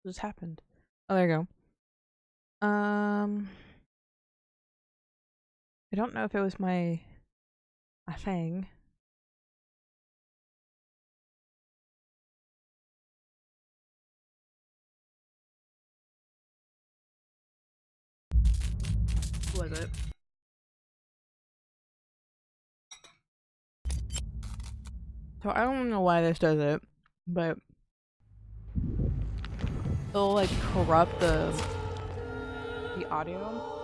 What just happened? Oh, there you go. I don't know if it was my thing. Was it? So I don't know why this does it, but it'll like corrupt the audio.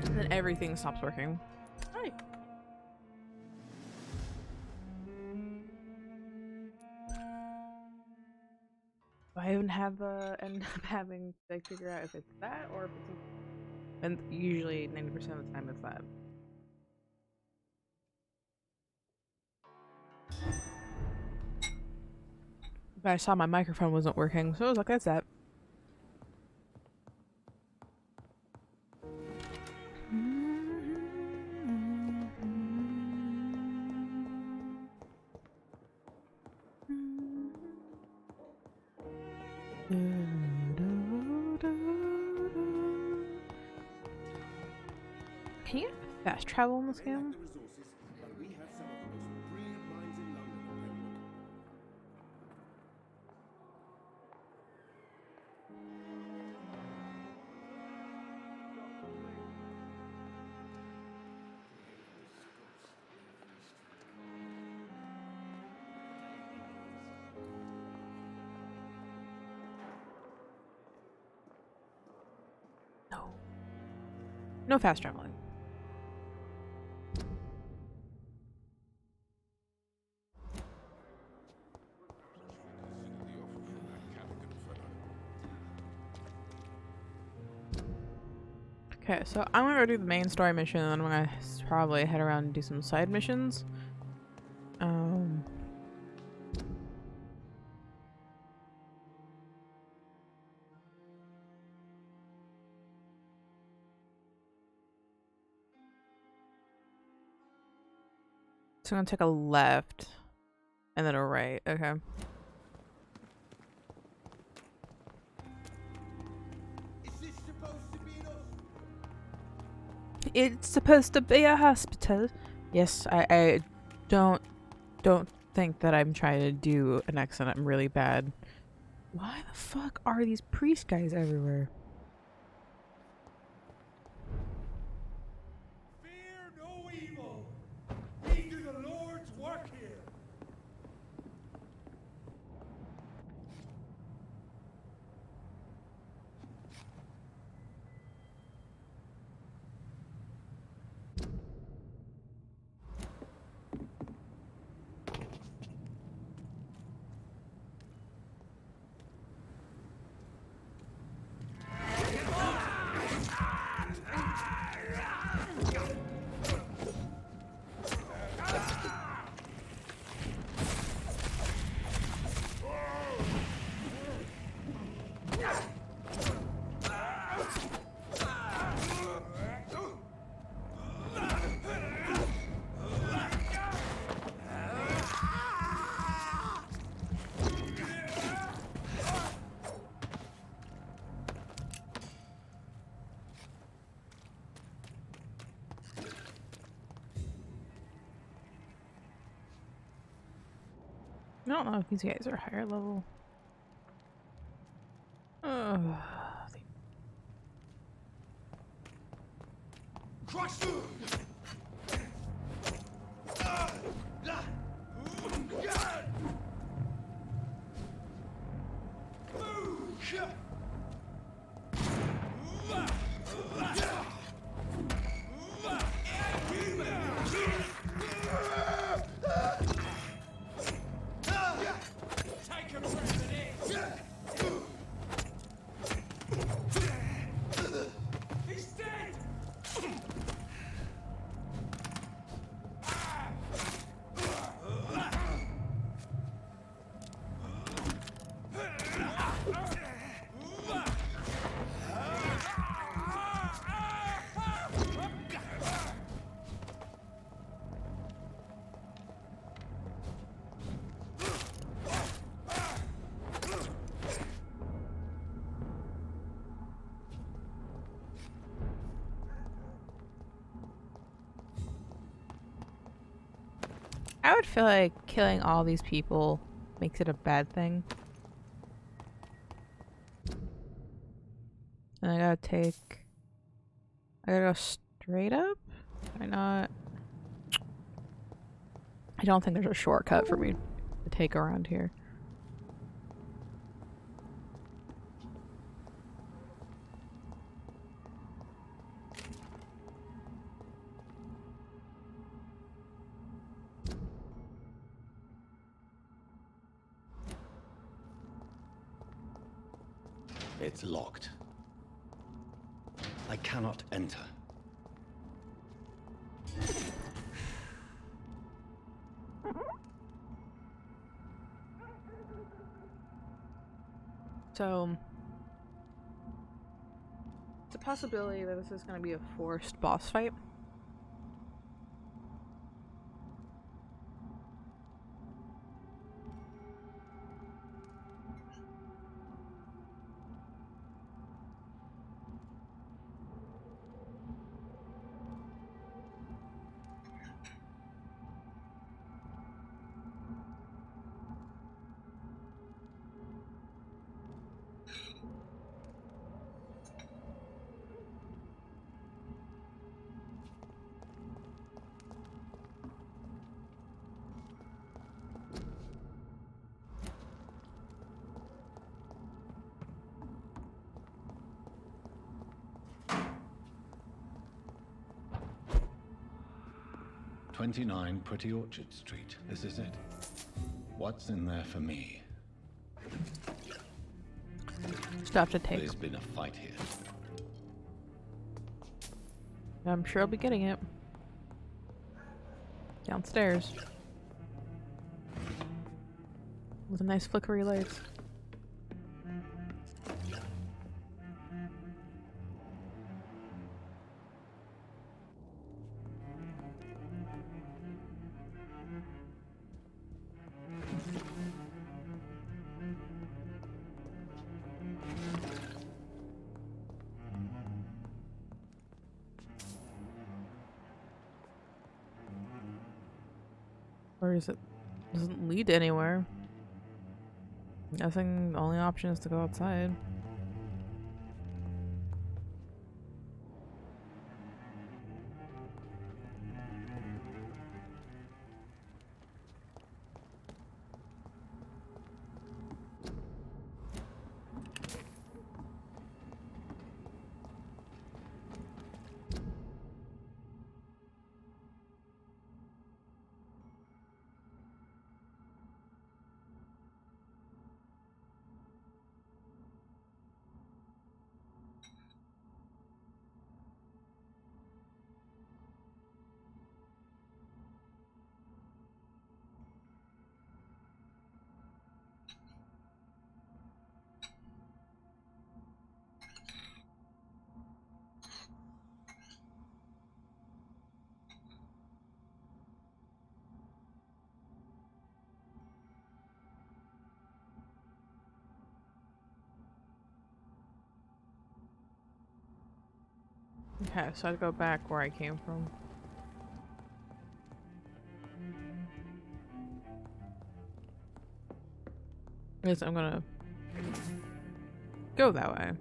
And then everything stops working. Hi. I even have end up having to like, figure out if it's that or if it's and usually 90% of the time it's that. But I saw my microphone wasn't working, so I was like, that's that. Can you fast travel in this game? No. No fast traveling. Okay, so I'm gonna go do the main story mission, and then I'm gonna probably head around and do some side missions. Um, so I'm gonna take a left and then a right. Okay. It's supposed to be a hospital. Yes, I don't think that I'm trying to do an accent. I'm really bad. Why the fuck are these priest guys everywhere? Fear no evil. We do the Lord's work here. I don't know if these guys are higher level. Ugh. Crush! Take a breath. He's dead! I would feel like killing all these people makes it a bad thing. And I gotta go straight up? Why not? I don't think there's a shortcut for me to take around here. It's locked. I cannot enter. So, it's a possibility that this is going to be a forced boss fight. "29 Pretty Orchard Street. This is it. What's in there for me?" Stuff to take. There's been a fight here. I'm sure I'll be getting it. Downstairs. With a nice flickery lights. Or is it doesn't lead anywhere? I'm guessing the only option is to go outside. Okay, so I'd go back where I came from. I guess I'm gonna go that way.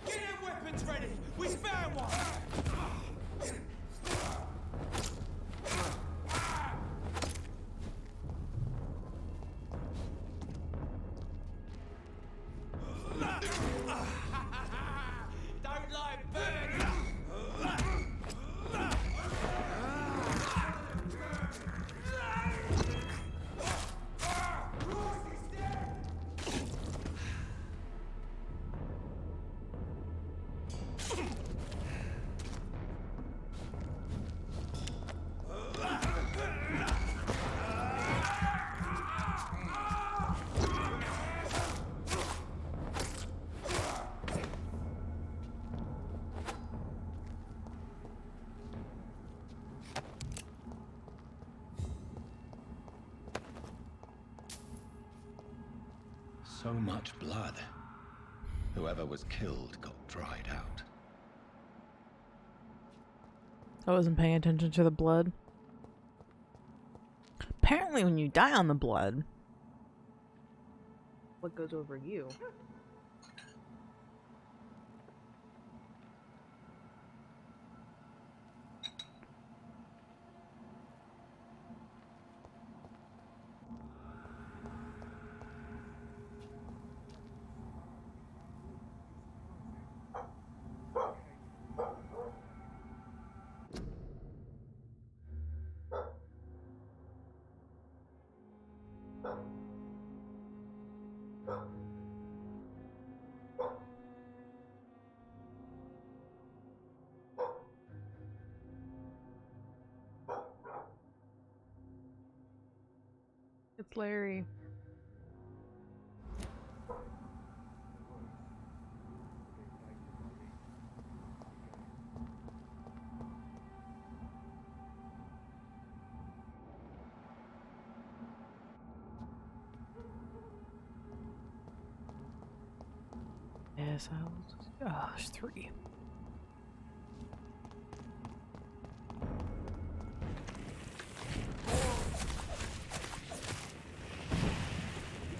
Get them weapons ready! We found one! Don't like burning! So much blood. Whoever was killed got dried out. I wasn't paying attention to the blood. Apparently when you die on the blood, what goes over you? It's Larry. Yes, oh, there's 3.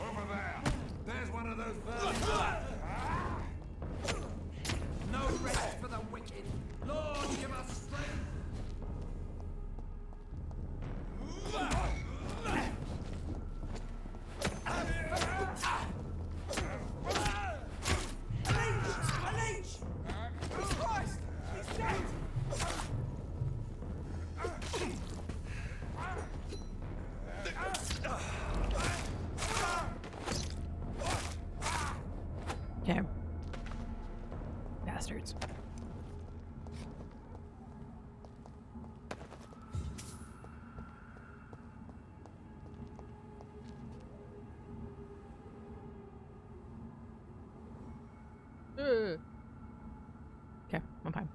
Over there. There's one of those vermin. No rest for the wicked. Lord, give us strength. A leech! Christ! He's dead! Okay. Bastards. Okay, I'm fine.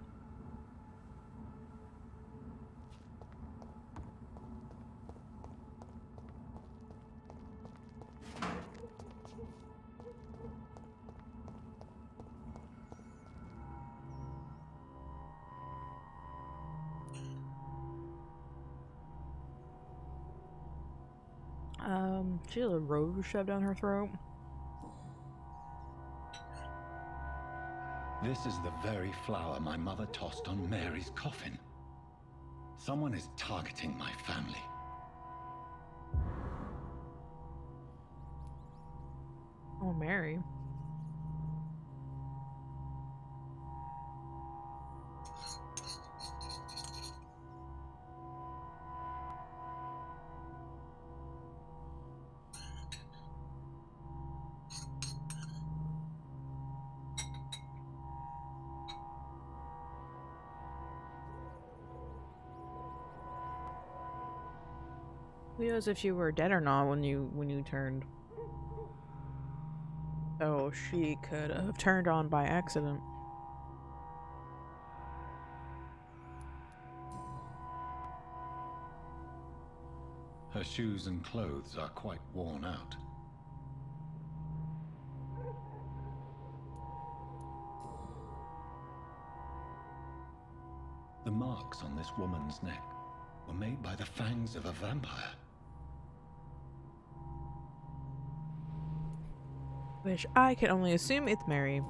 She has a rose shoved down her throat. This is the very flower my mother tossed on Mary's coffin. Someone is targeting my family. Oh, Mary. Who knows if you were dead or not when you turned? Oh, she could have turned on by accident. Her shoes and clothes are quite worn out. The marks on this woman's neck were made by the fangs of a vampire. Which I can only assume it's Mary.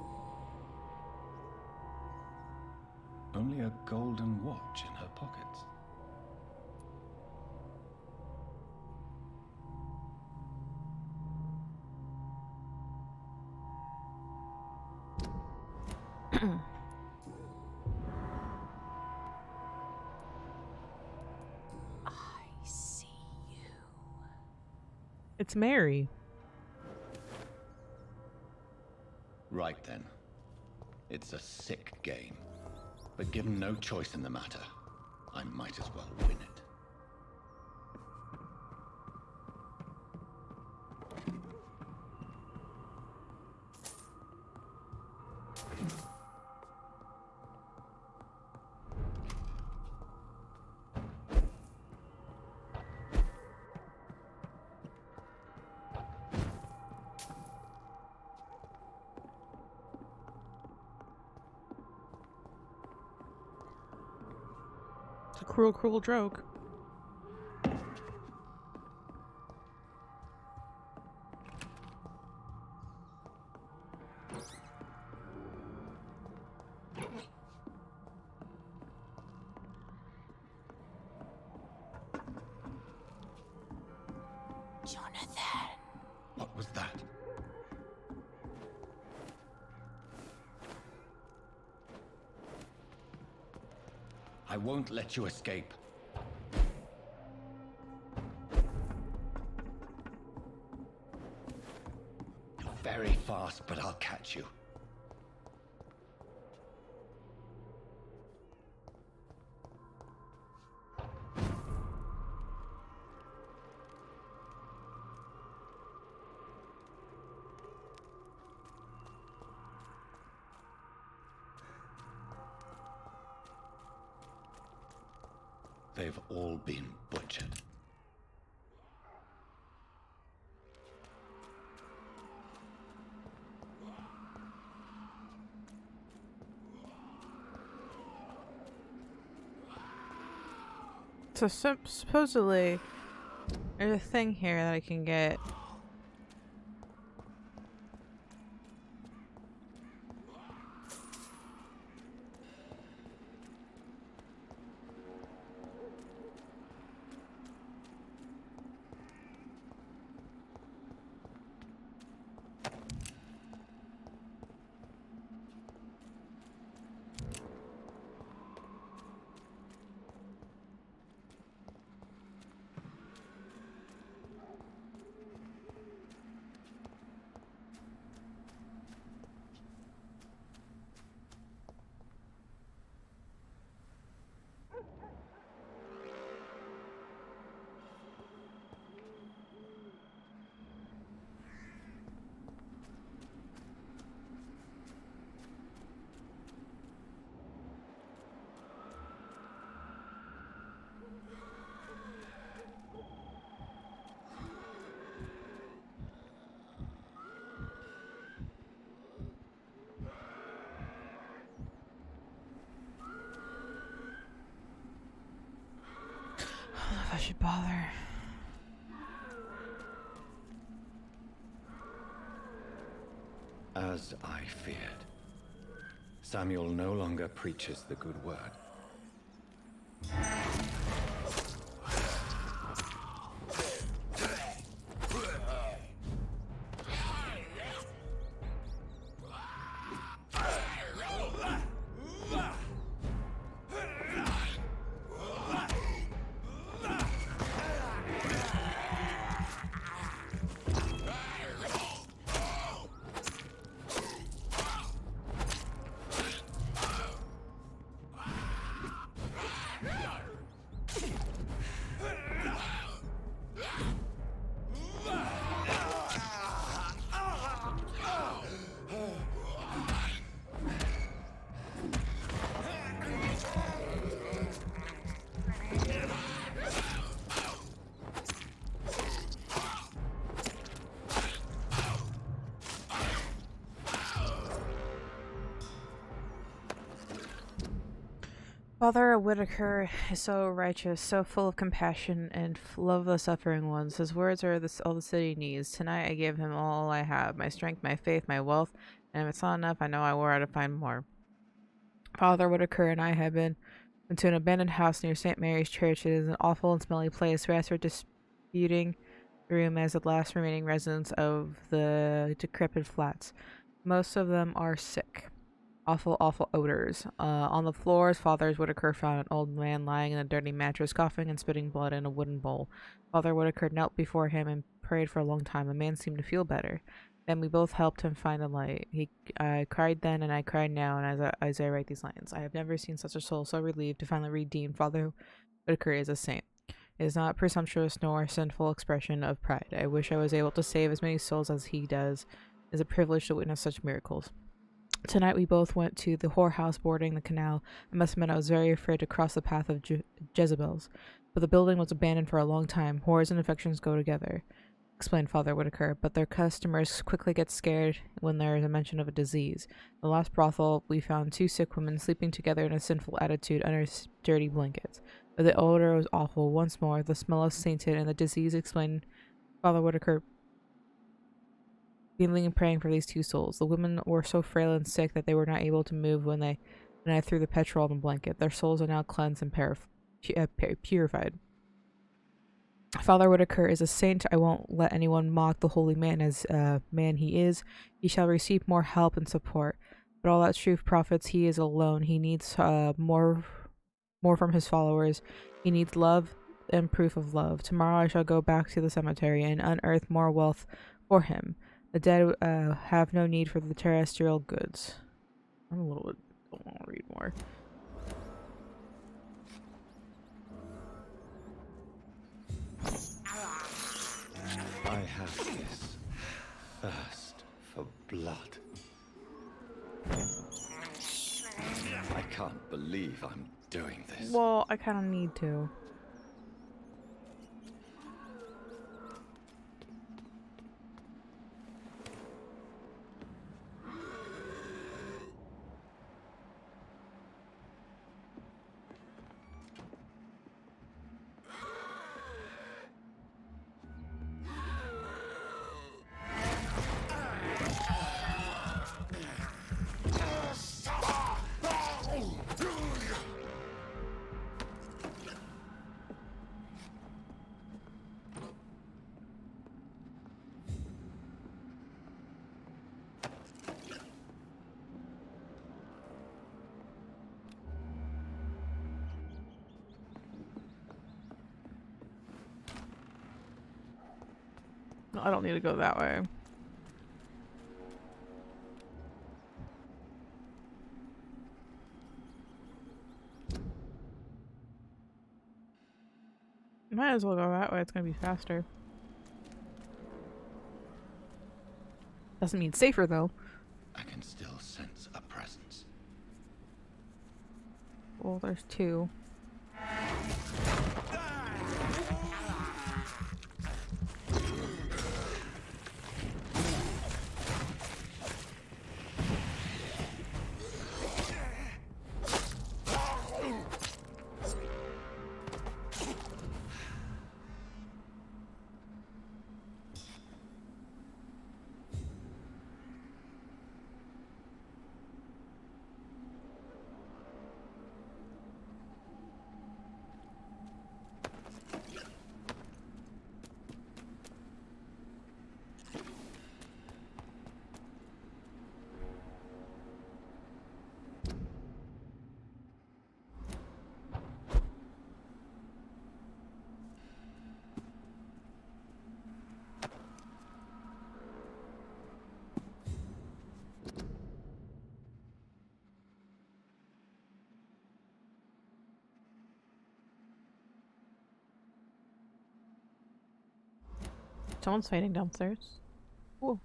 Only a golden watch in her pockets. I see you. It's Mary. Right then. It's a sick game. But given no choice in the matter, I might as well win it. It's a cruel, cruel joke. Jonathan. What was that? I won't let you escape. You're very fast, but I'll catch you. They've all been butchered. So supposedly, there's a thing here that I can get. I don't know if I should bother. As I feared, Samuel no longer preaches the good word. Father Whitaker is so righteous, so full of compassion and love the suffering ones. His words are all the city needs. Tonight I give him all I have, my strength, my faith, my wealth, and if it's not enough, I know I will try to find more. Father Whitaker and I have been to an abandoned house near St. Mary's Church. It is an awful and smelly place. Rats are disputing the room as the last remaining residents of the decrepit flats. Most of them are sick. Awful, awful odors. On the floors, Father Whitaker found an old man lying in a dirty mattress, coughing and spitting blood in a wooden bowl. Father Whitaker knelt before him and prayed for a long time. The man seemed to feel better. Then we both helped him find a light. I cried then, and I cried now, and as I write these lines, I have never seen such a soul so relieved to finally redeem. Father Whitaker is a saint. It is not presumptuous nor a sinful expression of pride. I wish I was able to save as many souls as he does. It is a privilege to witness such miracles. Tonight we both went to the whorehouse bordering the canal. I must admit I was very afraid to cross the path of Jezebels, but the building was abandoned for a long time. Whores and infections go together, explained Father Whitaker, but their customers quickly get scared when there is a mention of a disease. In the last brothel, we found two sick women sleeping together in a sinful attitude under dirty blankets. But the odor was awful. Once more, the smell was sainted, and the disease explained Father Whitaker kneeling and praying for these two souls. The women were so frail and sick that they were not able to move when I threw the petrol on the blanket. Their souls are now cleansed and purified. Father Whitaker is a saint. I won't let anyone mock the holy man as man he is. He shall receive more help and support. But all that truth profits he is alone. He needs more from his followers. He needs love and proof of love. Tomorrow I shall go back to the cemetery and unearth more wealth for him. The dead have no need for the terrestrial goods. I'm a little bit, don't want to read more. I have this thirst for blood. I can't believe I'm doing this. Well, I kind of need to. No, I don't need to go that way. Might as well go that way. It's gonna be faster. Doesn't mean safer though. I can still sense a presence. Well, there's two. Someone's fighting downstairs. Cool.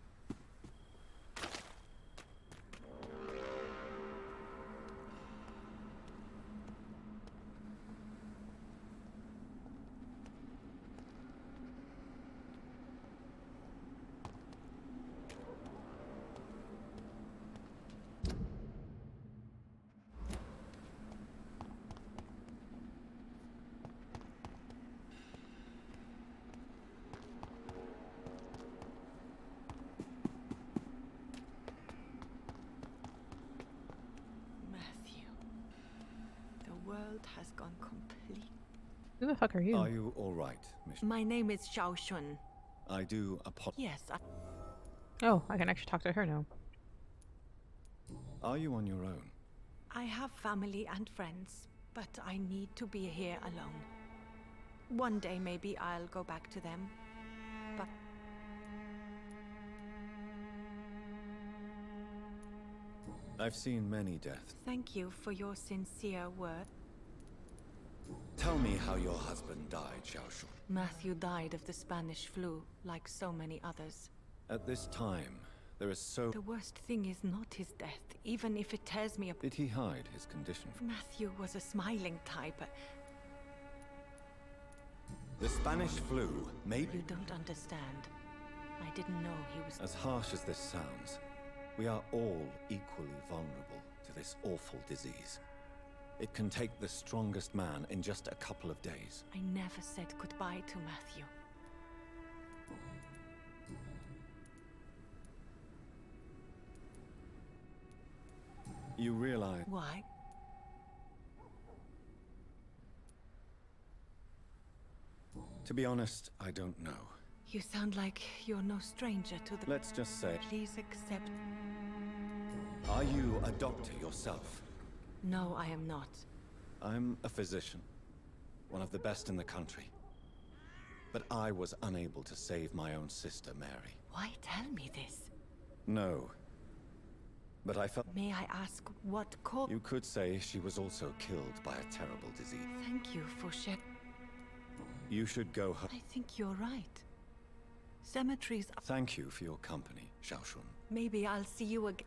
Has gone complete. Who the fuck are you? Are you all right, Miss? My name is Xiao Shun. I do apologize. Yes, Oh, I can actually talk to her now. Are you on your own? I have family and friends, but I need to be here alone. One day maybe I'll go back to them, but... I've seen many deaths. Thank you for your sincere word. Tell me how your husband died, Xiaoshu. Matthew died of the Spanish flu, like so many others. At this time, there is so... The worst thing is not his death, even if it tears me apart. Did he hide his condition from... Matthew was a smiling type. The Spanish flu, maybe... You don't understand. I didn't know he was... As harsh as this sounds, we are all equally vulnerable to this awful disease. It can take the strongest man in just a couple of days. I never said goodbye to Matthew. You realize... Why? To be honest, I don't know. You sound like you're no stranger to the... Let's just say... Please accept... Are you a doctor yourself? No, I am not. I'm a physician. One of the best in the country. But I was unable to save my own sister, Mary. Why tell me this? No. But I felt... May I ask what caused... You could say she was also killed by a terrible disease. Thank you for sharing. You should go home. I think you're right. Cemeteries... Thank you for your company, Xiaoshun. Maybe I'll see you again.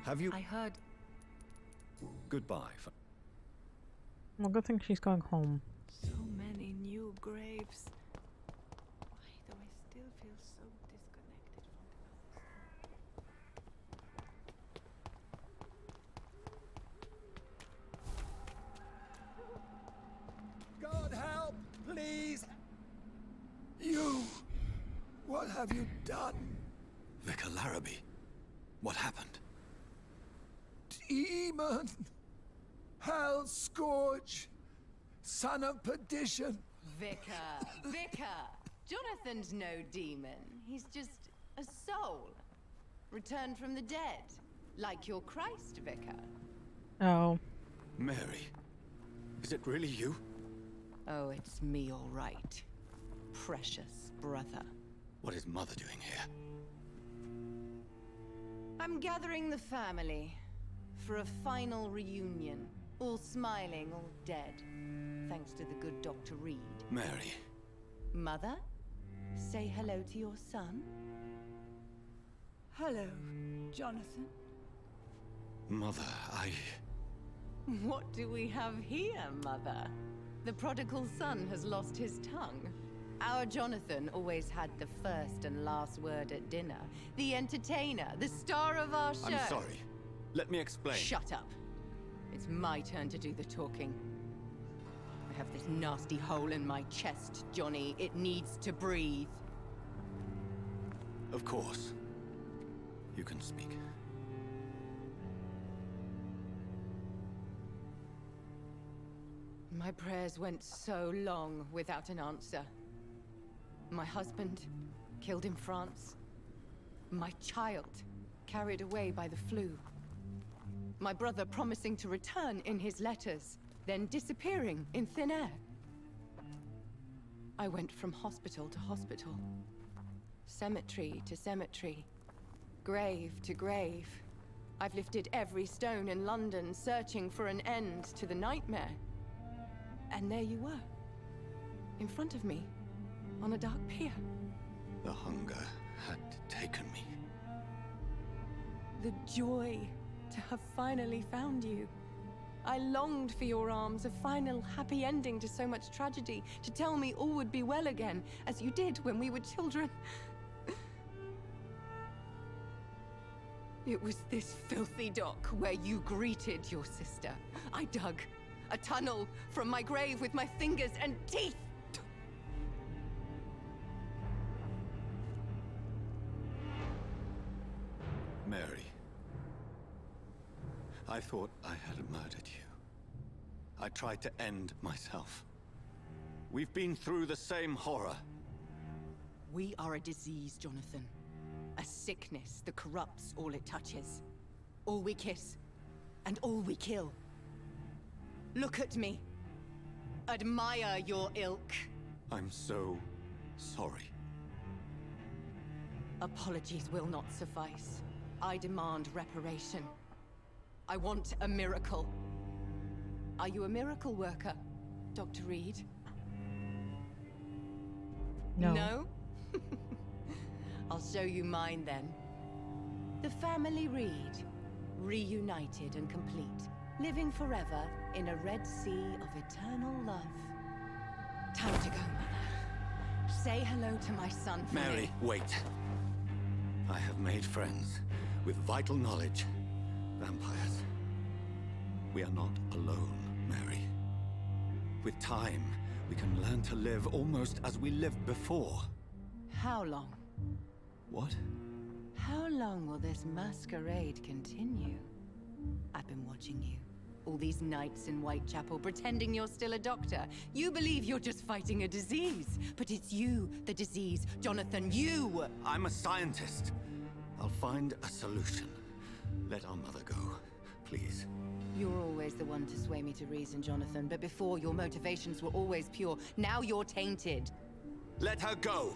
Have you... I heard... Goodbye for... Well, good thing she's going home. So many new graves. Why do I still feel so disconnected from the past? God help, please! You! What have you done? Vicar Larrabee. What happened? Demon! Hell scourge! Son of perdition! Vicar! Jonathan's no demon. He's just a soul. Returned from the dead. Like your Christ, Vicar. Oh. Mary. Is it really you? Oh, it's me, all right. Precious brother. What is Mother doing here? I'm gathering the family for a final reunion. All smiling, all dead. Thanks to the good Dr. Reed. Mary. Mother, say hello to your son. Hello, Jonathan. Mother, What do we have here, Mother? The prodigal son has lost his tongue. Our Jonathan always had the first and last word at dinner. The entertainer, the star of our show. I'm sorry. Let me explain. Shut up. It's my turn to do the talking. I have this nasty hole in my chest, Johnny. It needs to breathe. Of course. You can speak. My prayers went so long without an answer. My husband, killed in France. My child, carried away by the flu. My brother promising to return in his letters, then disappearing in thin air. I went from hospital to hospital, cemetery to cemetery, grave to grave. I've lifted every stone in London, searching for an end to the nightmare. And there you were, in front of me, on a dark pier. The hunger had taken me. The joy to have finally found you. I longed for your arms, a final happy ending to so much tragedy, to tell me all would be well again, as you did when we were children. It was this filthy dock where you greeted your sister. I dug a tunnel from my grave with my fingers and teeth. Mary. I thought I had murdered you. I tried to end myself. We've been through the same horror. We are a disease, Jonathan. A sickness that corrupts all it touches. All we kiss, and all we kill. Look at me. Admire your ilk. I'm so sorry. Apologies will not suffice. I demand reparation. I want a miracle. Are you a miracle worker, Dr. Reed? No. No? I'll show you mine then. The family Reed, reunited and complete, living forever in a red sea of eternal love. Time to go, Mother. Say hello to my son for Mary, me. wait. I have made friends with vital knowledge. Vampires. We are not alone, Mary. With time, we can learn to live almost as we lived before. How long? What? How long will this masquerade continue? I've been watching you. All these nights in Whitechapel pretending you're still a doctor. You believe you're just fighting a disease. But it's you, the disease. Jonathan, you! I'm a scientist. I'll find a solution. Let our mother go, please. You're always the one to sway me to reason, Jonathan. But before, your motivations were always pure. Now you're tainted. Let her go!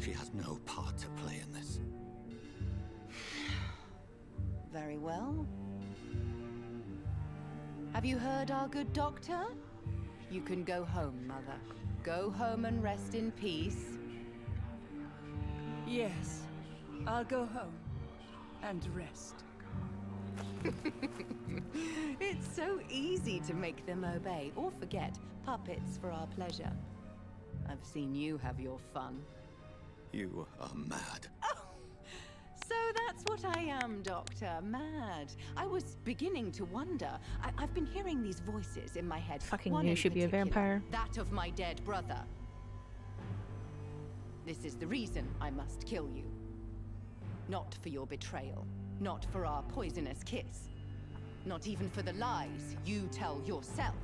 She has no part to play in this. Very well. Have you heard our good doctor? You can go home, Mother. Go home and rest in peace. Yes, I'll go home and rest. It's so easy to make them obey or forget. Puppets for our pleasure. I've seen you have your fun. You are mad. So that's what I am, Doctor. Mad. I was beginning to wonder. I've been hearing these voices in my head. Fucking One you in should be a particular, vampire. That of my dead brother. This is the reason I must kill you. Not for your betrayal. Not for our poisonous kiss. Not even for the lies you tell yourself.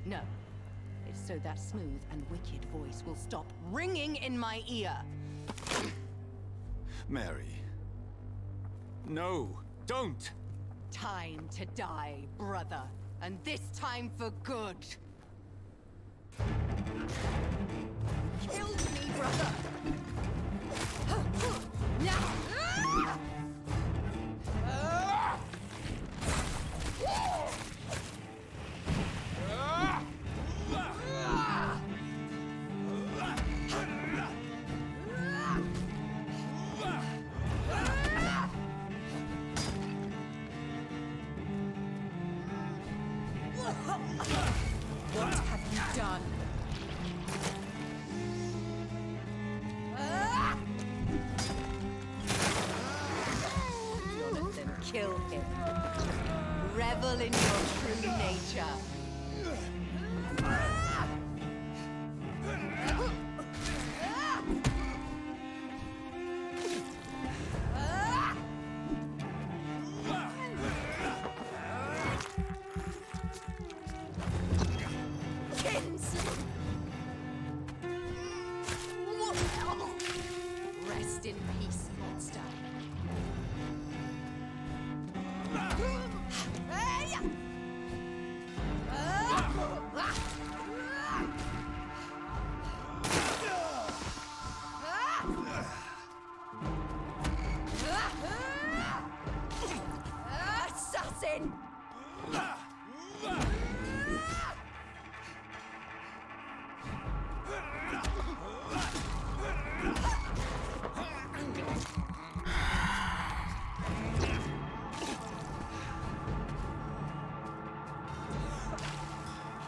No. It's so that smooth and wicked voice will stop ringing in my ear. Mary. No, don't! Time to die, brother. And this time for good. Killed me, brother! Now! What have you done? Jonathan, kill him. Revel in your true nature. Rest in peace, monster. Assassin!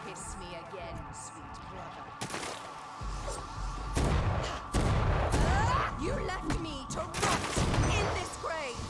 Kiss me again, sweet brother. You left me to rot in this grave!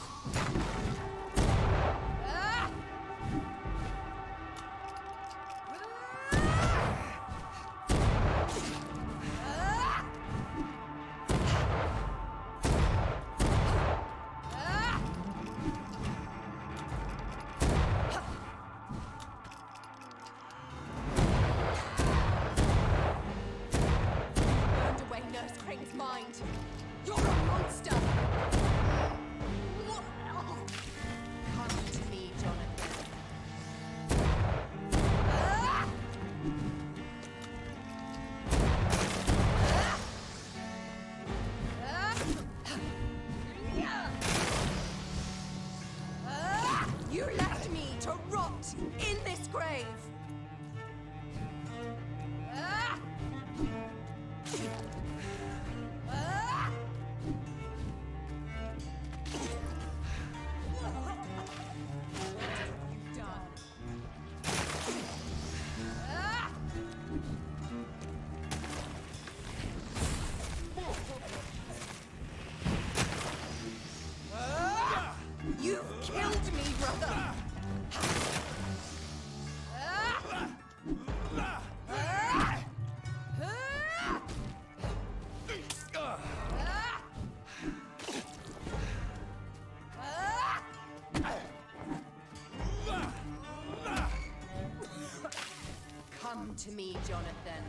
Jonathan.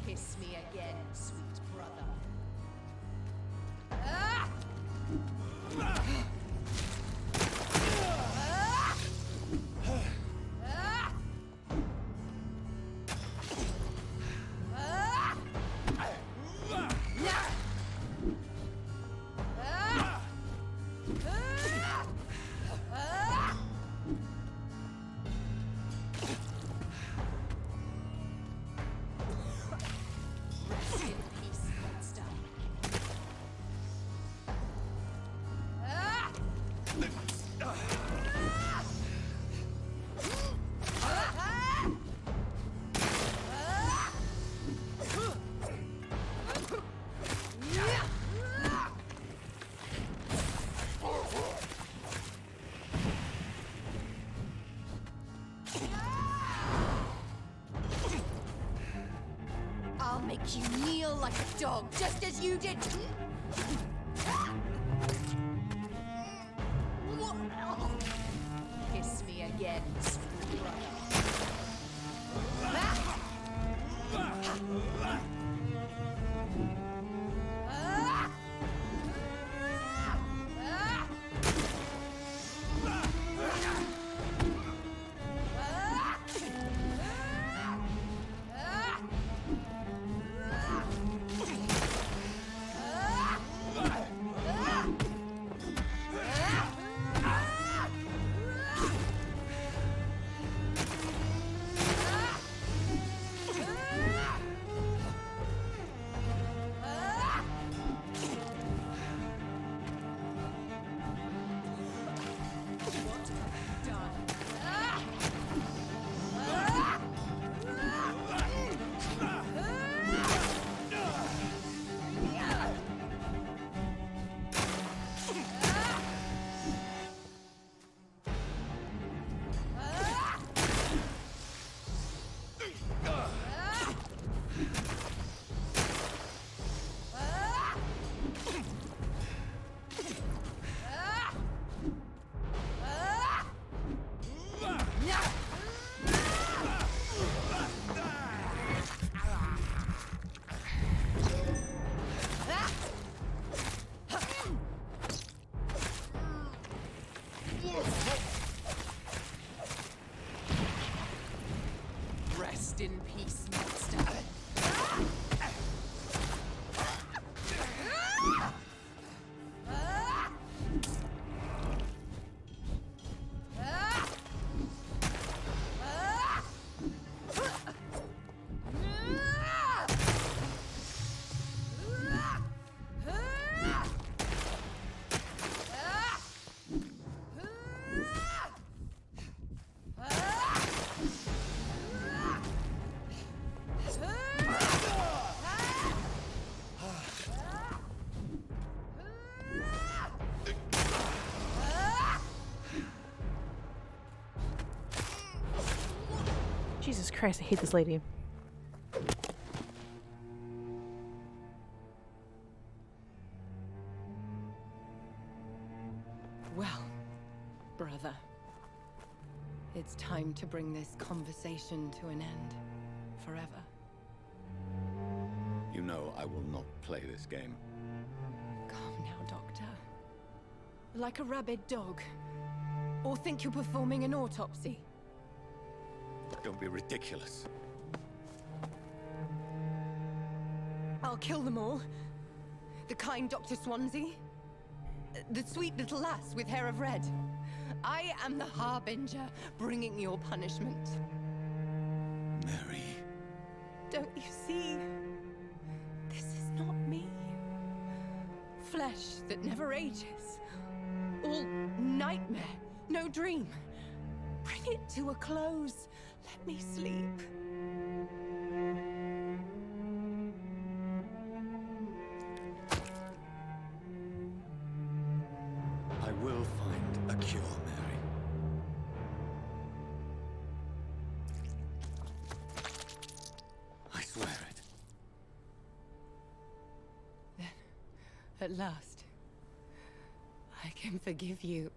Kiss me again, sweet brother. Rest in peace, monster. I'll make you kneel like a dog, just as you did. Kiss me again, sweet brother. Rest in peace, monster. Jesus Christ, I hate this lady. Well, brother, it's time to bring this conversation to an end. Forever. You know I will not play this game. Calm now, Doctor. Like a rabid dog. Or think you're performing an autopsy. Don't be ridiculous. I'll kill them all. The kind Dr. Swansea. The sweet little lass with hair of red. I am the Harbinger, bringing your punishment. Mary. Don't you see? This is not me. Flesh that never ages. All nightmare, no dream. Bring it to a close. Let me sleep. will find a cure, Mary. I swear it. Then, at last, I can forgive you.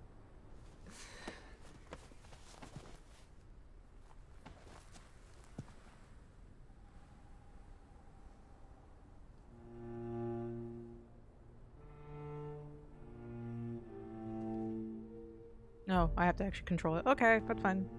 No, I have to actually control it. Okay, that's fine.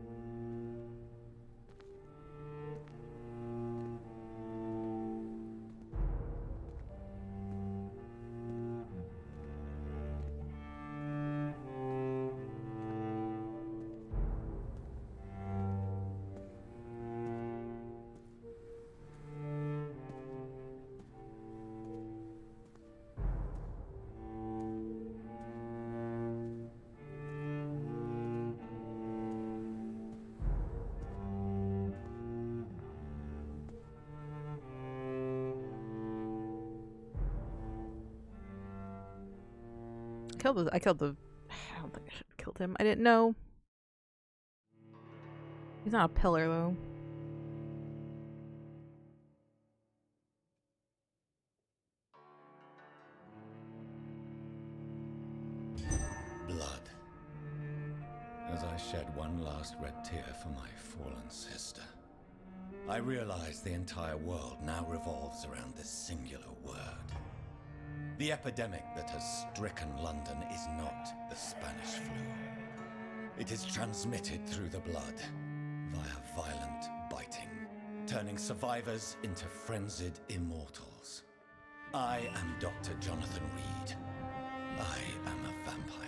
I killed the I don't think I should have killed him. I didn't know. He's not a pillar though. Blood. As I shed one last red tear for my fallen sister, I realize the entire world now revolves around this singular word. The epidemic that has stricken London is not the Spanish flu. It is transmitted through the blood, via violent biting, turning survivors into frenzied immortals. I am Dr. Jonathan Reed. I am a vampire,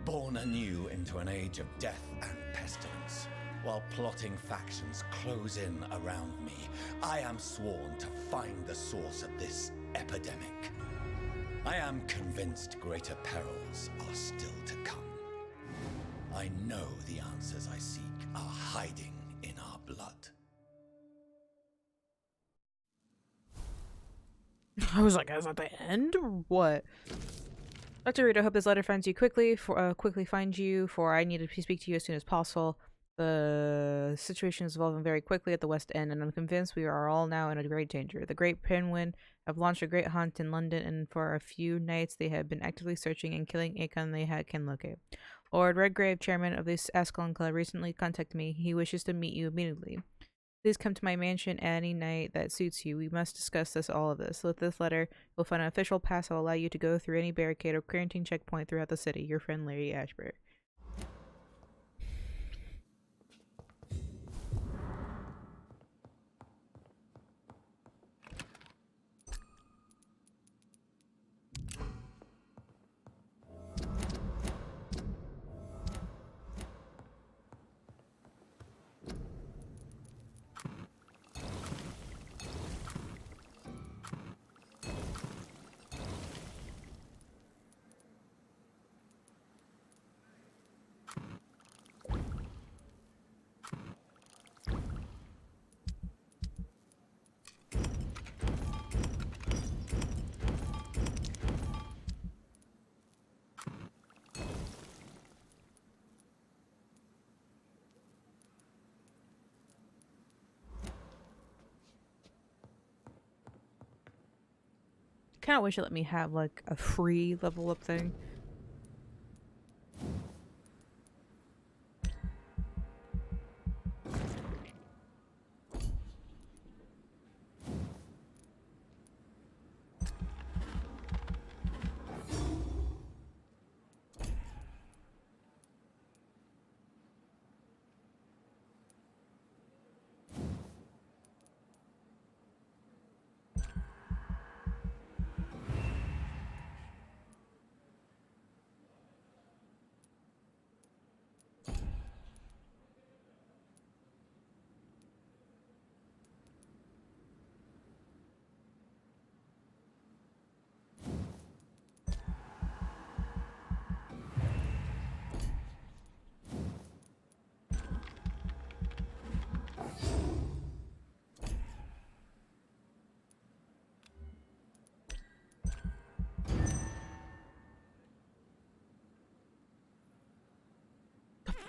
born anew into an age of death and pestilence. While plotting factions close in around me, I am sworn to find the source of this epidemic. I am convinced greater perils are still to come. I know the answers I seek are hiding in our blood. I was like, is that the end or what? Dr. Reed, I hope this letter finds you quickly. Quickly find you, for I need to speak to you as soon as possible. The situation is evolving very quickly at the West End, and I'm convinced we are all now in a great danger. The Great Penguin have launched a great hunt in London, and for a few nights they have been actively searching and killing anyone they can locate. Lord Redgrave, chairman of this Ascalon Club, recently contacted me. He wishes to meet you immediately. Please come to my mansion any night that suits you. We must discuss all of this. With this letter, you'll find an official pass that will allow you to go through any barricade or quarantine checkpoint throughout the city. Your friend, Lady Ashbury. Kind of wish it let me have like a free level up thing.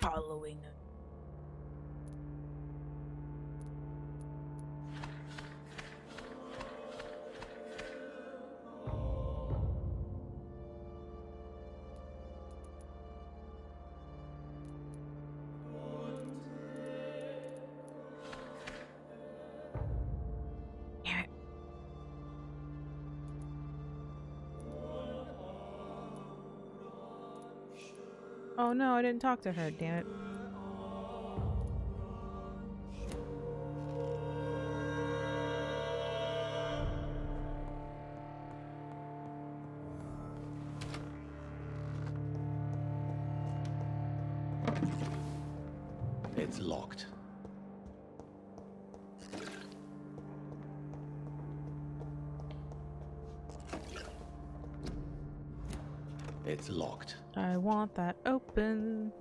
following. Damn it. Oh no, I didn't talk to her, damn it. It's locked. It's locked. I want that open.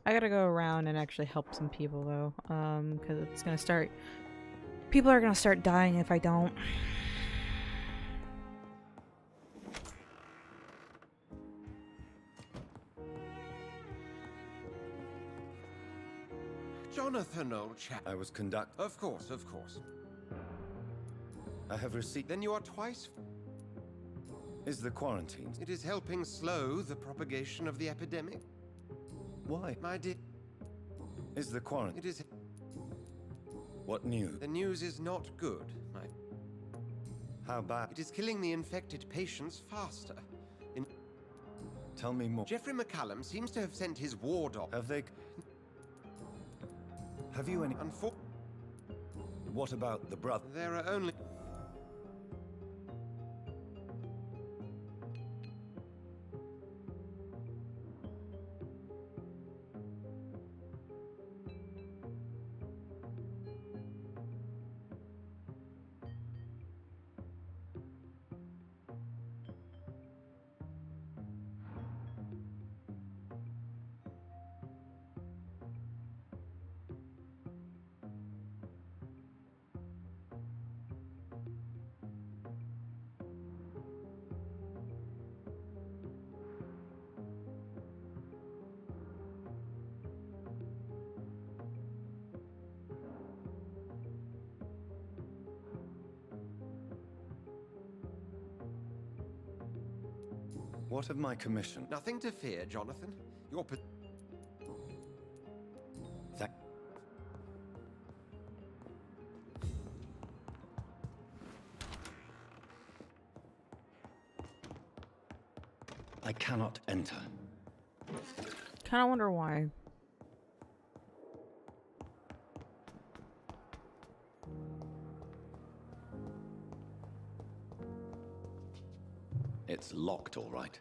I gotta go around and actually help some people though, because it's gonna start. People are gonna start dying if I don't. Jonathan, old chap. I was conduct. Of course, of course. I have received. Then you are twice. Is the quarantine? It is helping slow the propagation of the epidemic. Why? My dear, Is the quarantine? it is. What news? The news is not good. How bad? It is killing the infected patients faster. Tell me more. Jeffrey McCallum seems to have sent his war dog. Have they? Have you any? What about the brother? There are only. What of my commission? Nothing to fear, Jonathan. Your. Thank. I cannot enter. Kinda wonder why. It's locked, all right.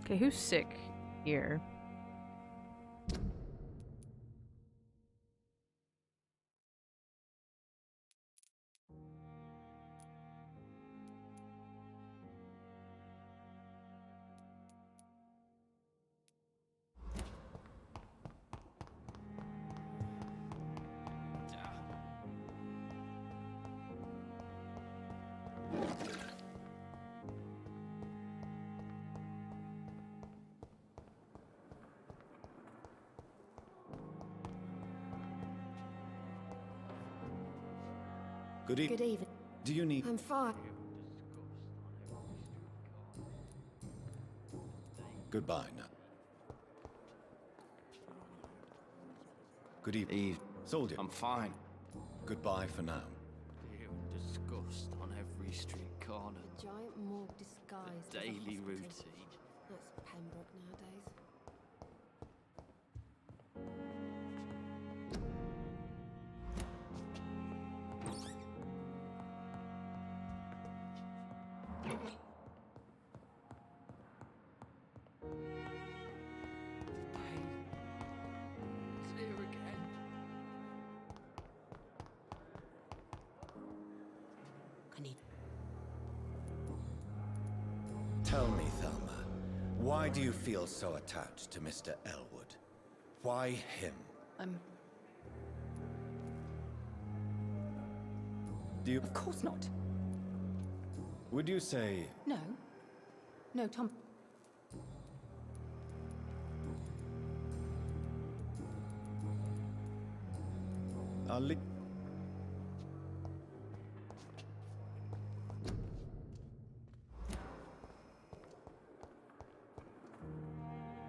Okay, who's sick here? Good evening. Good evening. Do you need? I'm fine. Goodbye now. Good evening. Soldier. I'm fine. Goodbye for now. Fear and disgust on every street corner. A giant morgue disguised as a Daily hospital. routine. That's Pembroke nowadays. It's here again. I need. Tell me, Thelma, Why do you feel so attached to Mr. Elwood? Why him? Do you... Of course not. Would you say... No. No, Tom. I'll leave...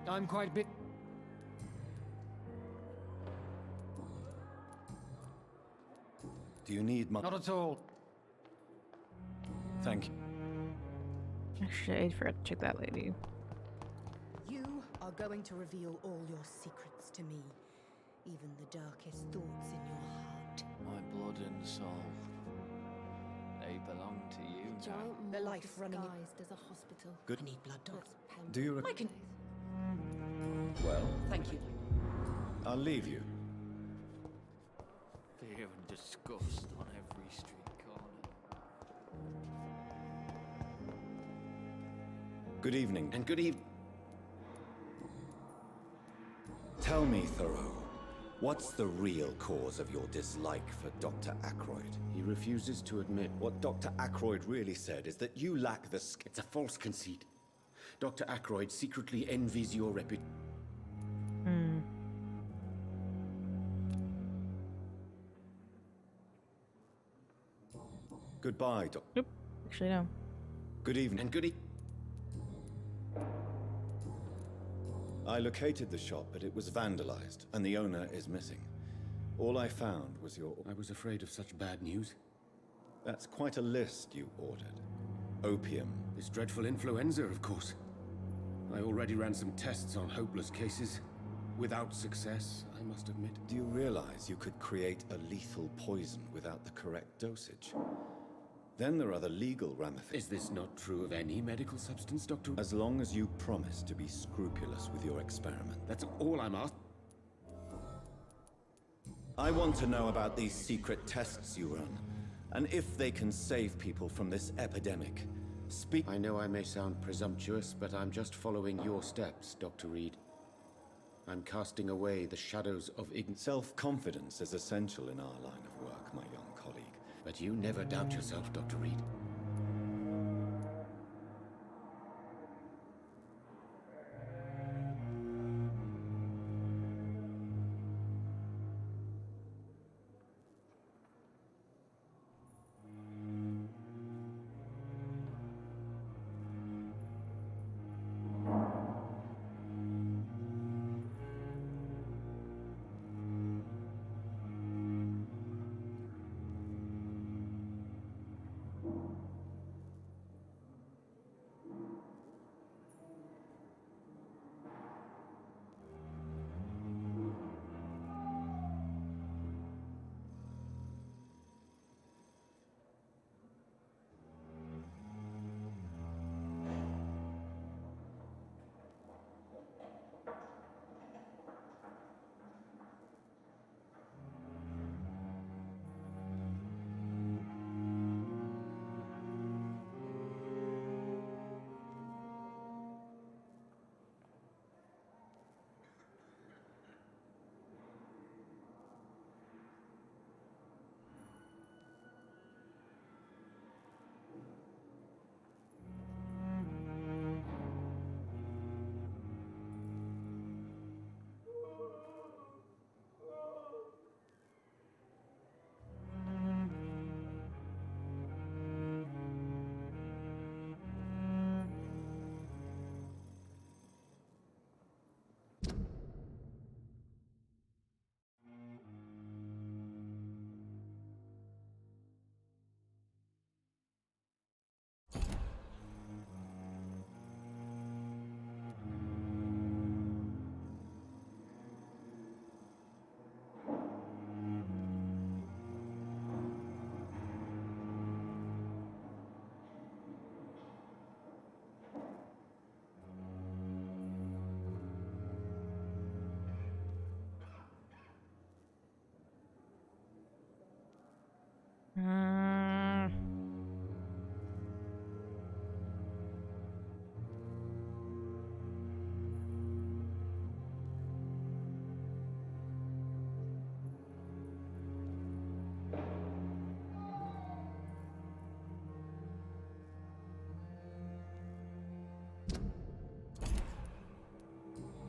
I'm quite bit. Do you need my... Not at all. Thank you. Actually, I forgot to check that lady. You are going to reveal all your secrets to me, even the darkest thoughts in your heart. My blood and soul. They belong to you now. Giant The morgue life running in- disguised as a hospital. Good. I need blood dogs. That's Pembroke Do you... I can. Well, Thank you. I'll leave you. Fear and disgust on every street corner. Good evening. And good evening. Tell me, Thoreau, what's the real cause of your dislike for Dr. Ackroyd? He refuses to admit. What Dr. Ackroyd really said is that you lack the It's a false conceit. Dr. Ackroyd secretly envies your reputation. Goodbye, Doc. Nope. Actually, no. Good evening. And goody. I located the shop, but it was vandalized, and the owner is missing. All I found was your... I was afraid of such bad news. That's quite a list you ordered. Opium. This dreadful influenza, of course. I already ran some tests on hopeless cases. Without success, I must admit. Do you realize you could create a lethal poison without the correct dosage? Then there are the legal ramifications. Is this not true of any medical substance, Doctor? As long as you promise to be scrupulous with your experiment. That's all I'm asking. I want to know about these secret tests you run, and if they can save people from this epidemic. Speak. I know I may sound presumptuous, but I'm just following your steps, Dr. Reed. I'm casting away the shadows of ignorance. Self-confidence is essential in our line of work, my young colleague. But you never doubt yourself, Dr. Reed.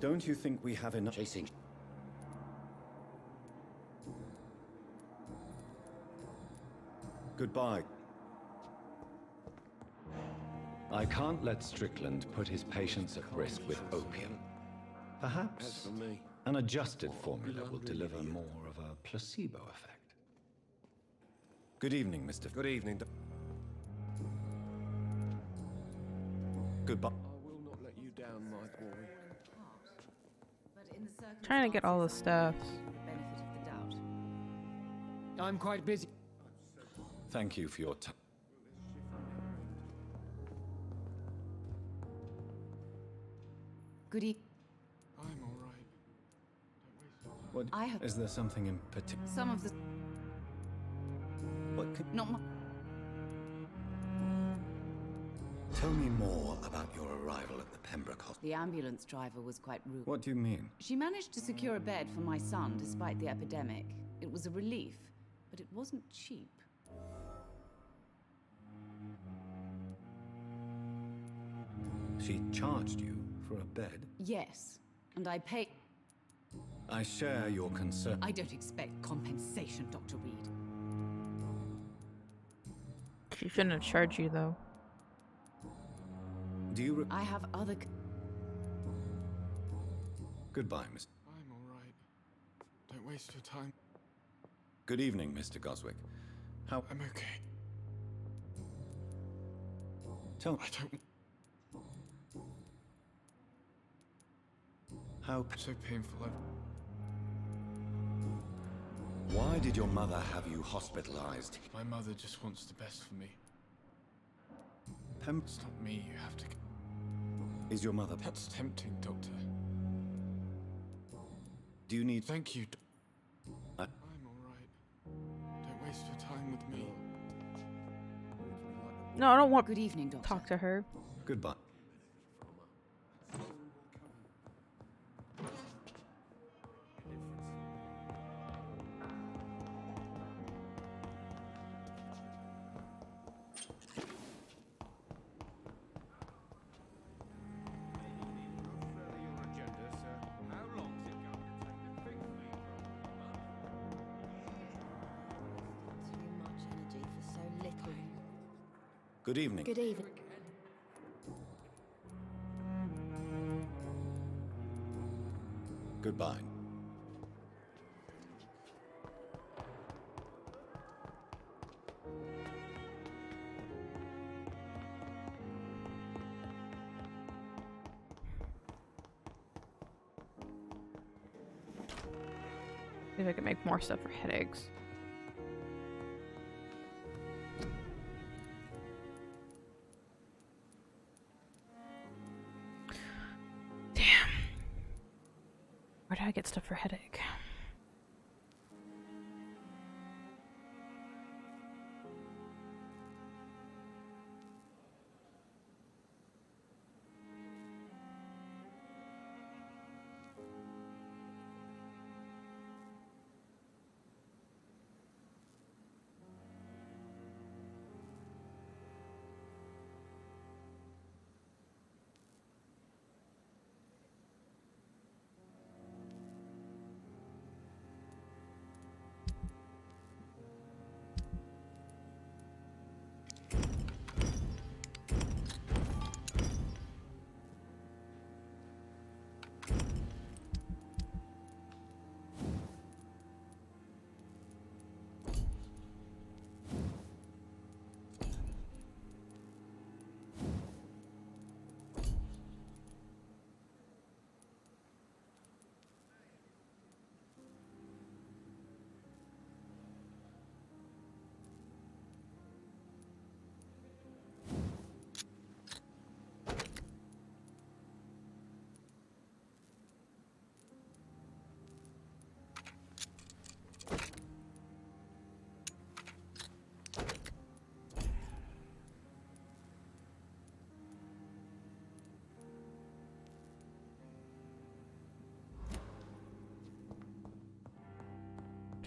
Don't you think we have enough Chasing. Goodbye. I can't let Strickland put his patients at risk with opium. Perhaps an adjusted formula will deliver more of a placebo effect. Good evening, Mr. Good evening. Goodbye. I will not let you down, my boy. Trying to get all the stuff. Benefit of the doubt. I'm quite busy. Thank you for your time. Good evening. I'm all right. What I have- is there something in particular? Some of the... What could... Not my... Tell me more about your arrival at the Pembroke Hospital. The ambulance driver was quite rude. What do you mean? She managed to secure a bed for my son despite the epidemic. It was a relief, but it wasn't cheap. She charged you for a bed? Yes, and I paid... I share your concern. I don't expect compensation, Dr. Reed. She shouldn't have charged you though. Do you... I have other... Goodbye, Miss... I'm all right. Don't waste your time. Good evening, Mr. Goswick. How... I'm okay. Tell... I don't... How... So painful. Why did your mother have you hospitalized? My mother just wants the best for me. Pem... It's not me you have to... Is your mother... That's tempting, Doctor. Do you need... Thank you. I... I'm all right. Don't waste your time with me. No, I don't want Good evening, Doctor. talk to her. Goodbye. Too much energy for so little. Good evening. Good evening. Goodbye. See if I can make more stuff for headaches. Damn. Where do I get stuff for headache?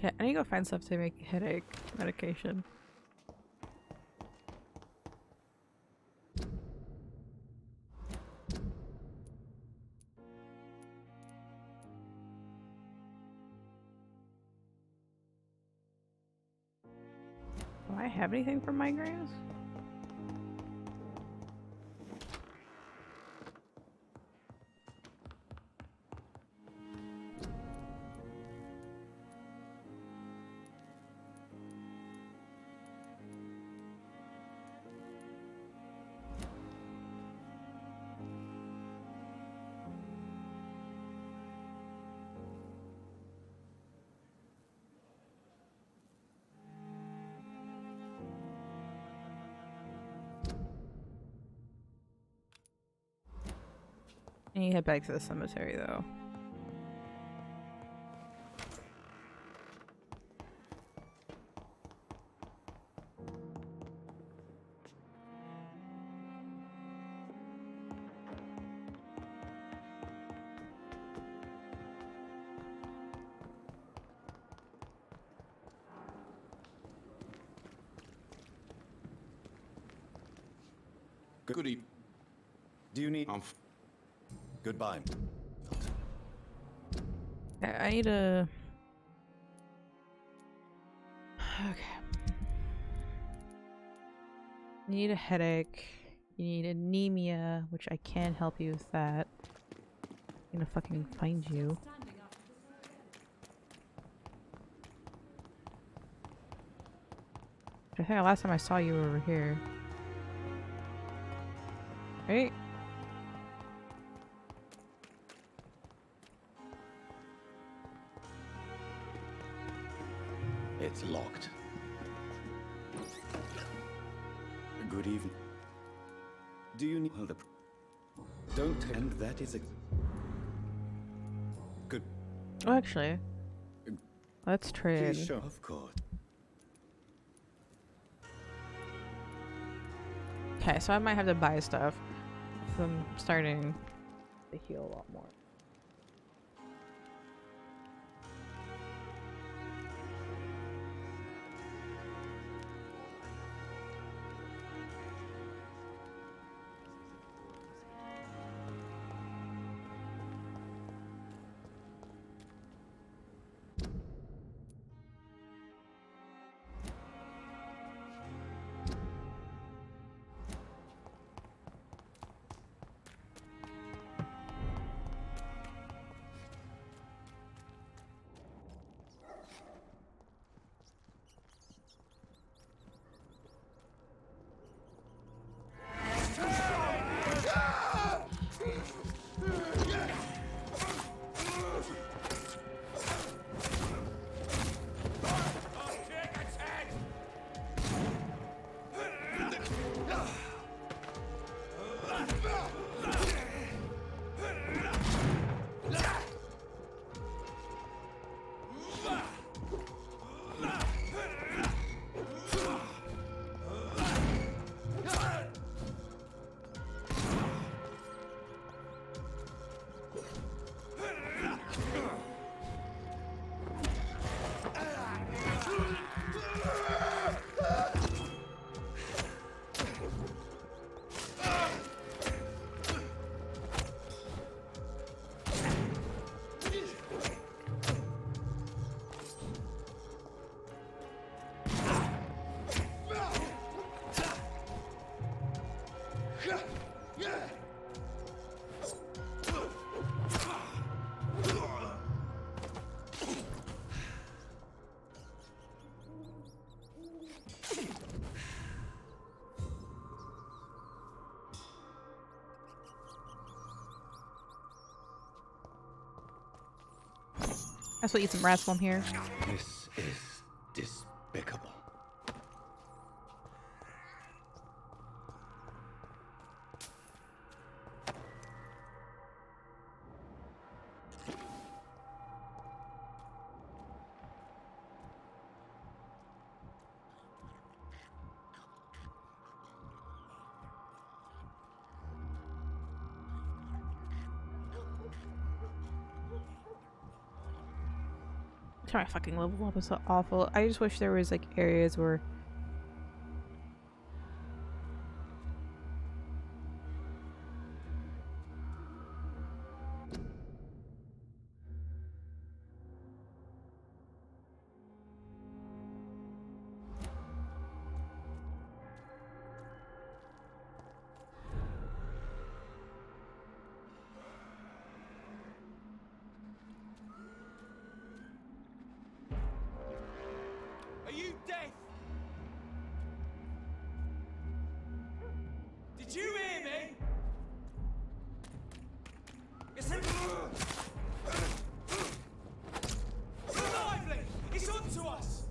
Okay, I need to go find stuff to make headache medication. have anything for migraines? I need to head back to the cemetery though. Good evening. Do you need... Goodbye. I need a... Okay. You need a headache. You need anemia, which I can help you with that. I'm gonna fucking find you. I think last time I saw you over here. Right? It's locked. Good evening. Do you need... Well, don't... And that is a... Good... Oh, actually. Let's trade. Please show. Of course. Okay, so I might have to buy stuff. I'm starting to heal a lot more. I still eat some rats while I'm here. This is despicable. My fucking level up is so awful. I just wish there was like areas where Did you hear me? Listen. Lively! It's on to us!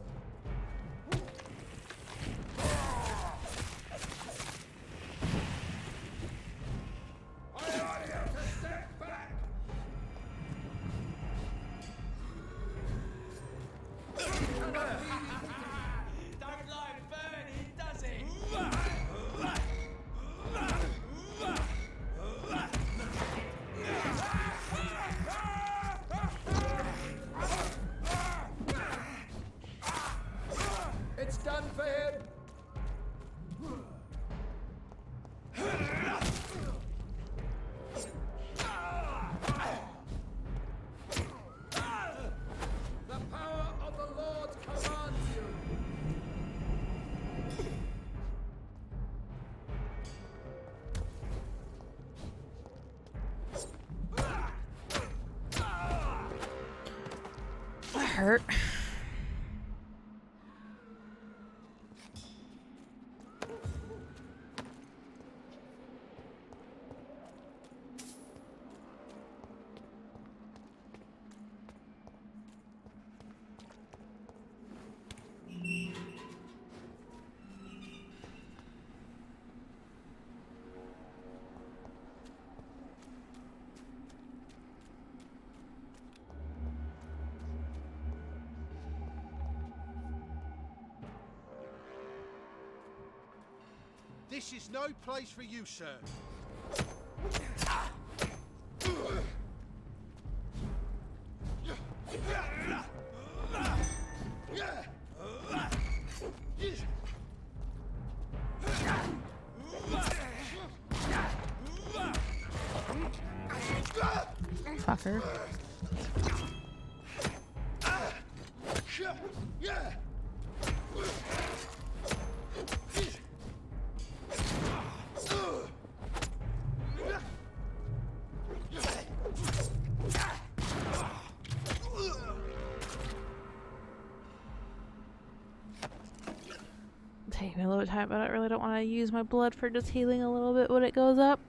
Don't like burning, does it? It's done for him! The power of the Lord commands you! That hurt. This is no place for you, sir. Fucker. Take me a little bit of time, but I really don't want to use my blood for just healing a little bit when it goes up.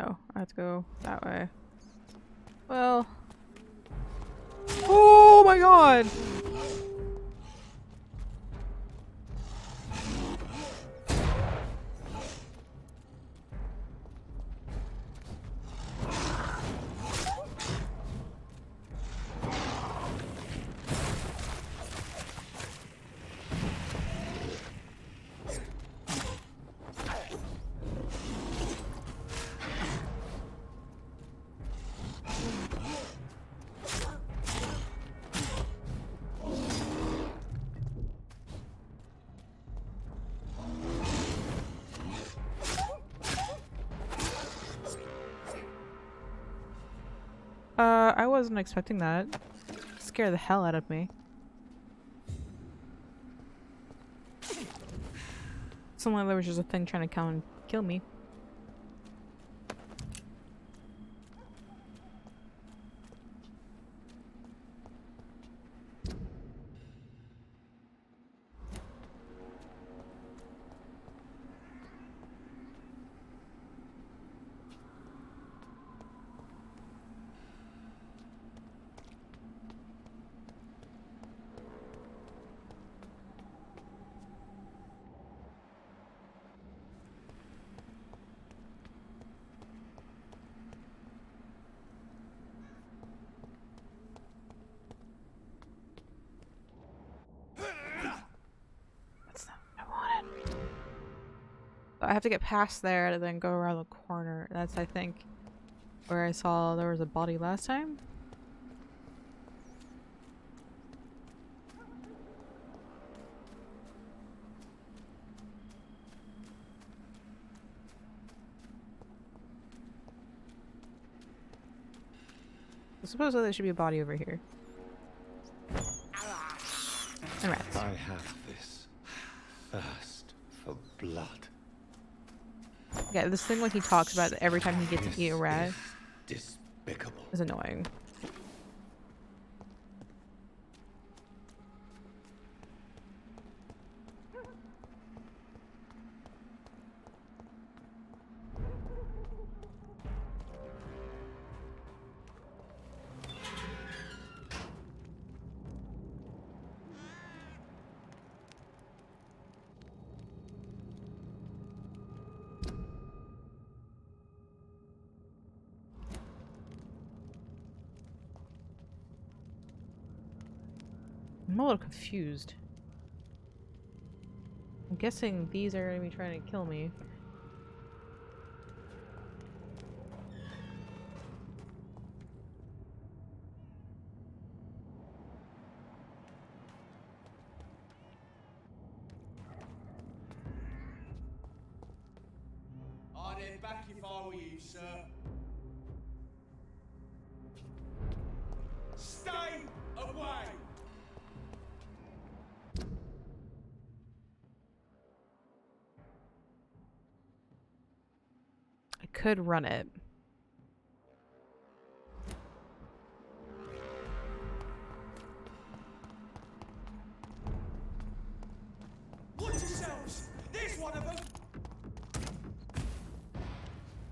Oh, I have to go that way. Well. Oh my god! I wasn't expecting that. Scared the hell out of me. Someone there was just a thing trying to come and kill me. I have to get past there and then go around the corner. That's, I think, where I saw there was a body last time. Supposedly there should be a body over here. And rats. I have this thirst for blood. Yeah, this thing when he talks about it every time he gets to eat a rat Despicable. is annoying. I'm a little confused. I'm guessing these are gonna be trying to kill me. I'd head back if I were you, sir. Stay away! I could run it. Watch yourselves! There's one of them!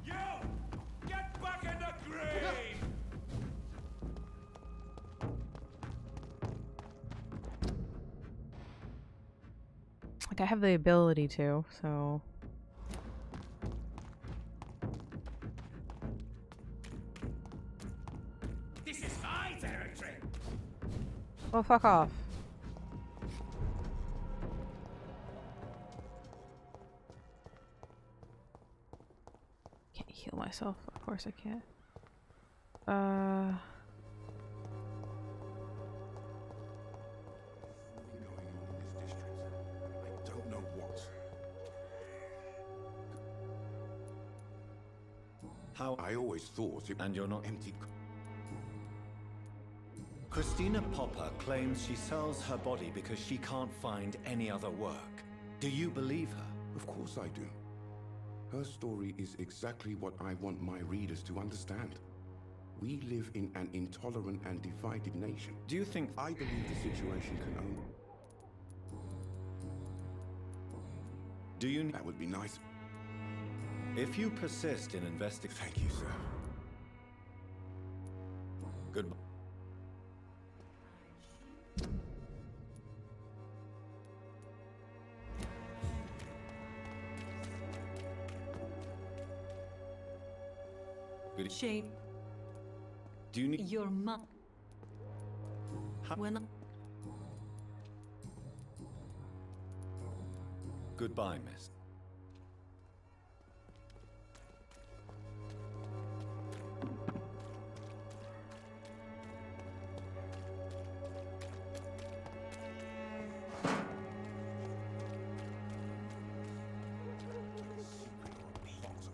You! Get back in the grave! Like, I have the ability to, so... This is my territory! Well, fuck off. Can't heal myself. Of course I can't. How? I always thought it. And you're not empty. Christina Popper claims she sells her body because she can't find any other work. Do you believe her? Of course I do. Her story is exactly what I want my readers to understand. We live in an intolerant and divided nation. Do you think... I believe the situation can only... Do you... That would be nice. If you persist in investigating... Thank you, sir. Goodbye. Good. Shame. Do you need... Your mom. When Goodbye, miss.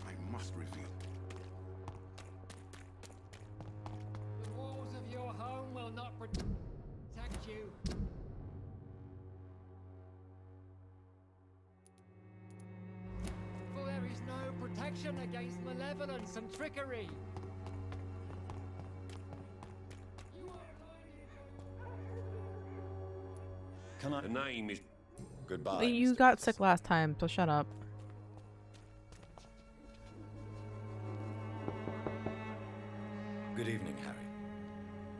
I must reveal. The walls of your home will not protect you. For there is no protection against malevolence and trickery. Can I... The name is... Goodbye. You Mr. got sick last time, so shut up. Good evening, Harry.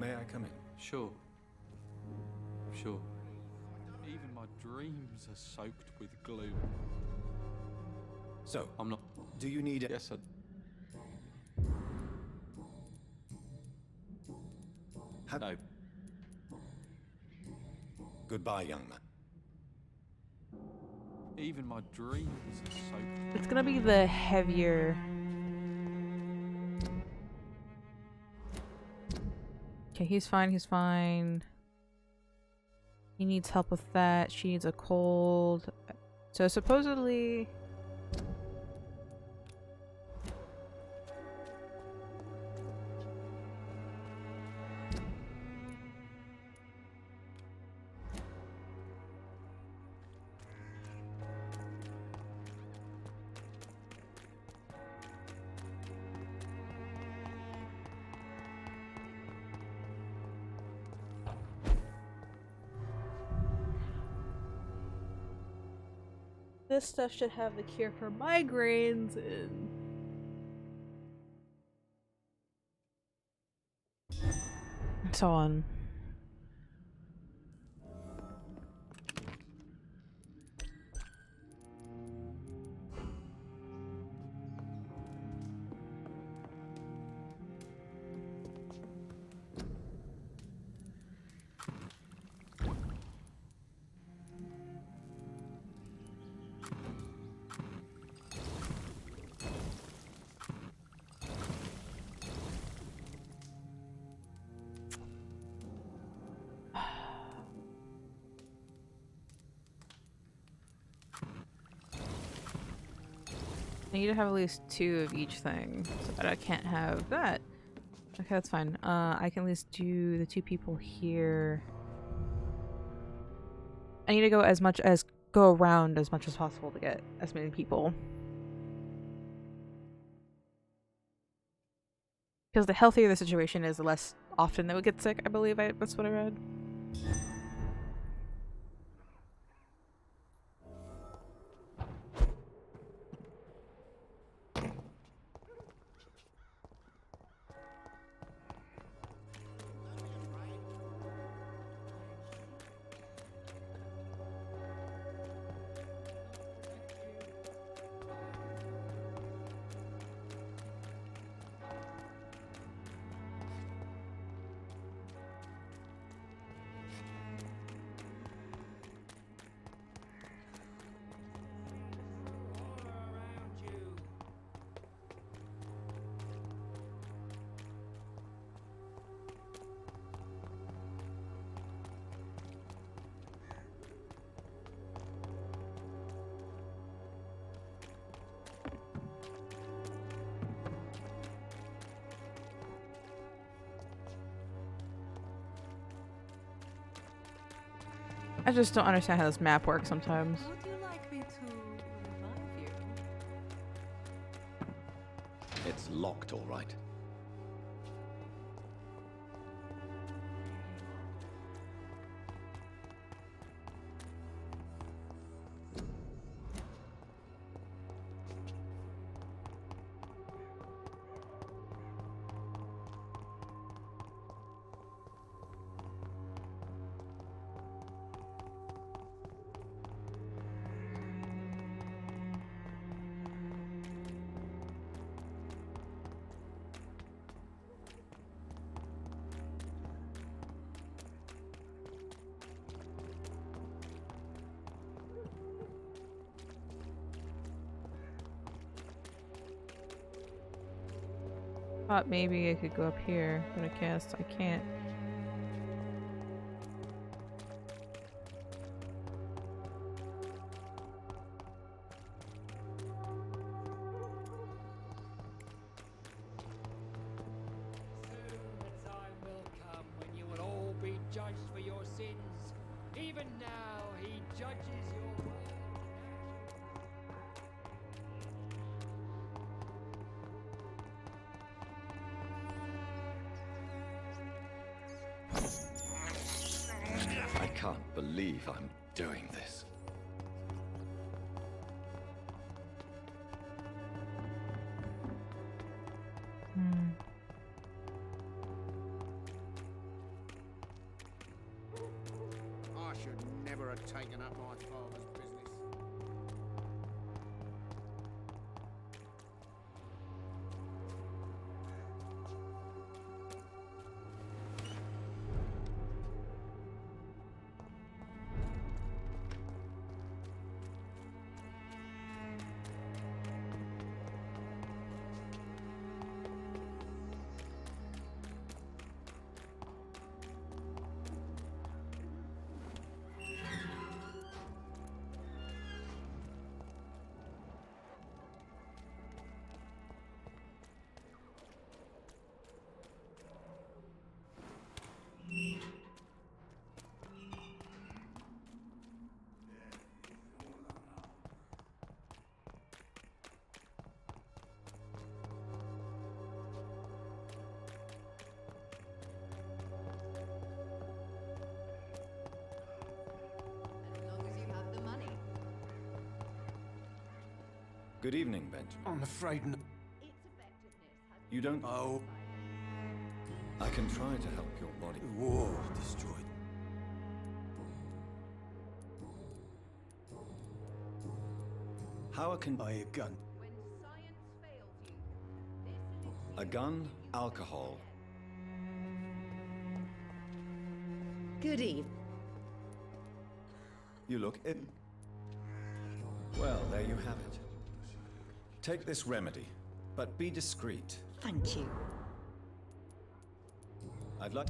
May I come in? Sure. Sure. Even my dreams are soaked with glue. So, I'm not... do you need... Yes, I... No. Goodbye, young man. Even my dreams are so... It's gonna be the heavier... Okay, he's fine, he's fine. He needs help with that. She needs a cold. So supposedly... This stuff should have the cure for migraines and so on. I need to have at least 2 of each thing, so that I can't have that. Okay, that's fine. I can at least do the 2 people here. I need to go around as much as possible to get as many people. Because the healthier the situation is, the less often they would get sick, I believe. That's what I read. I just don't understand how this map works sometimes. Would you like me to revive you? It's locked, all right. Thought maybe I could go up here, but I guess I can't. The time will come when you will all be judged for your sins. Even now, he judges your way. I can't believe I'm doing this. I should never have taken up my father's business. Good evening, Benjamin. I'm afraid not. You don't... Oh. I can try to help your body. The war destroyed. How can... Buy a gun. A gun, alcohol. Good evening. You look ill. Well, there you have it. Take this remedy, but be discreet. Thank you. I'd like...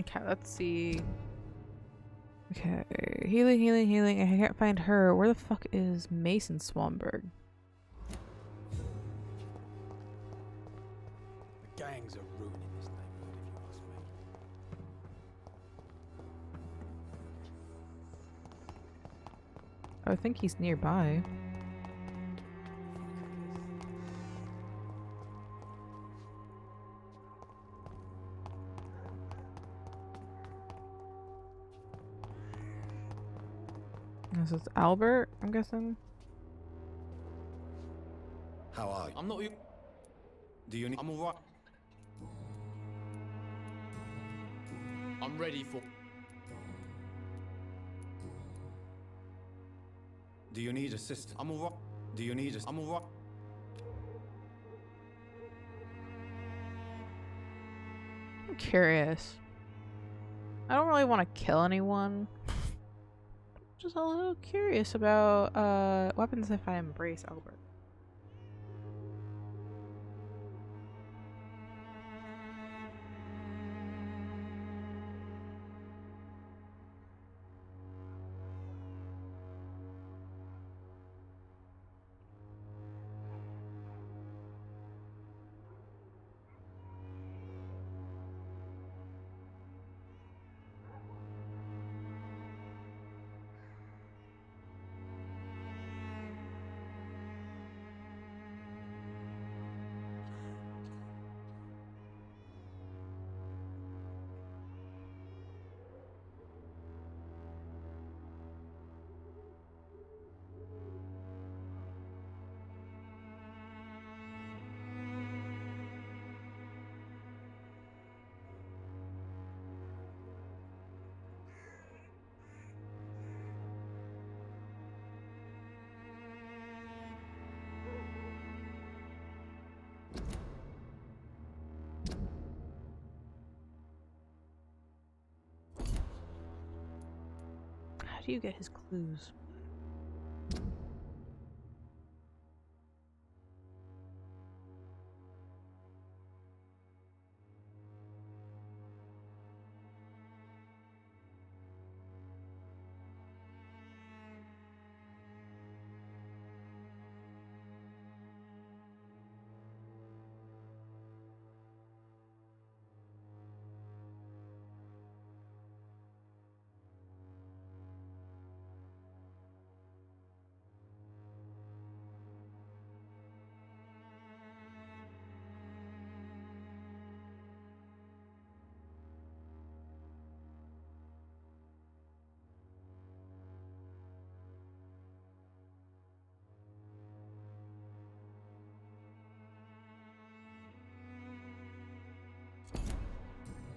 Okay, let's see. Okay, healing, healing, healing. I can't find her. Where the fuck is Mason Swanberg? The gangs are ruining this neighborhood, if you ask me. I think he's nearby. This is Albert, I'm guessing. How are you? I'm not... Do you need... I'm alright. I'm ready for... Do you need assistance? I'm alright. Do you need... I'm alright. I'm curious. I don't really want to kill anyone. Just a little curious about what happens if I embrace Albert. How do you get his clues?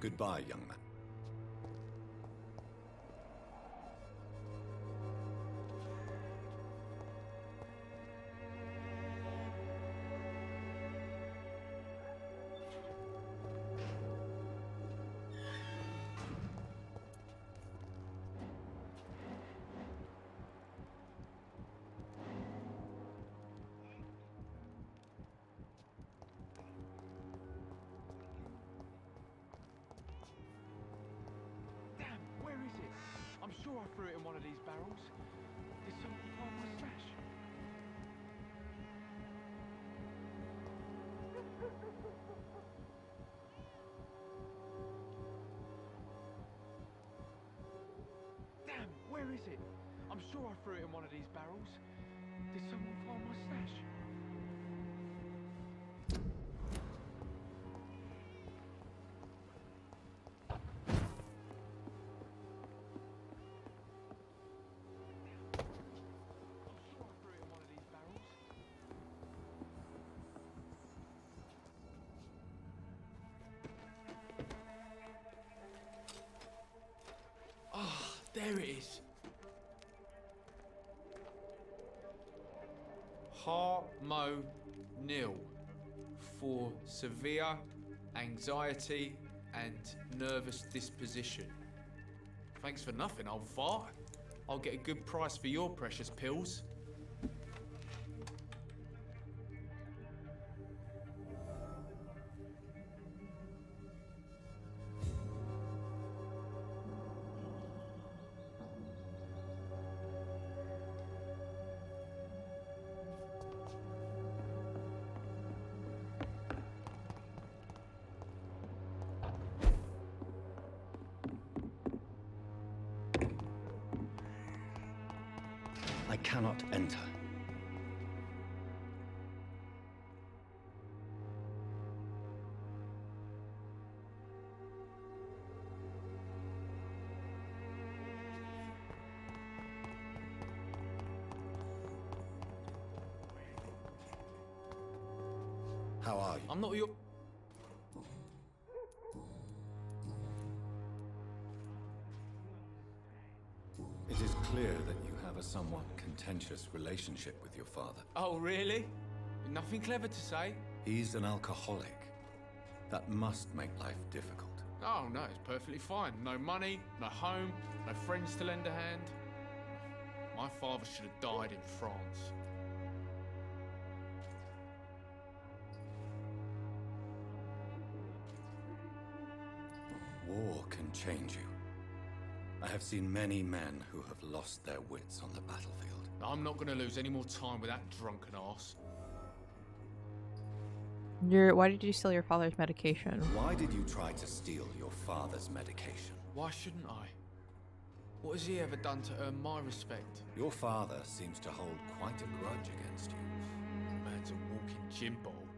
Goodbye, young man. I threw it in one of these barrels. Did someone find my stash? Damn, where is it? I'm sure I threw it in one of these barrels. Did someone find my stash? Ah, there it is. Harmonil for severe anxiety and nervous disposition. Thanks for nothing, old fart. I'll get a good price for your precious pills. I cannot enter. How are you? I'm not your... It is clear that you have a somewhat contentious relationship with your father. Oh, really? Nothing clever to say? He's an alcoholic. That must make life difficult. Oh, no, it's perfectly fine. No money, no home, no friends to lend a hand. My father should have died in France. War can change you. I have seen many men who have lost their wits on the battlefield. I'm not going to lose any more time with that drunken arse. Why did you steal your father's medication? Why did you try to steal your father's medication? Why shouldn't I? What has he ever done to earn my respect? Your father seems to hold quite a grudge against you. Man's a walking gin bottle.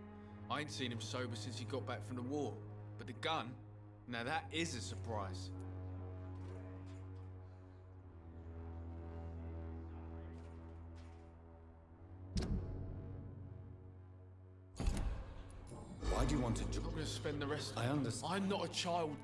I ain't seen him sober since he got back from the war. But the gun? Now that is a surprise. Why do you want to I'm going to spend the rest... I understand. I'm not a child.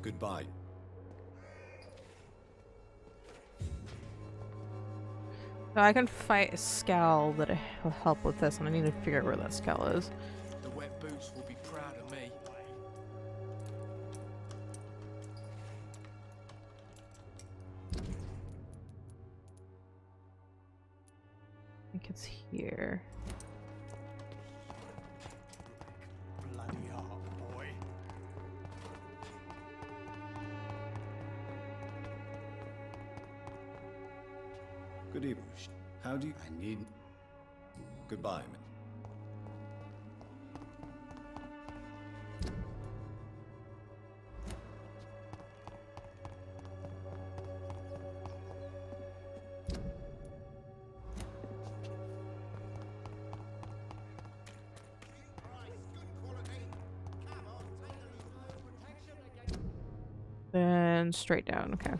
Goodbye. So I can fight a Scowl that will help with this, and I need to figure out where that Scowl is. The wet boots will be proud of me. I think it's here. Bloody hell, boy. Good evening. How do you... I need... Goodbye, man. Then straight down, okay.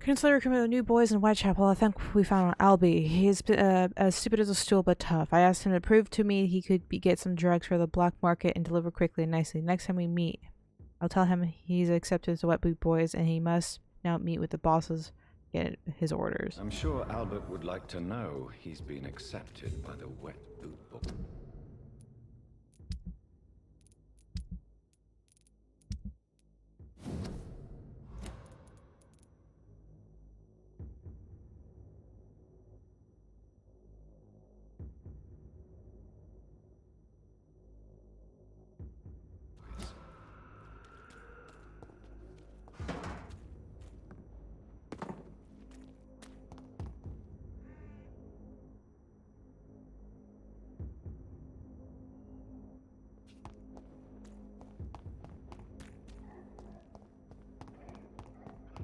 Consider coming to new boys in Whitechapel. I think we found Albie. He's as stupid as a stool, but tough. I asked him to prove to me he could get some drugs for the black market and deliver quickly and nicely. Next time we meet, I'll tell him he's accepted the Wet Boot Boys and he must now meet with the bosses, get his orders. I'm sure Albert would like to know he's been accepted by the Wet Boot Boys.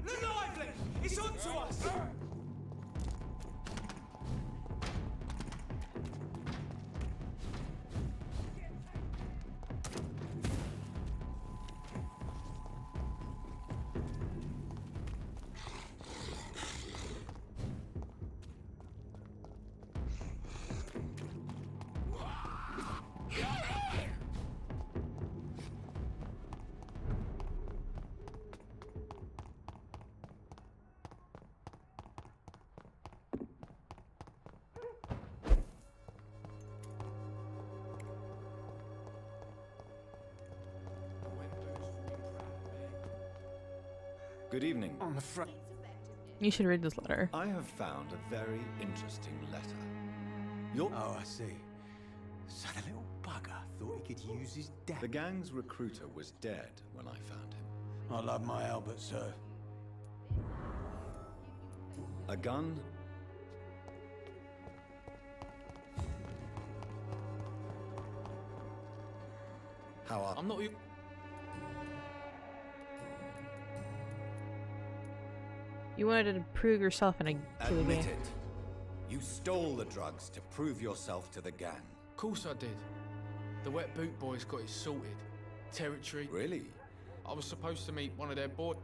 Lively! It's on to us! Good evening. I'm afraid. You should read this letter. I have found a very interesting letter. Oh, I see. So the little bugger thought he could use his dad. The gang's recruiter was dead when I found him. I love my Albert, sir. A gun. How are... I'm not... You wanted to prove yourself in a Admit it. You stole the drugs to prove yourself to the gang. Of course I did. The Wet Boot Boys got it sorted. Territory. Really? I was supposed to meet one of their boys.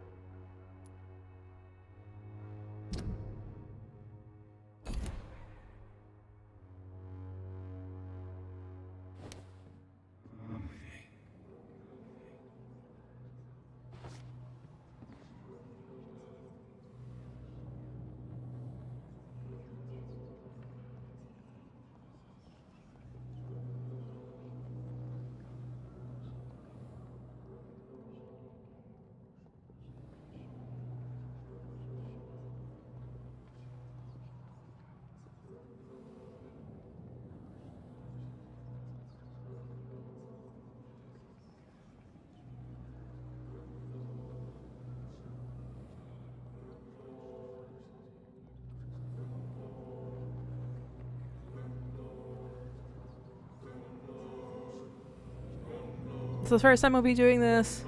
It's the first time we'll be doing this.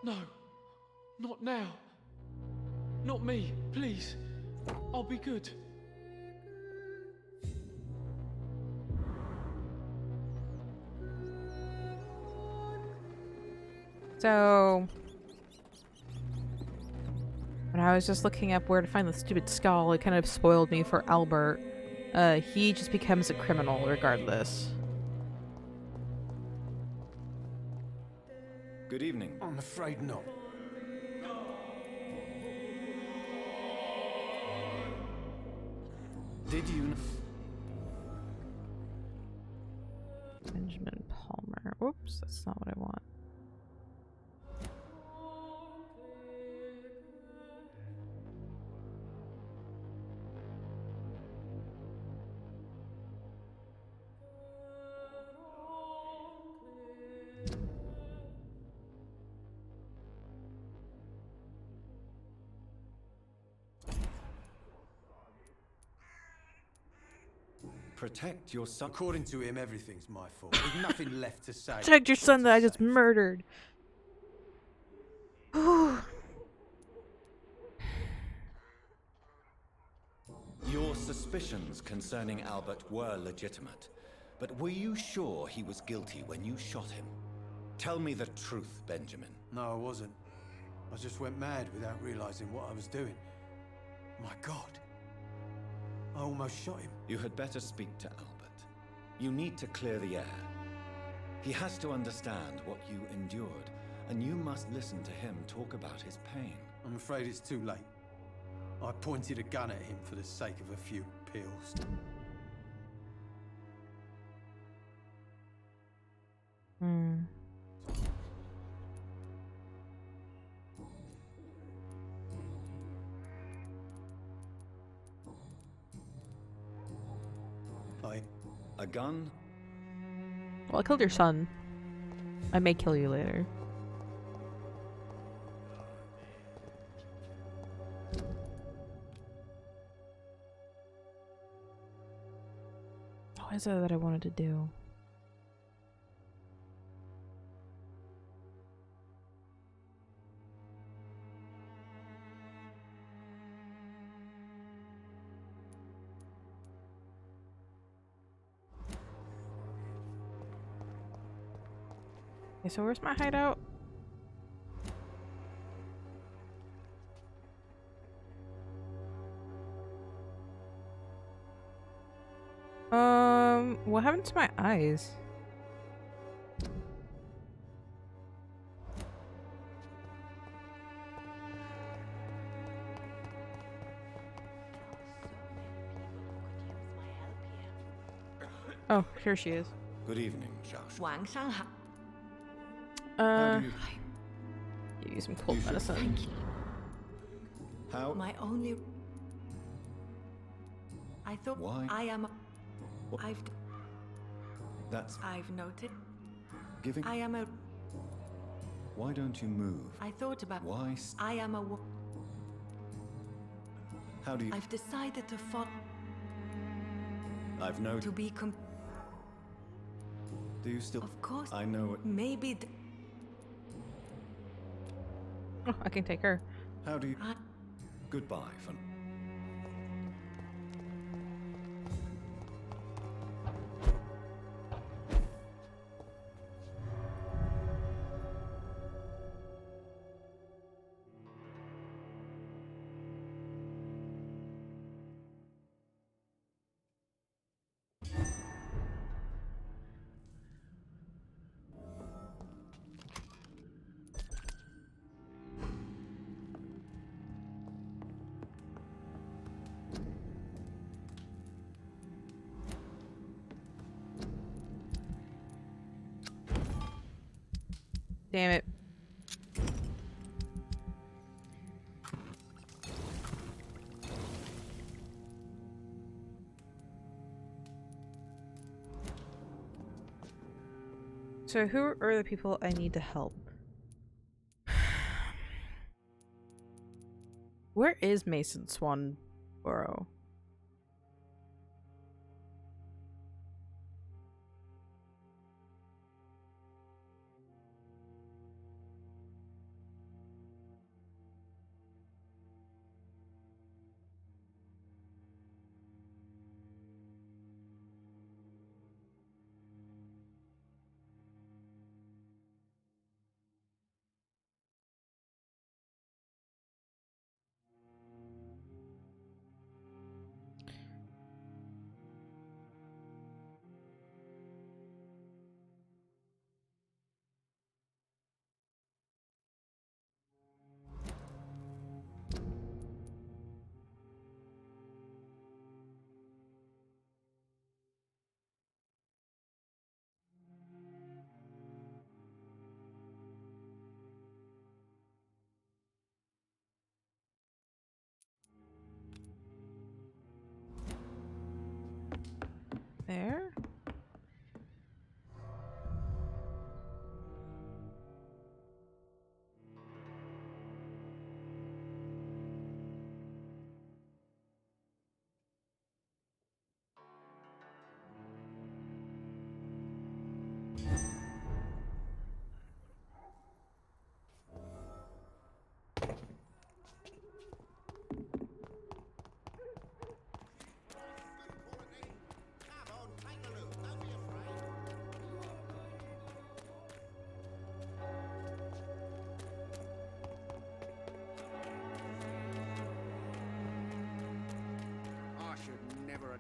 No, not now. Not me, please. I'll be good. So, when I was just looking up where to find the stupid skull, it kind of spoiled me for Albert. He just becomes a criminal regardless. Good evening. I'm afraid not. Did you know? Benjamin Palmer. Oops, that's not what I want. Protect your son. According to him, everything's my fault. There's nothing left to say. Protect your son that I just murdered. suspicions concerning Albert were legitimate, but were you sure he was guilty when you shot him? Tell me the truth, Benjamin. No, I wasn't. I just went mad without realizing what I was doing. My God. I almost shot him. You had better speak to Albert. You need to clear the air. He has to understand what you endured, and you must listen to him talk about his pain. I'm afraid it's too late. I pointed a gun at him for the sake of a few pills. A gun? Well, I killed your son. I may kill you later. What is it that I wanted to do? Okay, so where's my hideout? What happened to my eyes? Oh, here she is. Good evening, Xiao. Give you some cold medicine. Thank you. How? My only... I thought Why? I am... That's I've noted. giving. I am a... Why don't you move? I thought about... Why? I am a... How do you? I've decided to follow... I've no. To be Do you still? Of course. I know it. Maybe... Oh, I can take her. How do you? Goodbye for. Damn it. So who are the people I need to help? Where is Mason Swanborough? There?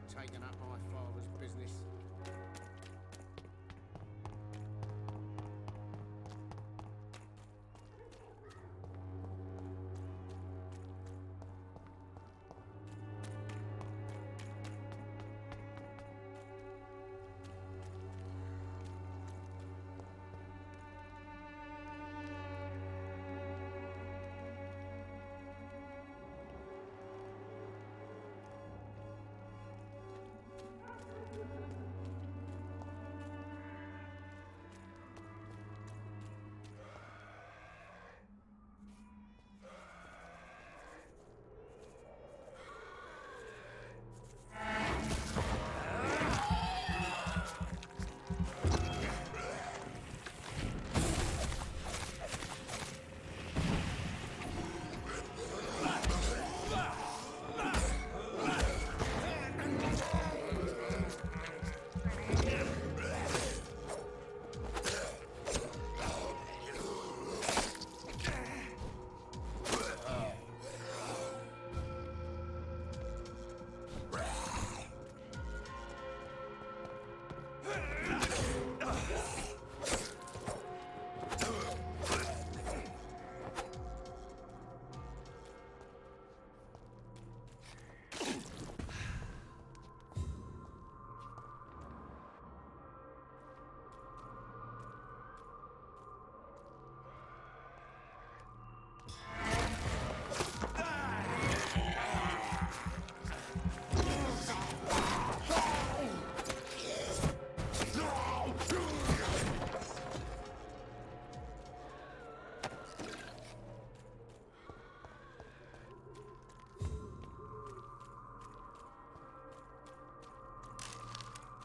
taking up my father's business.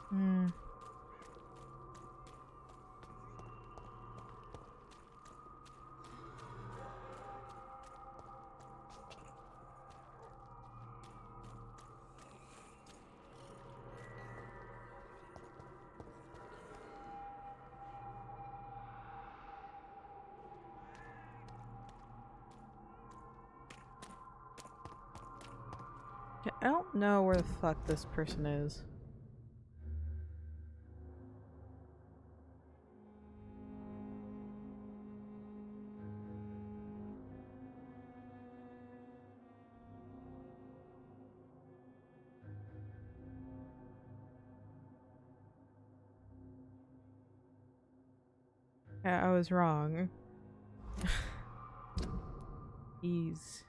Hmm. Yeah, I don't know where the fuck this person is. Yeah, I was wrong. He's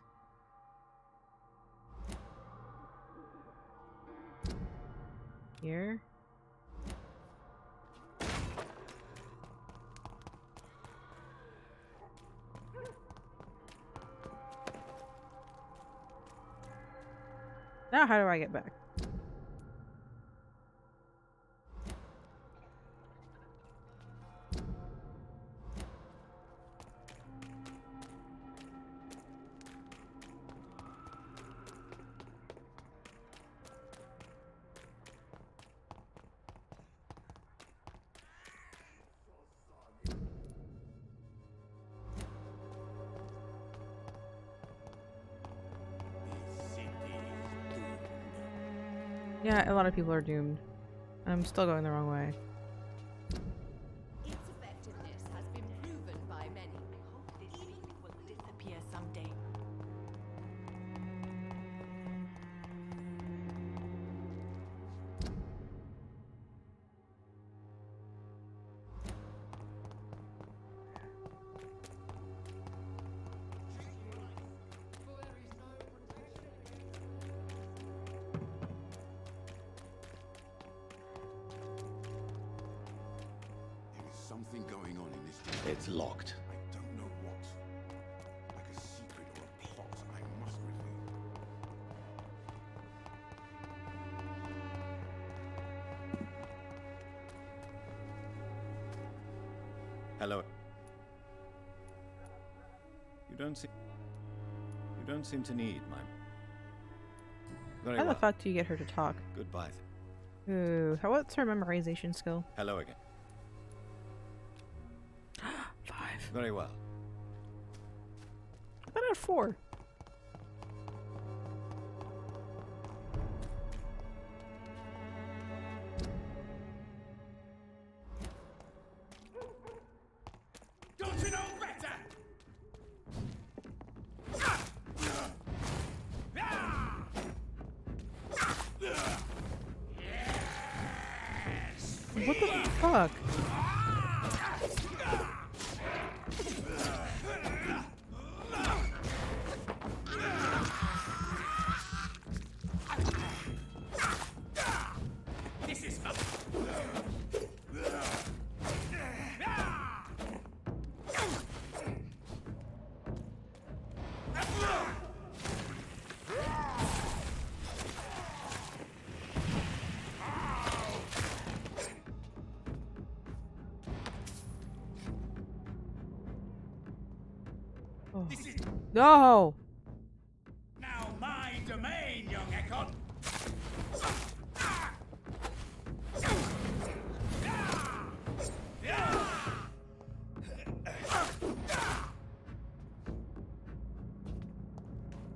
here. Now how do I get back? Yeah, a lot of people are doomed. I'm still going the wrong way. Its effectiveness has been proven by many. I hope this thing will disappear someday. Something going on in this. It's locked. I don't know what. Like a secret or a plot I must reveal. Hello. You don't seem to need my. Very How well. the fuck do you get her to talk? Goodbye. Ooh, what's her memorization skill? Hello again. 5. Very well. I thought I had 4. What the fuck? This is Oh. This is No! now my domain, young Ekon.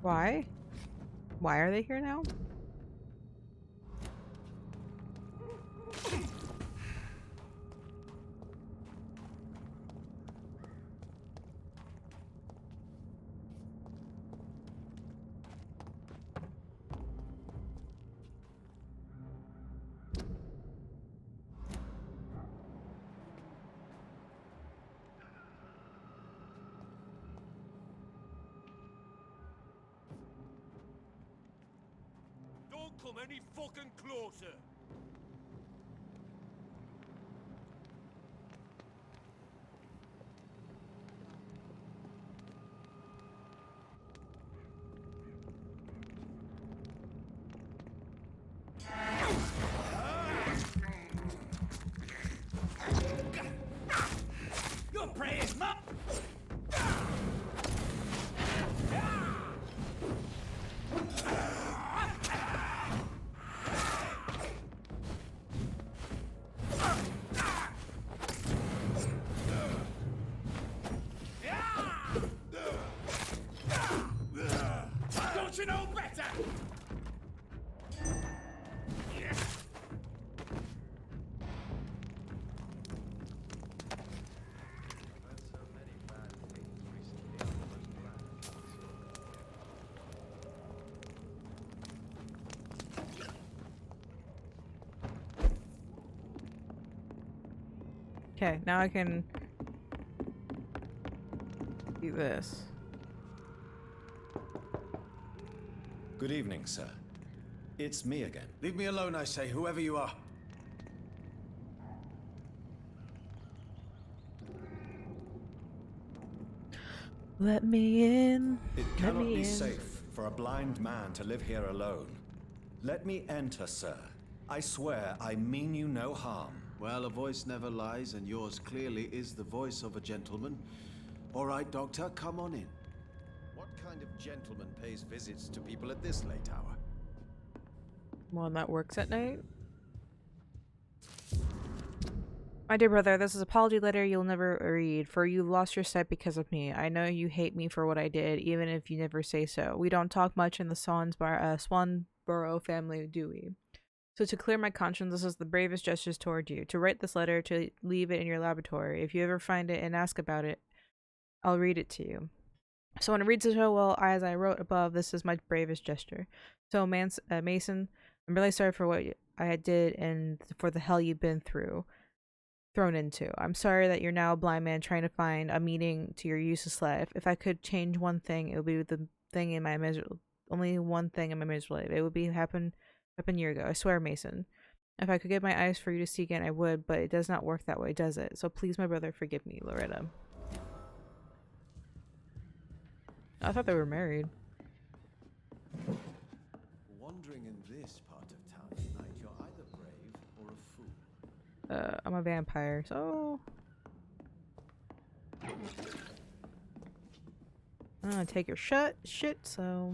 Why? Why are they here now? Don't come any fucking closer. Your prey is not. Don't you know better? Okay, now I can do this. Good evening, sir. It's me again. Leave me alone, I say, whoever you are. Let me in. It Let cannot me be in. safe for a blind man to live here alone. Let me enter, sir. I swear I mean you no harm. Well, a voice never lies, and yours clearly is the voice of a gentleman. All right, Doctor, come on in. What kind of gentleman pays visits to people at this late hour? One that works at night. My dear brother, this is an apology letter you'll never read, for you lost your sight because of me. I know you hate me for what I did, even if you never say so. We don't talk much in the Swanborough family, do we? So to clear my conscience, this is the bravest gestures toward you. To write this letter, to leave it in your laboratory. If you ever find it and ask about it, I'll read it to you. So when it reads so well, as I wrote above, this is my bravest gesture. So Mason, I'm really sorry for what I did and for the hell you've been thrown into. I'm sorry that you're now a blind man trying to find a meaning to your useless life. If I could change one thing, it would be the thing in my miserable, only one thing in my miserable life. It would be happened a year ago. I swear, Mason. If I could get my eyes for you to see again, I would, but it does not work that way, does it? So please, my brother, forgive me, Loretta. I thought they were married. Wandering in this part of town at night, you're either brave or a fool. I'm a vampire, so I'm gonna take your shit, so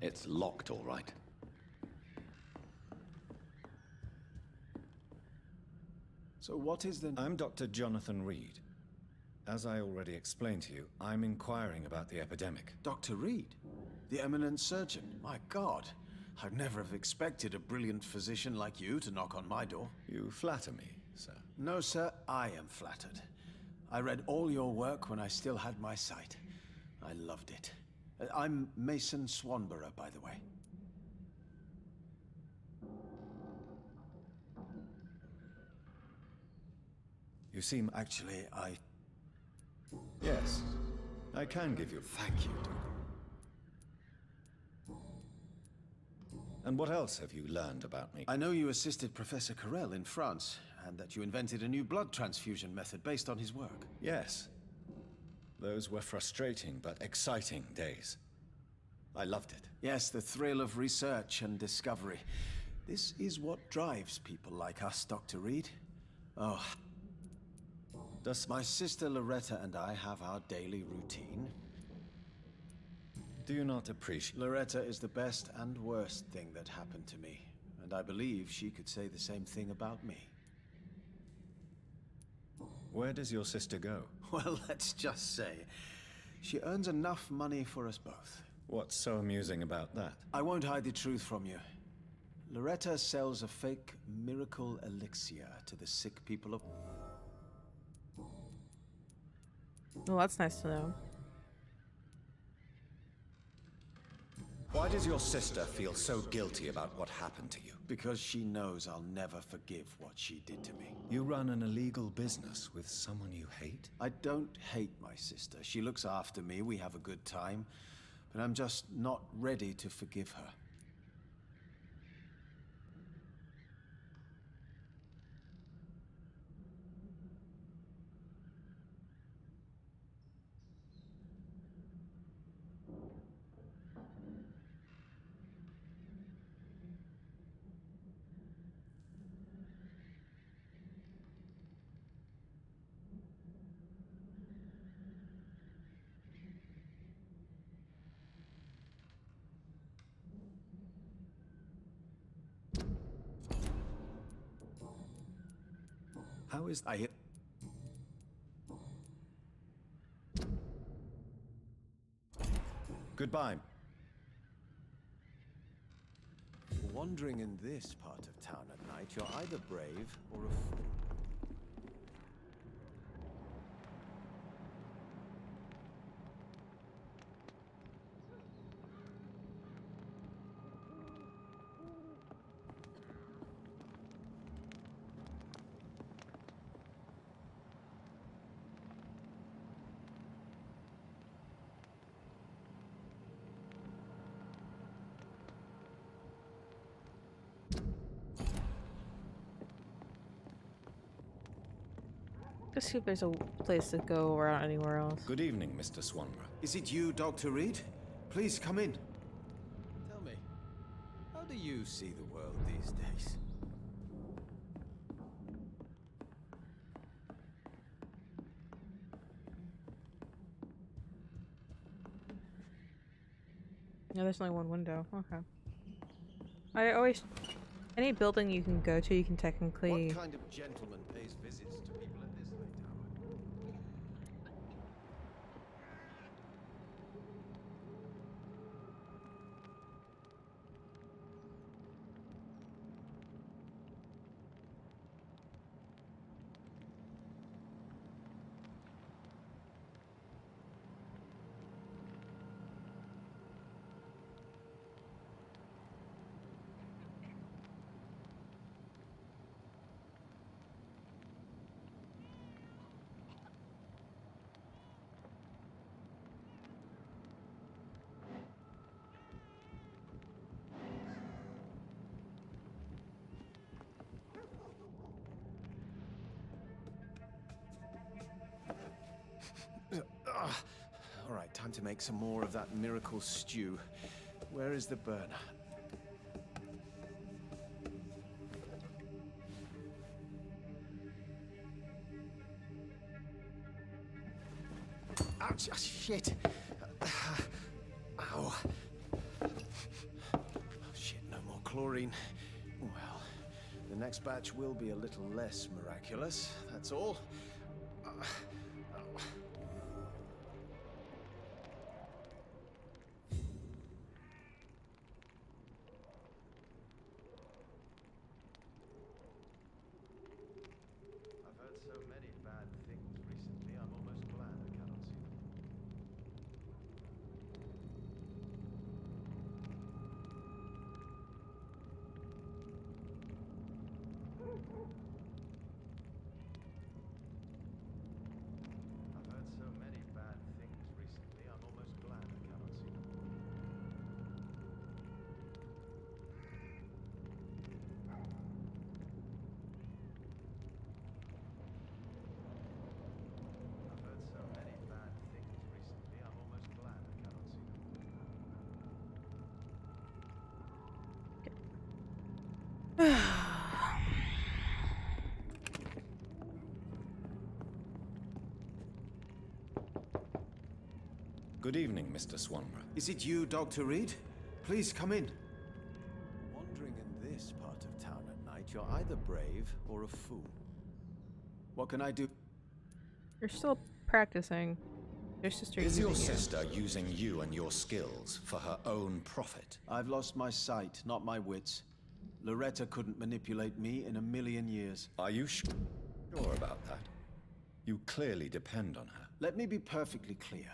It's locked, all right. So what is the... I'm Dr. Jonathan Reed. As I already explained to you, I'm inquiring about the epidemic. Dr. Reed? The eminent surgeon? My God. I'd never have expected a brilliant physician like you to knock on my door. You flatter me, sir. No, sir, I am flattered. I read all your work when I still had my sight. I loved it. I'm Mason Swanborough, by the way. You seem... Actually, Yes, I can give you... Thank you, Doc. And what else have you learned about me? I know you assisted Professor Carell in France, and that you invented a new blood transfusion method based on his work. Yes. Those were frustrating but exciting days. I loved it. Yes, the thrill of research and discovery. This is what drives people like us, Dr. Reed. Oh. My sister Loretta and I have our daily routine. Do you not appreciate... Loretta is the best and worst thing that happened to me, and I believe she could say the same thing about me. Where does your sister go? Well, let's just say, she earns enough money for us both. What's so amusing about that? I won't hide the truth from you. Loretta sells a fake miracle elixir to the sick people of... Well, that's nice to know. Why does your sister feel so guilty about what happened to you? Because she knows I'll never forgive what she did to me. You run an illegal business with someone you hate? I don't hate my sister. She looks after me, we have a good time. But I'm just not ready to forgive her. How is... Goodbye. Wandering in this part of town at night, you're either brave or a fool. Just see if there's a place to go or anywhere else. Good evening, Mr. Swanborough. Is it you, Dr. Reed? Please come in. Tell me, how do you see the world these days? Yeah, there's only one window. Okay. I always... Any building you can go to, you can technically... What kind of gentleman pays visits to people at this late hour? All right, time to make some more of that miracle stew. Where is the burner? Ouch! Ah, shit! Ow! Oh, shit, no more chlorine. Well, the next batch will be a little less miraculous, that's all. I've heard so many bad things recently, I'm almost glad I cannot see them. Good evening, Mr. Swanborough. Is it you, Dr. Reed? Please come in. Wandering in this part of town at night, you're either brave or a fool. What can I do? You're still practicing. Your sister Is using your you. sister using you and your skills for her own profit? I've lost my sight, not my wits. Loretta couldn't manipulate me in a million years. Are you sure about that? You clearly depend on her. Let me be perfectly clear.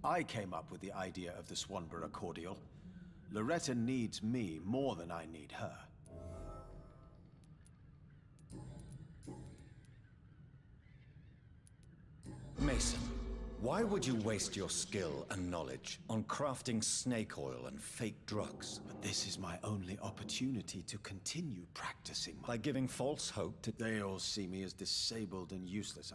I came up with the idea of the Swanborough cordial. Loretta needs me more than I need her. Mason, why would you waste your skill and knowledge on crafting snake oil and fake drugs? But this is my only opportunity to continue practicing. By giving false hope to... They all see me as disabled and useless.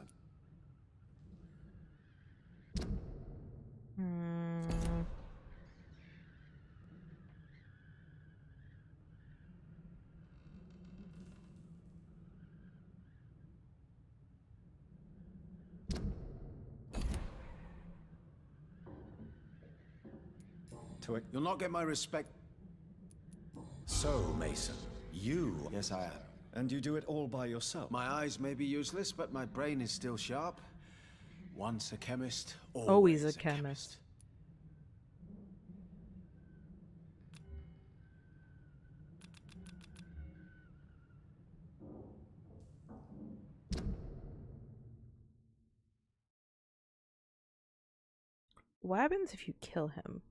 You'll not get my respect. So, Mason, you... Yes, I am. And you do it all by yourself? My eyes may be useless, but my brain is still sharp. Once a chemist, always a chemist. What happens if you kill him?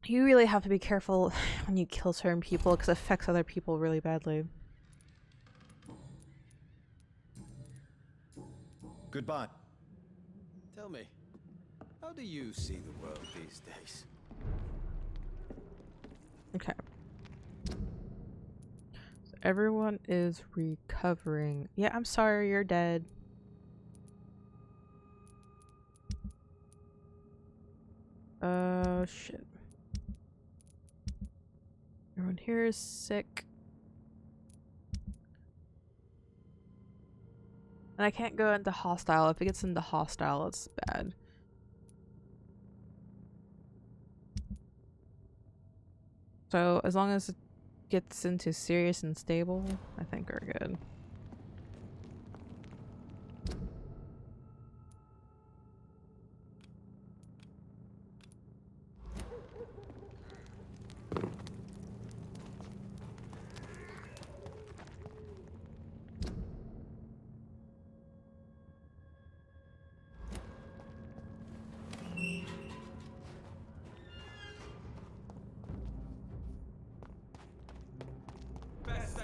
You really have to be careful when you kill certain people because it affects other people really badly. Goodbye. Tell me, how do you see the world these days? Okay. So everyone is recovering. Yeah, I'm sorry, you're dead. Oh, shit. Everyone here is sick. And I can't go into hostile. If it gets into hostile, it's bad. So as long as it gets into serious and stable, I think we're good.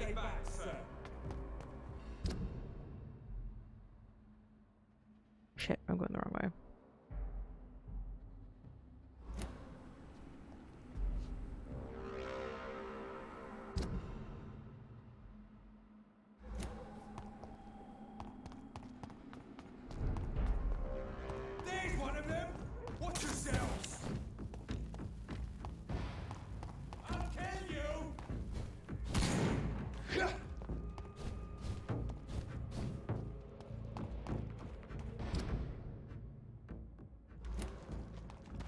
stay back, sir. Shit, I'm going the wrong way. There's one of them! Watch yourselves! I'll kill you!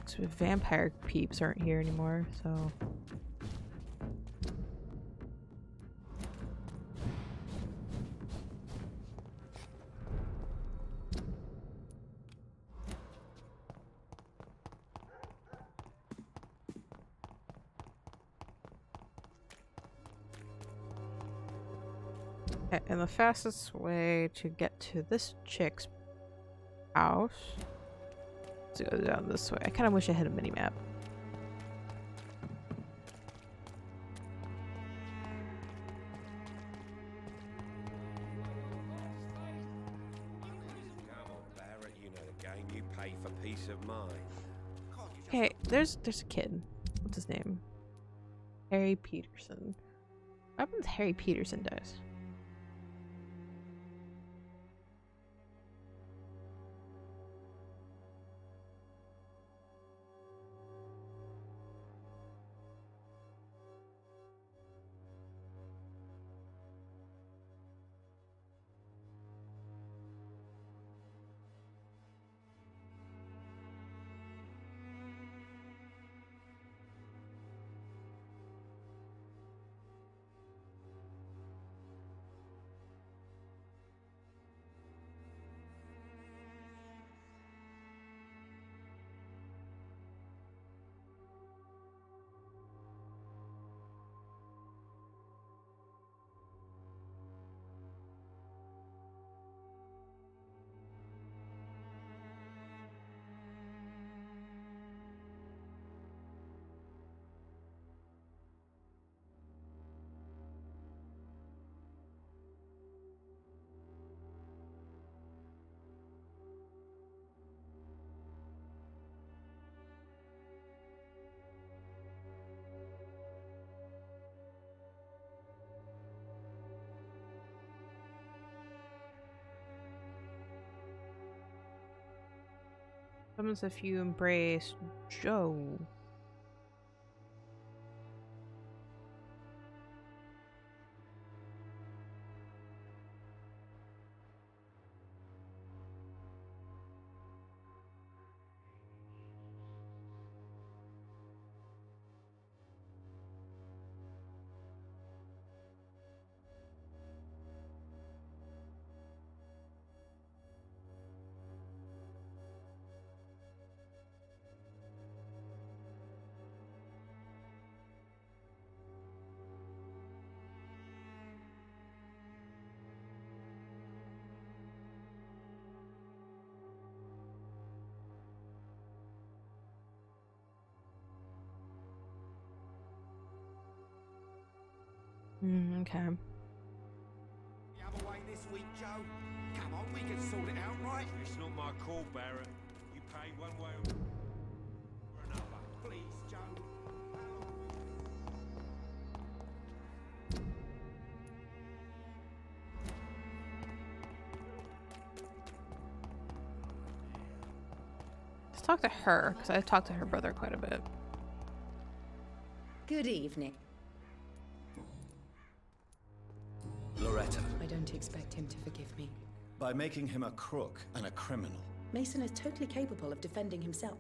So vampire peeps aren't here anymore, so. Okay, and the fastest way to get to this chick's house is to go down this way. I kind of wish I had a mini map. Come on, Barrett, you know the game. You pay for peace of mind. Okay, there's a kid. What's his name? Harry Peterson. What happens if Harry Peterson dies? Happens if you embrace Joe. Okay. The other way this week, Joe. Come on, we can sort it out, right? It's not my call, Barrett. You pay one way or another. Please, Joe. Let's talk to her, because I've talked to her brother quite a bit. Good evening. Loretta, I don't expect him to forgive me. by making him a crook and a criminal. Mason is totally capable of defending himself.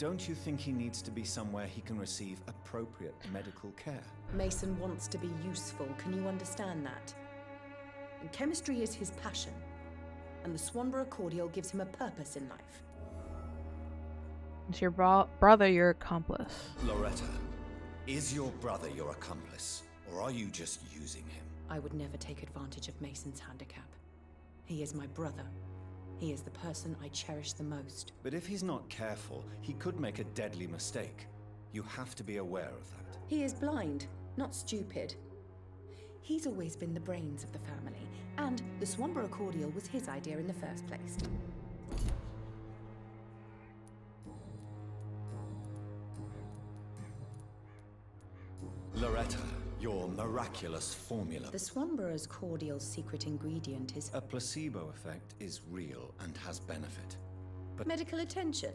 Don't you think he needs to be somewhere he can receive appropriate medical care? Mason wants to be useful, can you understand that? And chemistry is his passion, and the Swanborough cordial gives him a purpose in life. It's your brother, your accomplice. Loretta, is your brother your accomplice, or are you just using him? I would never take advantage of Mason's handicap. He is my brother. He is the person I cherish the most. But if he's not careful, he could make a deadly mistake. You have to be aware of that. He is blind, not stupid. He's always been the brains of the family, and the Swanborough cordial was his idea in the first place. Loretta, your miraculous formula. The Swanborough's cordial's secret ingredient is... A placebo effect is real and has benefit. But medical attention.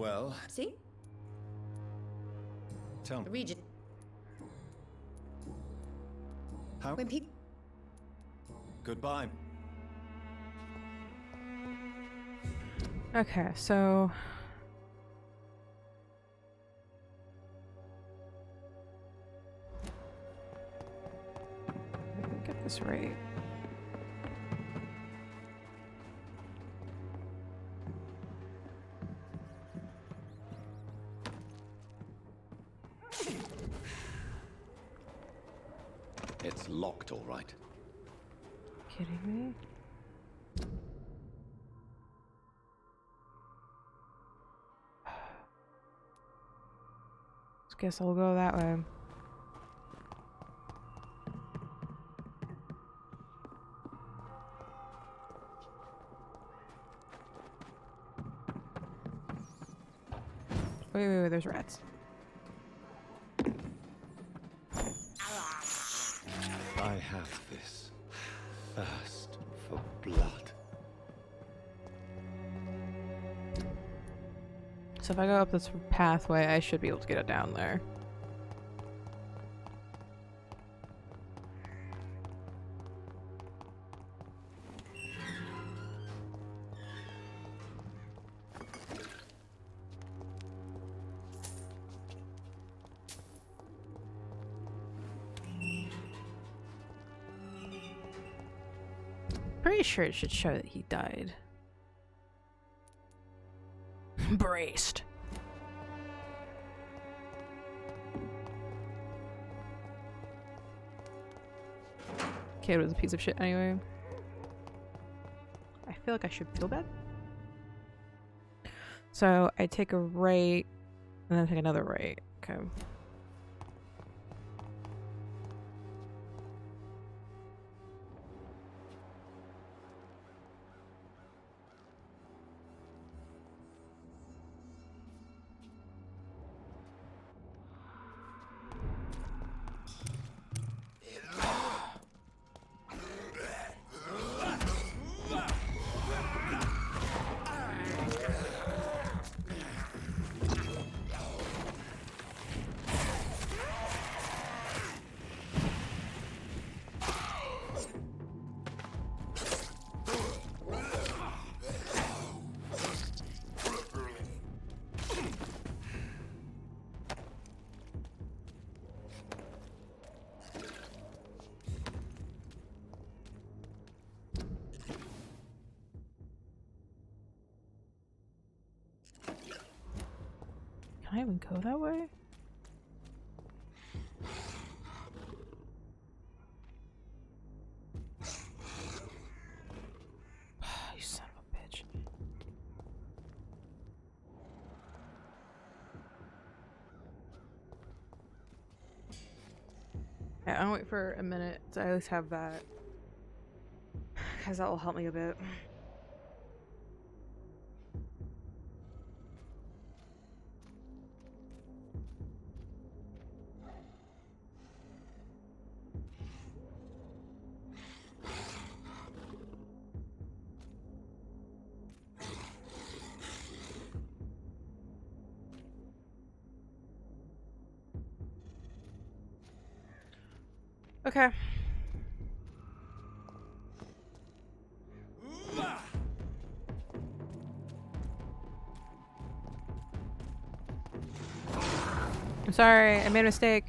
well... See? Tell me. Regent. How? When people... Goodbye. Okay, so... Get this right. It's locked, all right. Kidding me? Guess I'll go that way. Wait, there's rats. I have this thirst for blood. So if I go up this pathway, I should be able to get it down there. Pretty sure it should show that he died. Braced. Kid was a piece of shit anyway. I feel like I should feel bad. So I take a right and then take another right. Okay. Can I even go that way? You son of a bitch. Yeah, I'll wait for a minute so I at least have that. because that will help me a bit. Okay. I'm sorry, I made a mistake.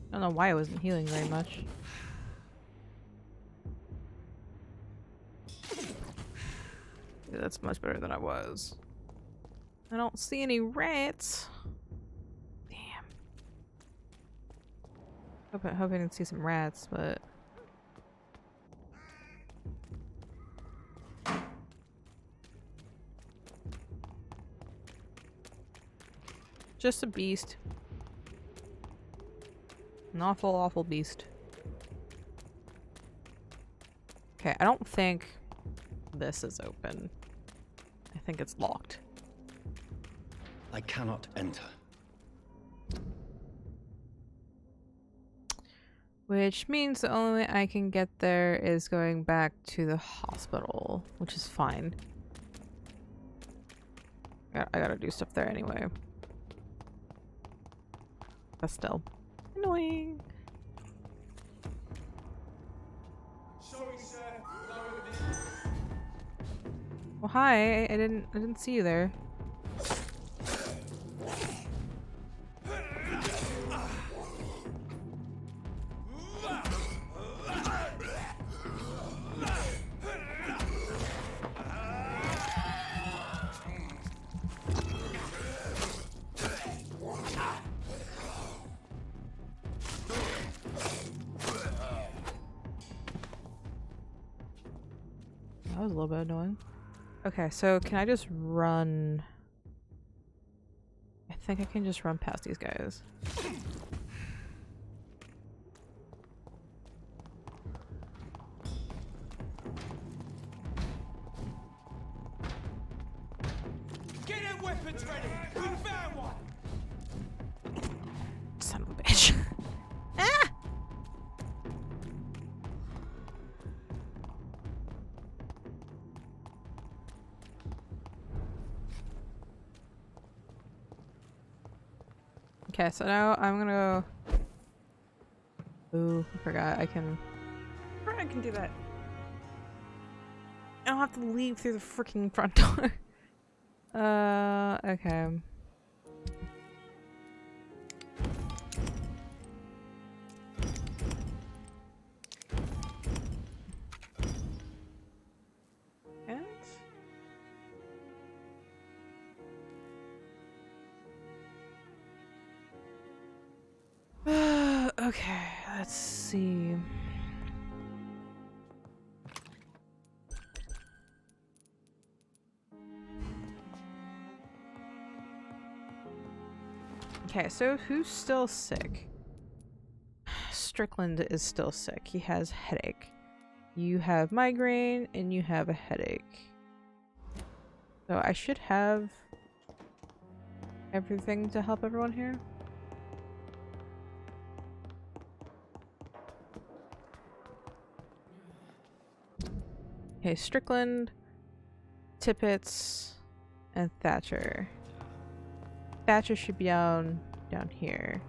I don't know why I wasn't healing very much. Yeah, that's much better than I was. I don't see any rats. Damn. Hope I can see some rats, but just a beast. An awful, awful beast. Okay, I don't think this is open. I think it's locked. I cannot enter. Which means the only way I can get there is going back to the hospital, which is fine. I gotta do stuff there anyway. But still annoying. Sorry, sir. Well, hi. I didn't see you there. That was a little bit annoying. Okay, so can I just run? I think I can just run past these guys. Get them weapons ready! We found one! Son of a bitch. Ah! Okay, so now I'm gonna go. Ooh, I forgot I can do that. I don't have to leave through the freaking front door. Okay. And Okay, let's see. Okay, so who's still sick? Strickland is still sick. He has headache. You have migraine and you have a headache. So I should have everything to help everyone here. Okay, Strickland, Tippets, and Thatcher. Thatcher should be down here.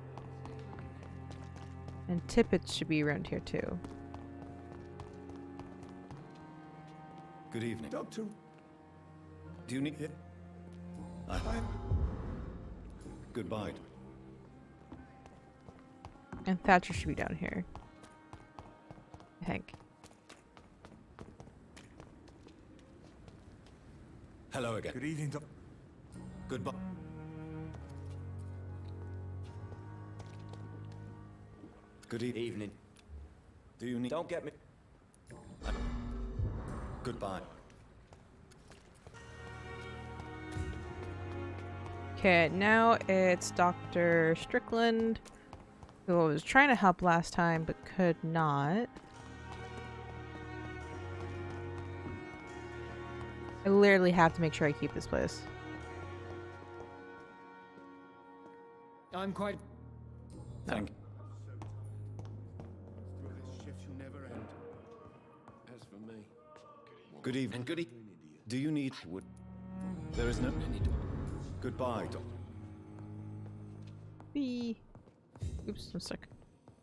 And Tippett should be around here too. Good evening. Doctor. Do you need... Goodbye. And Thatcher should be down here. I think. Hello again. Good evening, Doc. Goodbye. Good evening. Do you need... Don't get me... Goodbye. Okay, now it's Dr. Strickland, who was trying to help last time but could not. I literally have to make sure I keep this place. I'm quite... Thank This shift shall never end. As for me... Good evening. Goody. Do you need... There is no... Goodbye, Doctor. B. Oops, I'm stuck.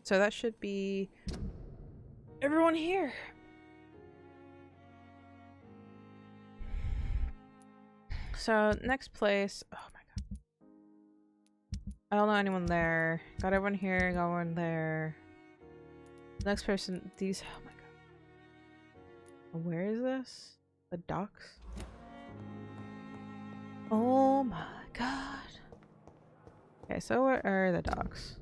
So that should be everyone here. So next place. Oh my god. I don't know anyone there. Got everyone here. Got everyone there. Next person. These. Oh my god. Where is this? The docks. Oh my god. Okay, so where are the docks?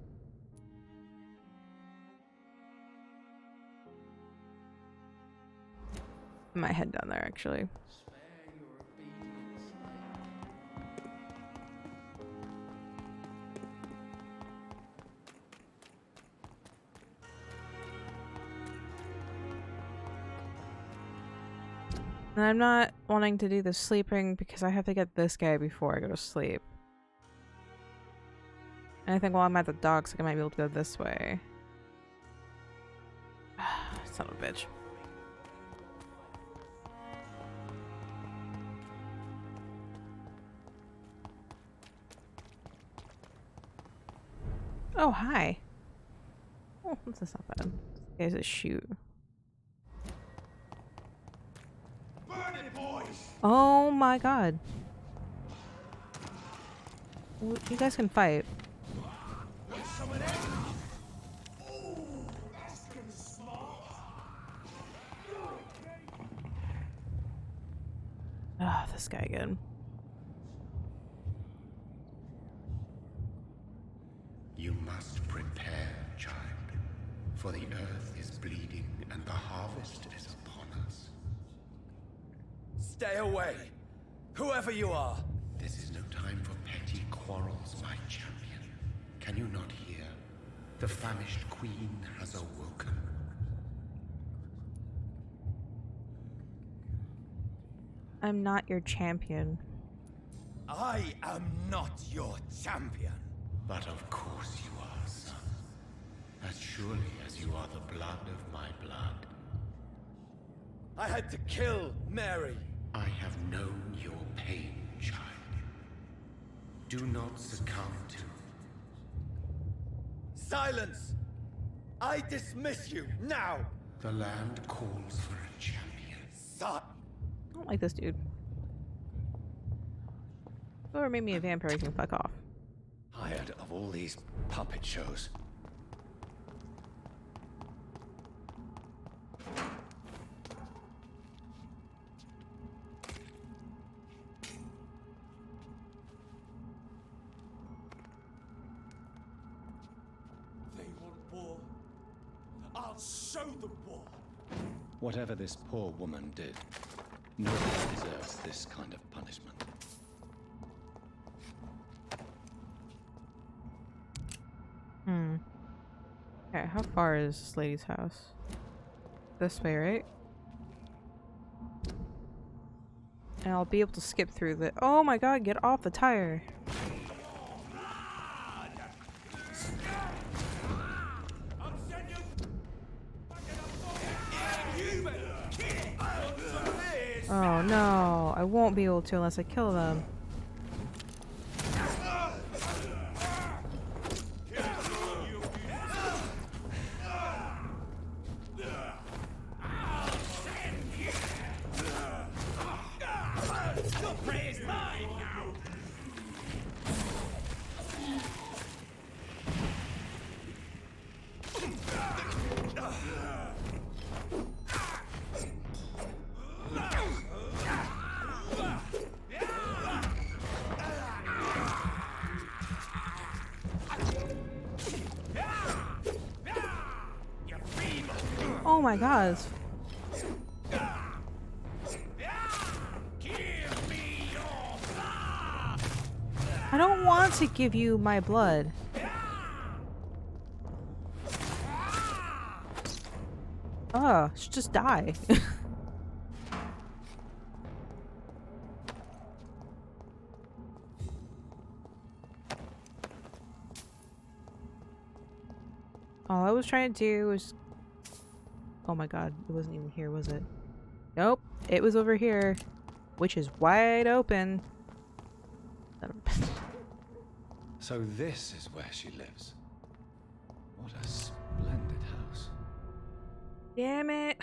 I might head down there actually. And I'm not wanting to do the sleeping because I have to get this guy before I go to sleep. And I think while I'm at the docks, I might be able to go this way. Son of a bitch. Oh, hi. Oh, that's not bad. This guy's a shoot. Oh my god. You guys can fight. Ah, this guy again. You must prepare, child, for the earth is bleeding and the harvest is upon us. Stay away! Whoever you are! This is no time for petty quarrels, my champion. Can you not hear? The famished queen has awoken. I'm not your champion. I am not your champion. But of course you are, son. As surely as you are the blood of my blood. I had to kill Mary. I have known your pain, child. Do not succumb to... Silence! I dismiss you, now! The land calls for a champion. Son! I don't like this dude. Whoever made me a vampire can fuck off. Tired of all these puppet shows. They want war. Show them what. Whatever this poor woman did, nobody deserves this kind of punishment. Okay, how far is this lady's house? This way, right? And I'll be able to skip through the— oh my god, get off the tire! Oh no, I won't be able to unless I kill them. Oh my god. I don't want to give you my blood. Oh, should just die. All I was trying to do was— oh my god, it wasn't even here, was it? Nope, it was over here, which is wide open. So this is where she lives. What a splendid house. Damn it.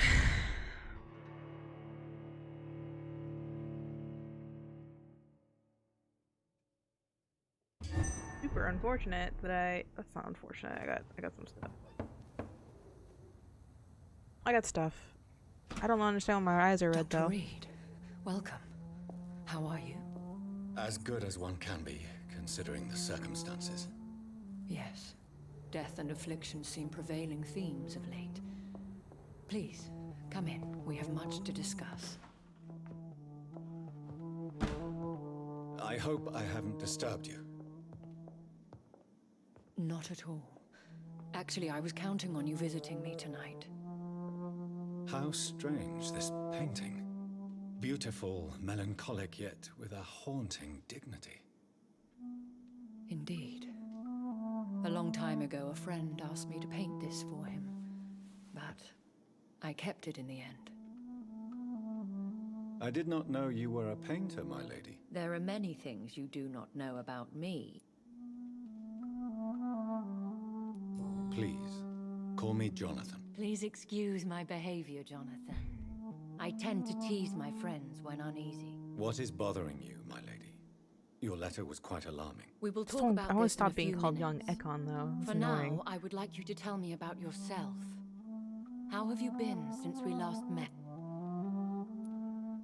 Super unfortunate that that's not unfortunate. I got some stuff. I got stuff. I don't understand why my eyes are red, Dr. though. Reed, welcome. How are you? As good as one can be, considering the circumstances. Yes. Death and affliction seem prevailing themes of late. Please, come in. We have much to discuss. I hope I haven't disturbed you. Not at all. Actually, I was counting on you visiting me tonight. How strange, this painting. Beautiful, melancholic, yet with a haunting dignity. Indeed. A long time ago, a friend asked me to paint this for him, but I kept it in the end. I did not know you were a painter, my lady. There are many things you do not know about me. Please, call me Jonathan. Please excuse my behavior, Jonathan. I tend to tease my friends when uneasy. What is bothering you, my lady? Your letter was quite alarming. We will talk about I want to this in a stop being few called minutes. young Ekon, though. It's For annoying. now, I would like you to tell me about yourself. How have you been since we last met?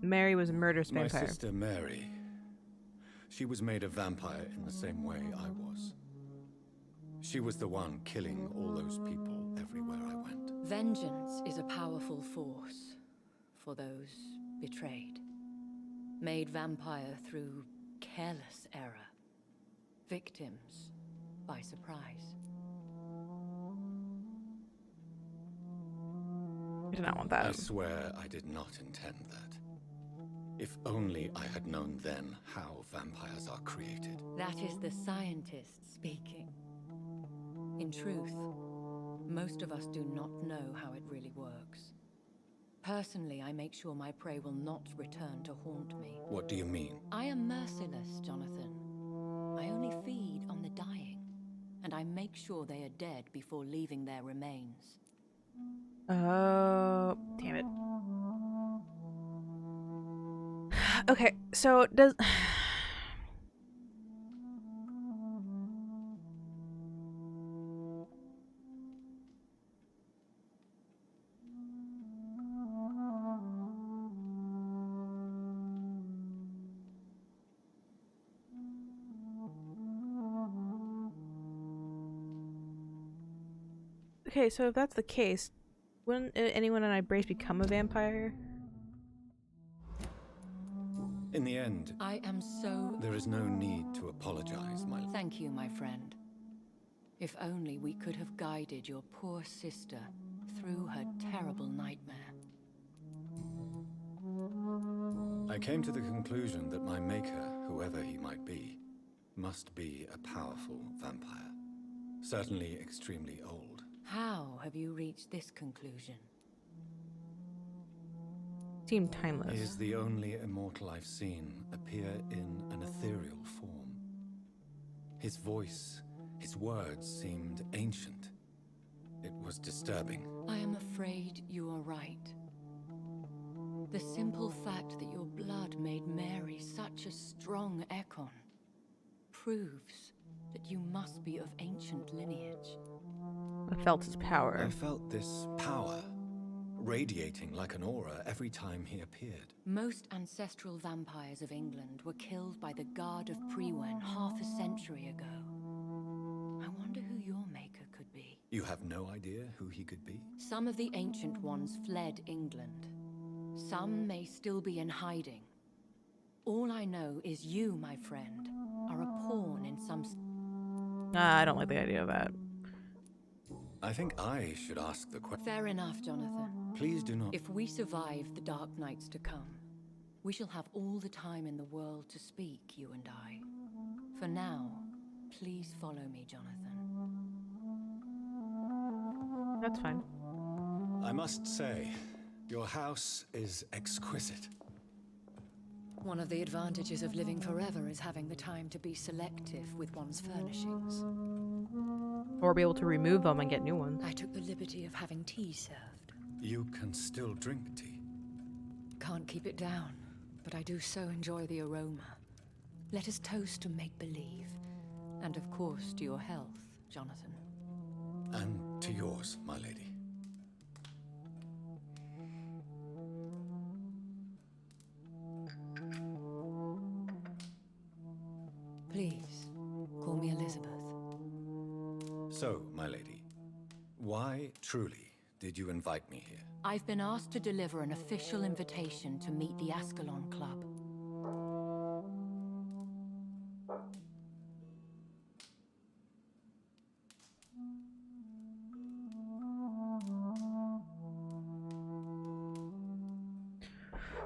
Mary was a murderous vampire. My sister Mary. She was made a vampire in the same way I was. She was the one killing all those people everywhere I went. Vengeance is a powerful force for those betrayed. Made vampire through careless error. Victims by surprise. I did not want that. I swear I did not intend that. If only I had known then how vampires are created. That is the scientist speaking. In truth, most of us do not know how it really works. Personally, I make sure my prey will not return to haunt me. What do you mean? I am merciless, Jonathan. I only feed on the dying, and I make sure they are dead before leaving their remains. Oh, damn it. Okay, so does... Okay, so if that's the case, Wouldn't anyone in Ibrace become a vampire? In the end, I am so... there is no need to apologize, my... Thank you, my friend. If only we could have guided your poor sister through her terrible nightmare. I came to the conclusion that my maker, whoever he might be, must be a powerful vampire. Certainly extremely old. How have you reached this conclusion? Seemed timeless. He is the only immortal I've seen appear in an ethereal form. His voice, his words seemed ancient. It was disturbing. I am afraid you are right. The simple fact that your blood made Mary such a strong Ekon proves that you must be of ancient lineage. I felt his power. I felt this power radiating like an aura every time he appeared. Most ancestral vampires of England were killed by the Guard of Prewen half a century ago. I wonder who your maker could be. You have no idea who he could be? Some of the ancient ones fled England. Some may still be in hiding. All I know is you, my friend, are a pawn in some... I don't like the idea of that. I think I should ask the question. Fair enough, Jonathan. Please do not... If we survive the dark nights to come, we shall have all the time in the world to speak, you and I. For now, please follow me, Jonathan. That's fine. I must say, your house is exquisite. One of the advantages of living forever is having the time to be selective with one's furnishings. Or be able to remove them and get new ones. I took the liberty of having tea served. You can still drink tea. Can't keep it down, but I do so enjoy the aroma. Let us toast to make-believe. And of course to your health, Jonathan. And to yours, my lady. Please, call me Elizabeth. So, my lady, why truly did you invite me here? I've been asked to deliver an official invitation to meet the Ascalon Club.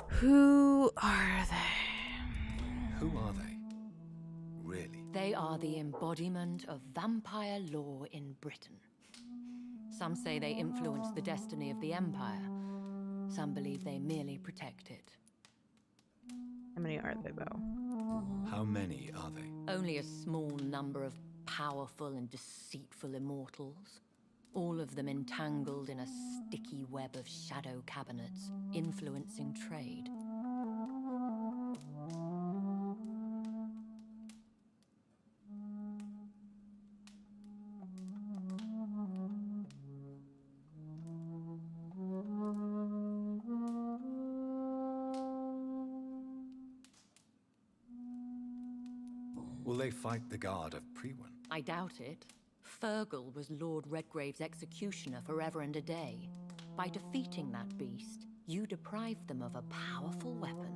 Who are they? Who are they? Really? They are the embodiment of vampire law in Britain. Some say they influence the destiny of the Empire. Some believe they merely protect it. How many are they, though? How many are they? Only a small number of powerful and deceitful immortals. All of them entangled in a sticky web of shadow cabinets, influencing trade. Will they fight the Guard of Prewen? I doubt it. Fergal was Lord Redgrave's executioner forever and a day. By defeating that beast, you deprived them of a powerful weapon.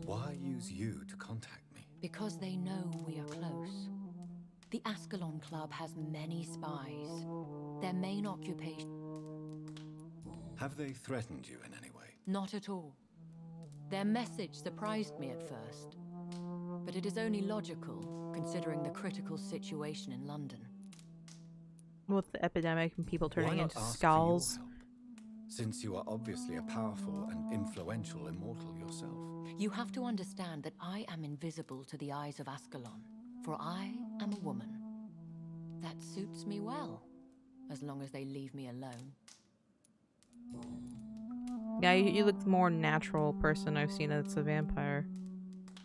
Why use you to contact me? Because they know we are close. The Ascalon Club has many spies. Their main occupation... Have they threatened you in any way? Not at all. Their message surprised me at first. But it is only logical, considering the critical situation in London. With the epidemic and people Why turning not into ask for skulls. your help, since you are obviously a powerful and influential immortal yourself. You have to understand that I am invisible to the eyes of Ascalon, for I am a woman. That suits me well, as long as they leave me alone. Yeah, you look the more natural person I've seen that's a vampire.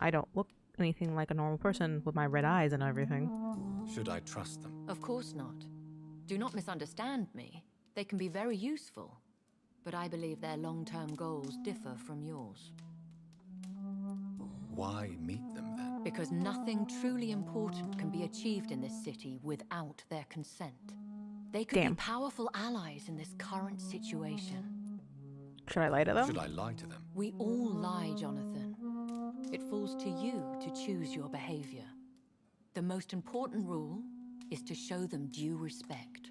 I don't look anything like a normal person with my red eyes and everything. Should I trust them? Of course not. Do not misunderstand me. They can be very useful, but I believe their long-term goals differ from yours. Why meet them then? Because nothing truly important can be achieved in this city without their consent. They could be powerful allies in this current situation. Should I lie to them? Should I lie to them? We all lie, Jonathan. It falls to you to choose your behavior. The most important rule is to show them due respect.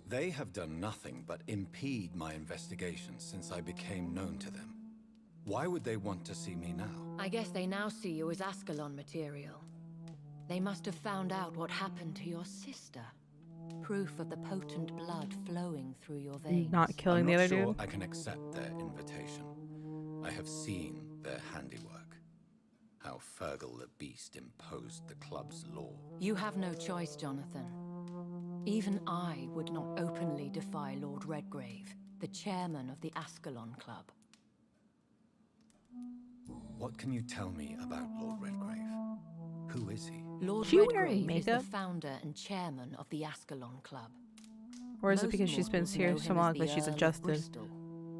They have done nothing but impede my investigations since I became known to them. Why would they want to see me now? I guess they now see you as Ascalon material. They must have found out what happened to your sister. Proof of the potent blood flowing through your veins. Not killing the other I'm not sure dude? I can accept their invitation. I have seen their handiwork. How Fergal the Beast imposed the club's law. You have no choice, Jonathan. Even I would not openly defy Lord Redgrave, the chairman of the Ascalon Club. What can you tell me about Lord Redgrave? Who is he? Lord wearing Redgrave is the makeup? founder and chairman of the Ascalon Club. Or is it Most because she's been mortals here know so him long as that the she's Earl of adjusted? Bristol.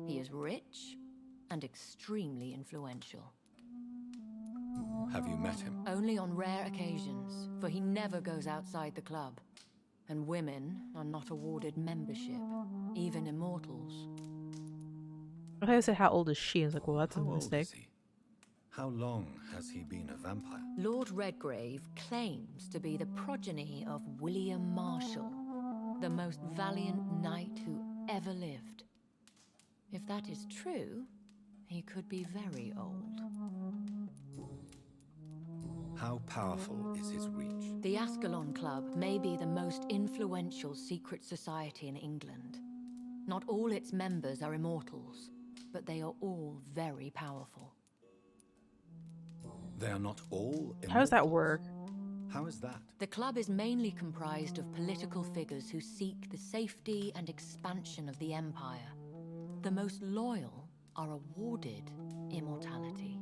He is rich and extremely influential. Have you met him? Only on rare occasions, for he never goes outside the club. And women are not awarded membership, even immortals. I thought I said, how old is she? I was like, well, that's a How old mistake. is he? How long has he been a vampire? Lord Redgrave claims to be the progeny of William Marshall, the most valiant knight who ever lived. If that is true, he could be very old. How powerful is his reach? The Ascalon Club may be the most influential secret society in England. Not all its members are immortals, but they are all very powerful. They are not all immortal. How does that work? How is that? The club is mainly comprised of political figures who seek the safety and expansion of the Empire. The most loyal are awarded immortality.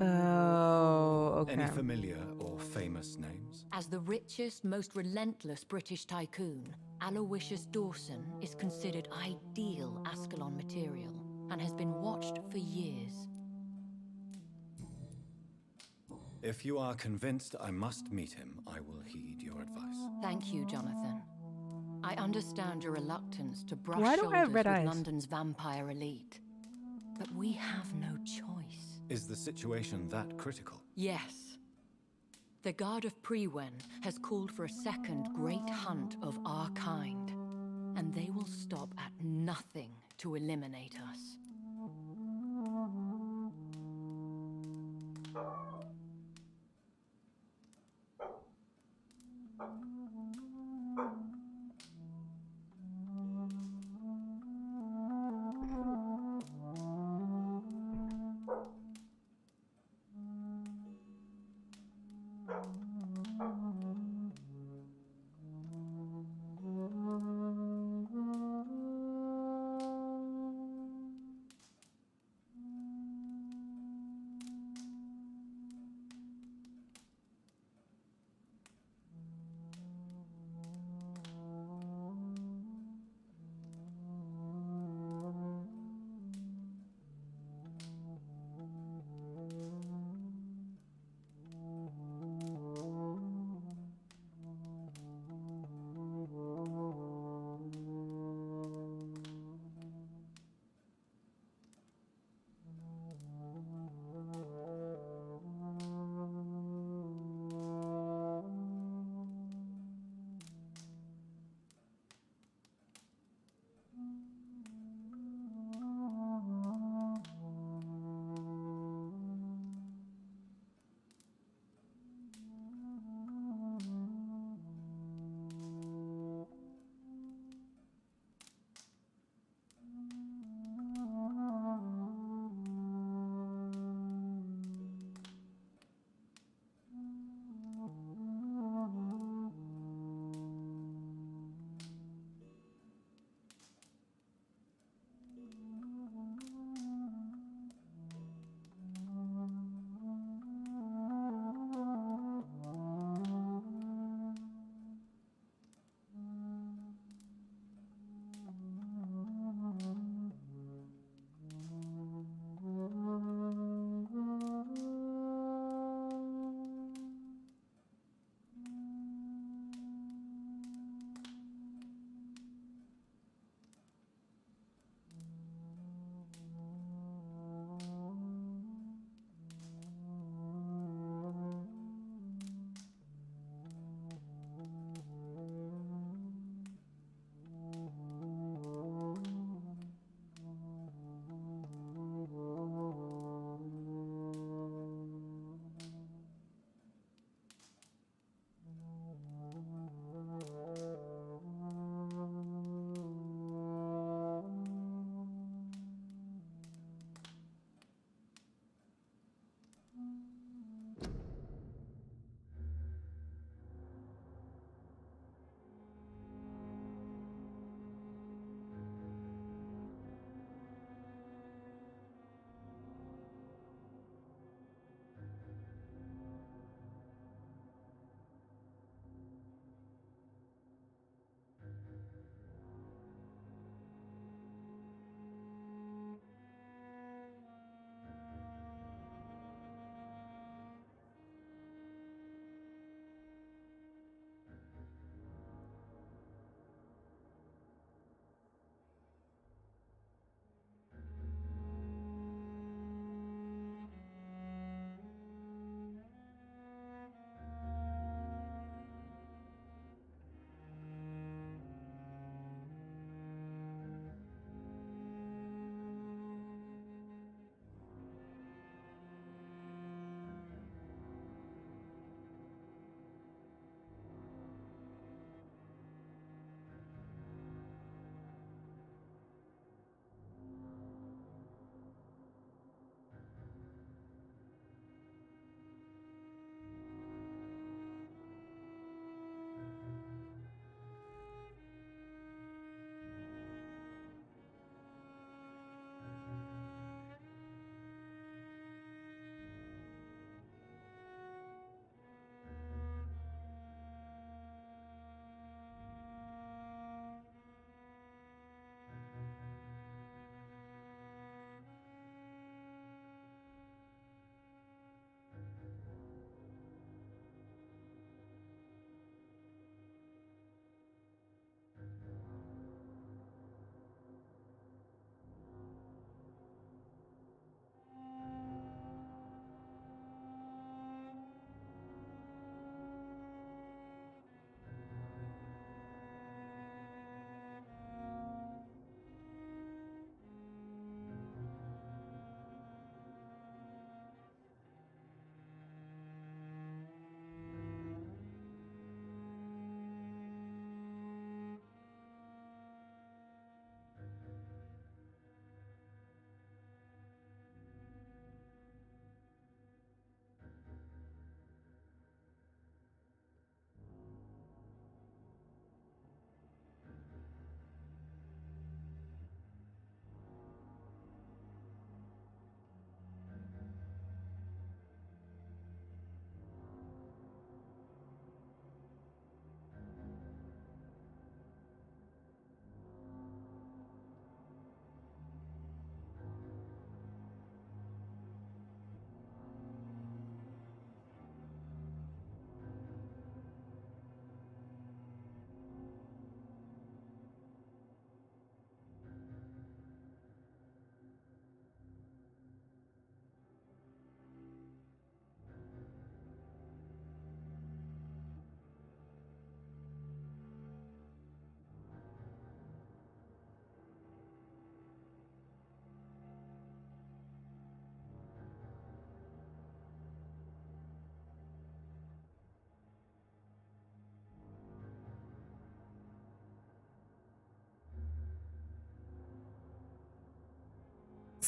Oh, okay. Any familiar or famous names? As the richest, most relentless British tycoon, Aloysius Dawson is considered ideal Ascalon material and has been watched for years. If you are convinced I must meet him, I will heed your advice. Thank you, Jonathan. I understand your reluctance to brush Why do I have shoulders red with eyes? London's vampire elite. But we have no choice. Is the situation that critical? Yes. The Guard of Prewen has called for a second great hunt of our kind, and they will stop at nothing to eliminate us.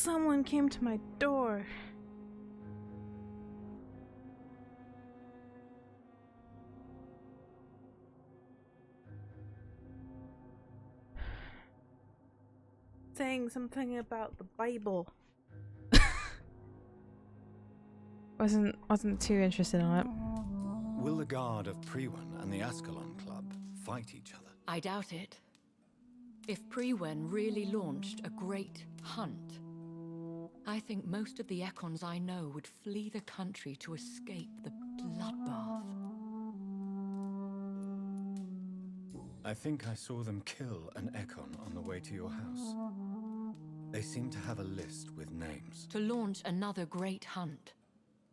Someone came to my door. Saying something about the Bible. Wasn't too interested in it. Will the Guard of Priwen and the Ascalon Club fight each other? I doubt it. If Priwen really launched a great hunt, I think most of the Ekons I know would flee the country to escape the bloodbath. I think I saw them kill an Ekon on the way to your house. They seem to have a list with names. To launch another great hunt,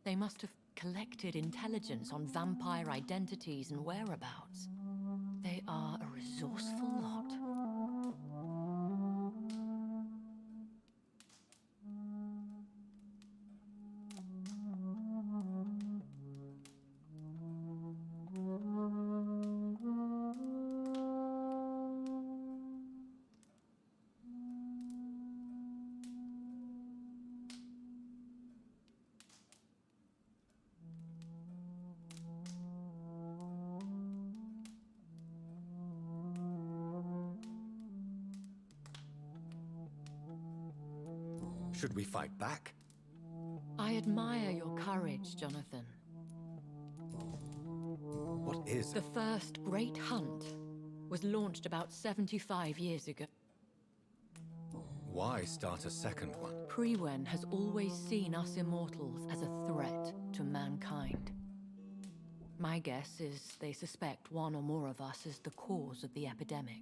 they must have collected intelligence on vampire identities and whereabouts. They are a resourceful lot. Should we fight back? I admire your courage, Jonathan. What is The first great hunt was launched about 75 years ago. Why start a second one? Priwen has always seen us immortals as a threat to mankind. My guess is they suspect one or more of us as the cause of the epidemic.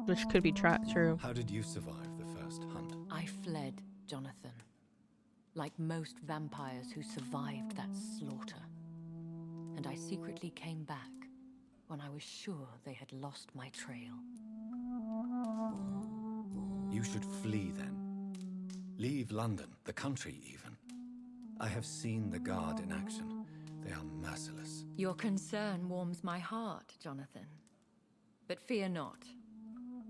Which could be true. How did you survive the first hunt? I fled, Jonathan. Like most vampires who survived that slaughter. And I secretly came back when I was sure they had lost my trail. You should flee then. Leave London, the country even. I have seen the Guard in action. They are merciless. Your concern warms my heart, Jonathan. But fear not.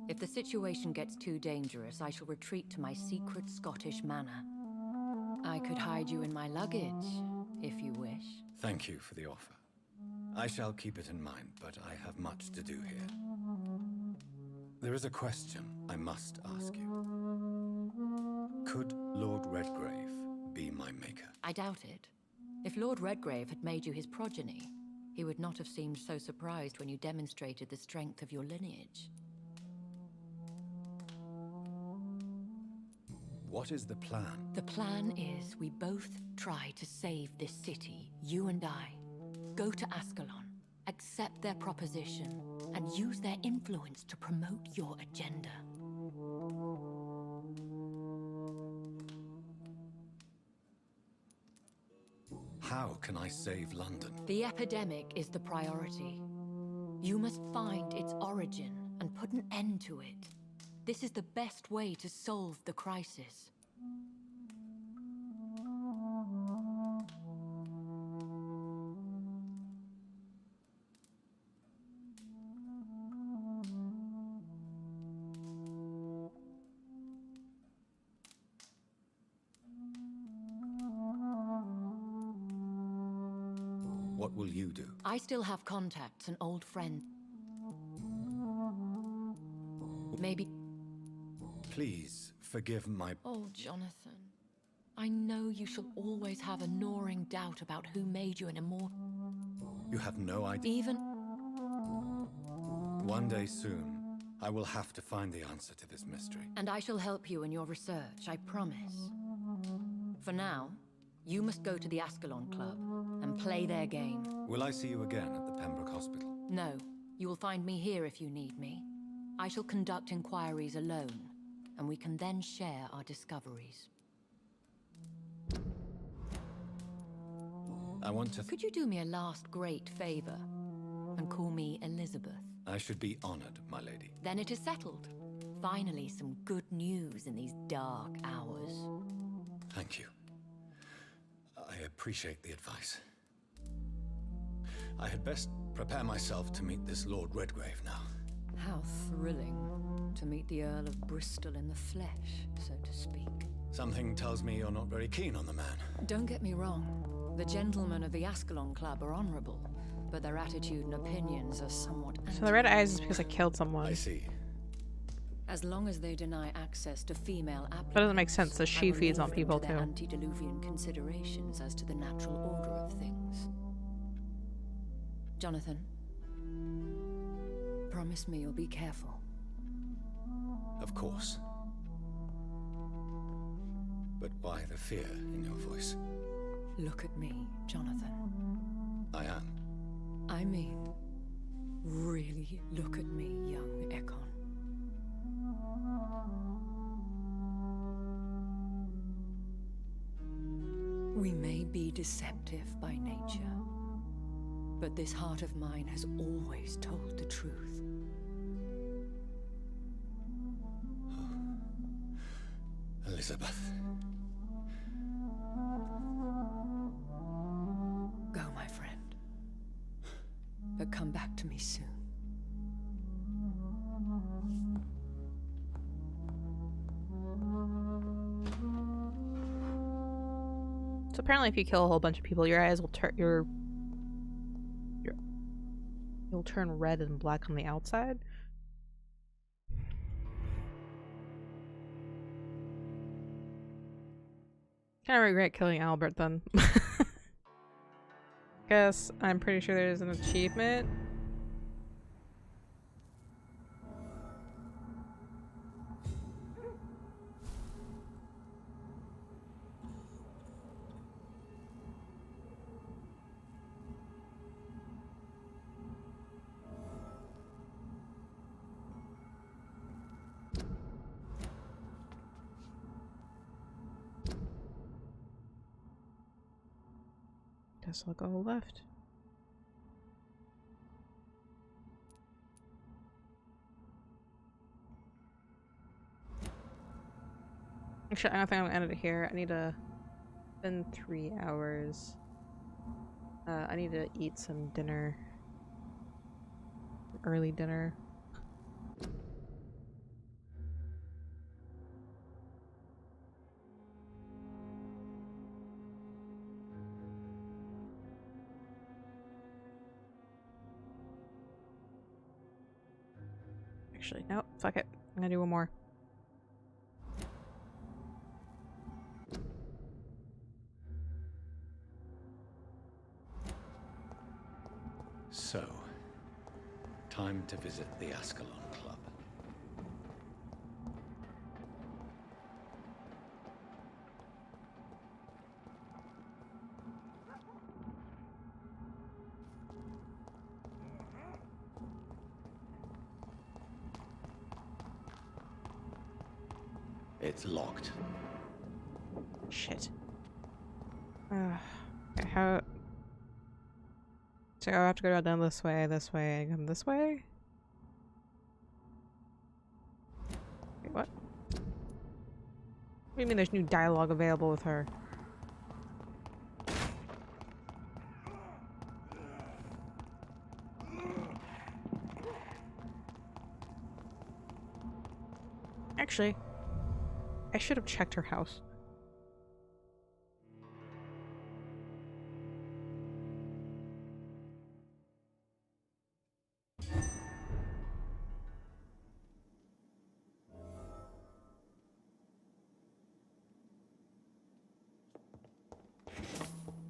If the situation gets too dangerous, I shall retreat to my secret Scottish manor. I could hide you in my luggage, if you wish. Thank you for the offer. I shall keep it in mind, but I have much to do here. There is a question I must ask you. Could Lord Redgrave be my maker? I doubt it. If Lord Redgrave had made you his progeny, he would not have seemed so surprised when you demonstrated the strength of your lineage. What is the plan? The plan is we both try to save this city, you and I. Go to Ascalon, accept their proposition, and use their influence to promote your agenda. How can I save London? The epidemic is the priority. You must find its origin and put an end to it. This is the best way to solve the crisis. What will you do? I still have contacts and old friends. Maybe... Please, forgive my... Oh, Jonathan. I know you shall always have a gnawing doubt about who made you an immortal. You have no idea. Even... One day soon, I will have to find the answer to this mystery. And I shall help you in your research, I promise. For now, you must go to the Ascalon Club and play their game. Will I see you again at the Pembroke Hospital? No. You will find me here if you need me. I shall conduct inquiries alone, and we can then share our discoveries. I want to... Could you do me a last great favor and call me Elizabeth? I should be honored, my lady. Then it is settled. Finally, some good news in these dark hours. Thank you. I appreciate the advice. I had best prepare myself to meet this Lord Redgrave now. How thrilling to meet the Earl of Bristol in the flesh, so to speak. Something tells me you're not very keen on the man. Don't get me wrong. The gentlemen of the Ascalon Club are honorable, but their attitude and opinions are somewhat So the red eyes is because I killed someone. I see. As long as they deny access to female applicants, That doesn't make sense. The she feeds on people their too. antediluvian considerations as to the natural order of things. Jonathan, promise me you'll be careful. Of course. But why the fear in your voice? Look at me, Jonathan. I am. I mean, really look at me, young Ekon. We may be deceptive by nature, but this heart of mine has always told the truth. Elizabeth. Go, my friend. But come back to me soon. So apparently if you kill a whole bunch of people, your eyes will turn you'll turn red and black on the outside. Kind of regret killing Albert then. Guess I'm pretty sure there's an achievement. Guess I'll go left. Actually, I don't think I'm gonna end it here. I need to spend 3 hours. I need to eat some dinner. Early dinner. Actually, no, fuck it. I'm gonna do one more. So, time to visit the Ascalon Club. It's locked. Shit. Okay, how... So I have to go down this way, and come this way? Wait, what? What do you mean there's new dialogue available with her? Actually, I should have checked her house.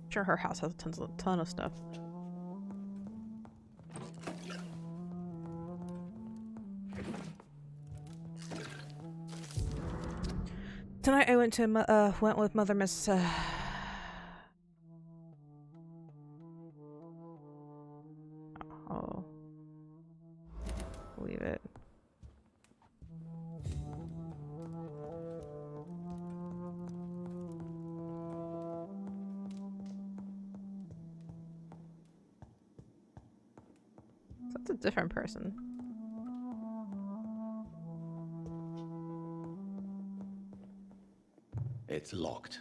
Sure, her house has a ton of stuff. Tonight I went with Mother Miss. Oh, leave it. That's a different person. It's locked.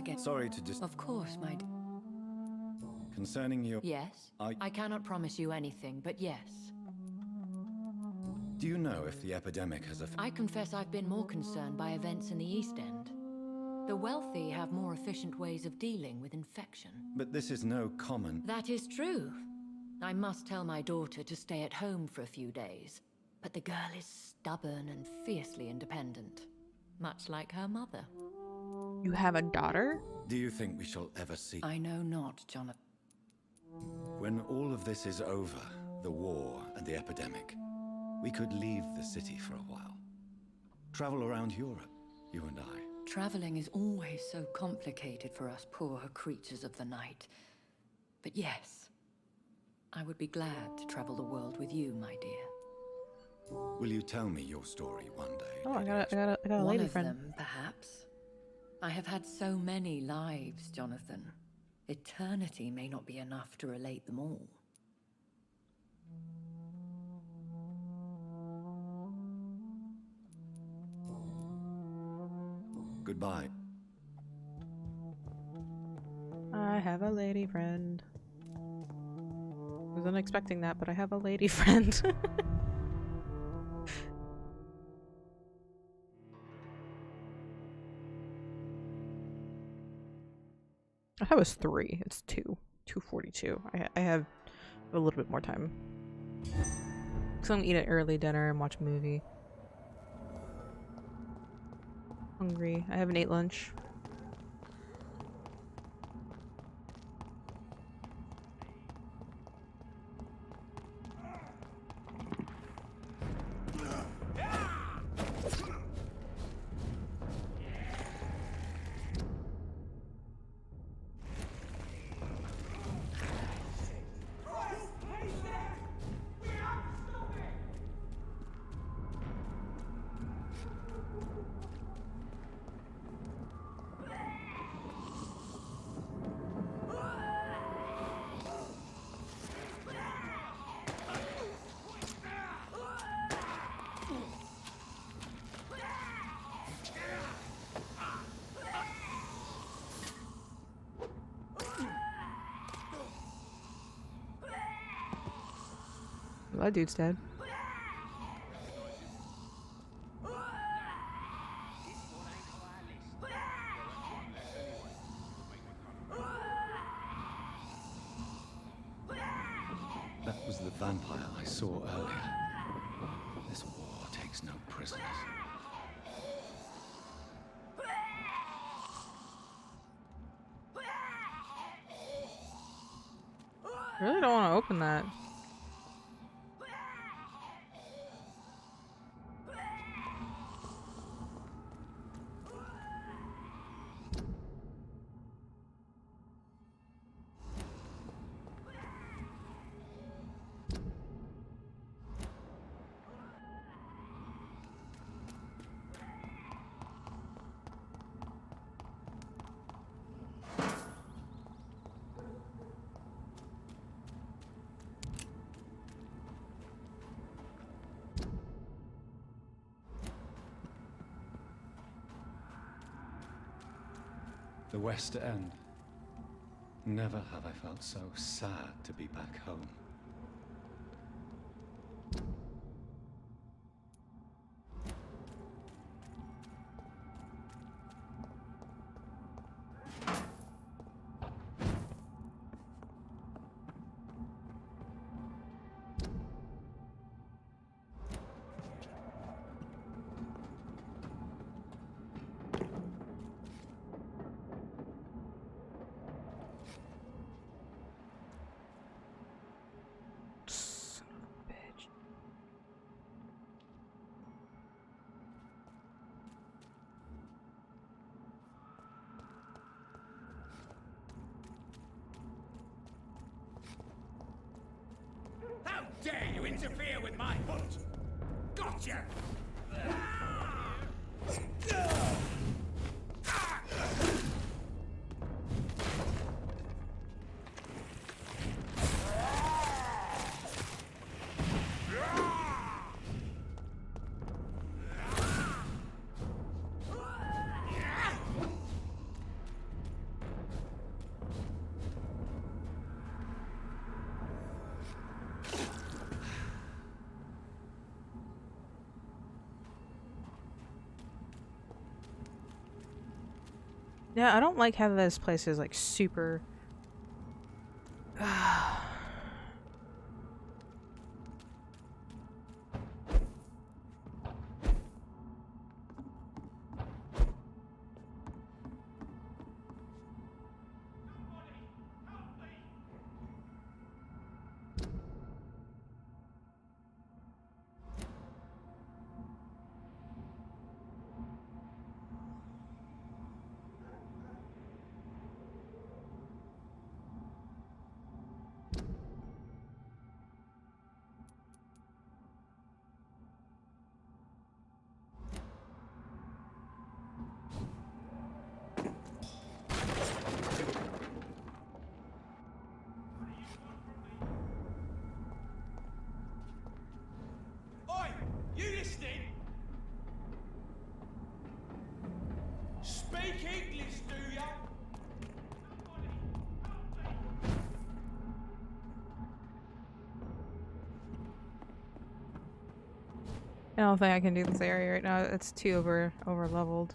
again. Sorry to just... Of course, my dear. Concerning your... Yes? I cannot promise you anything, but yes. Do you know if the epidemic has I confess I've been more concerned by events in the East End. The wealthy have more efficient ways of dealing with infection. But this is no common... That is true. I must tell my daughter to stay at home for a few days. But the girl is stubborn and fiercely independent. Much like her mother. You have a daughter? Do you think we shall ever see... I know not, Jonathan. When all of this is over, the war and the epidemic, we could leave the city for a while. Travel around Europe, you and I. Traveling is always so complicated for us poor creatures of the night. But yes, I would be glad to travel the world with you, my dear. Will you tell me your story one day? Oh, I got a lady friend. One of them, perhaps. I have had so many lives, Jonathan. Eternity may not be enough to relate them all. Goodbye. I have a lady friend. Wasn't expecting that, but I have a lady friend. I thought it was 3. It's 2. 2:42. I have a little bit more time. Because I'm gonna eat an early dinner and watch a movie. Hungry. I haven't ate lunch. That dude's dead. That was the vampire I saw earlier. This war takes no prisoners. I really don't want to open that. The West End. Never have I felt so sad to be back home. How dare you interfere with my hunt? Gotcha! Yeah, I don't like how this place is like super. Oi! You listening? Speak English, do ya? I don't think I can do this area right now. It's too over leveled.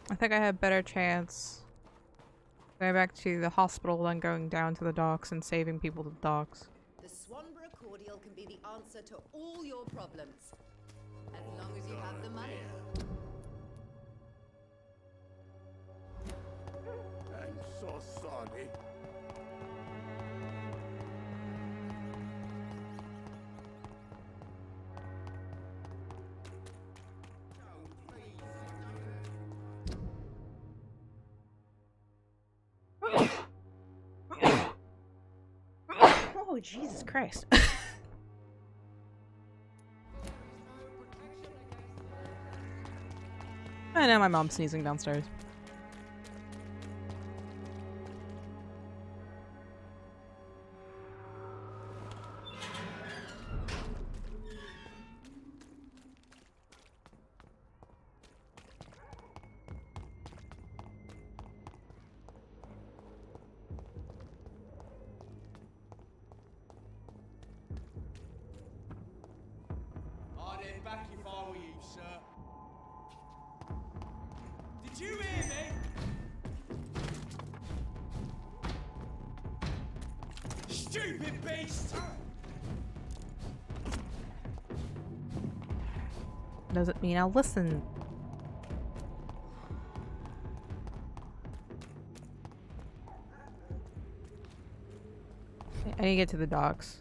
I think I have better chance going back to the hospital than going down to the docks and saving people at the docks. The Swanborough cordial can be the answer to all your problems. As long as you have the money. I'm so sorry. Oh, Jesus Christ. I know my mom's sneezing downstairs. I'd head back if I were you, sir. Did you hear me? Stupid beast! Doesn't mean I'll listen. I need to get to the docks.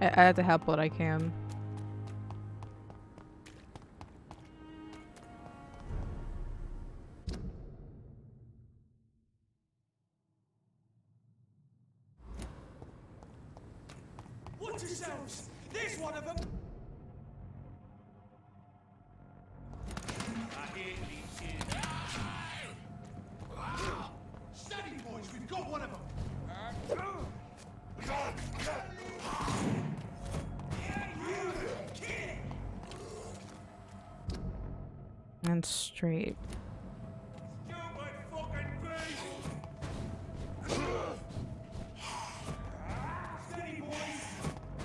I have to help what I can. Watch yourselves! There's one of them! I hear leeches. Steady, boys, we've got one of them! And straight. Steady, boys!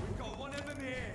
We've got one of them here!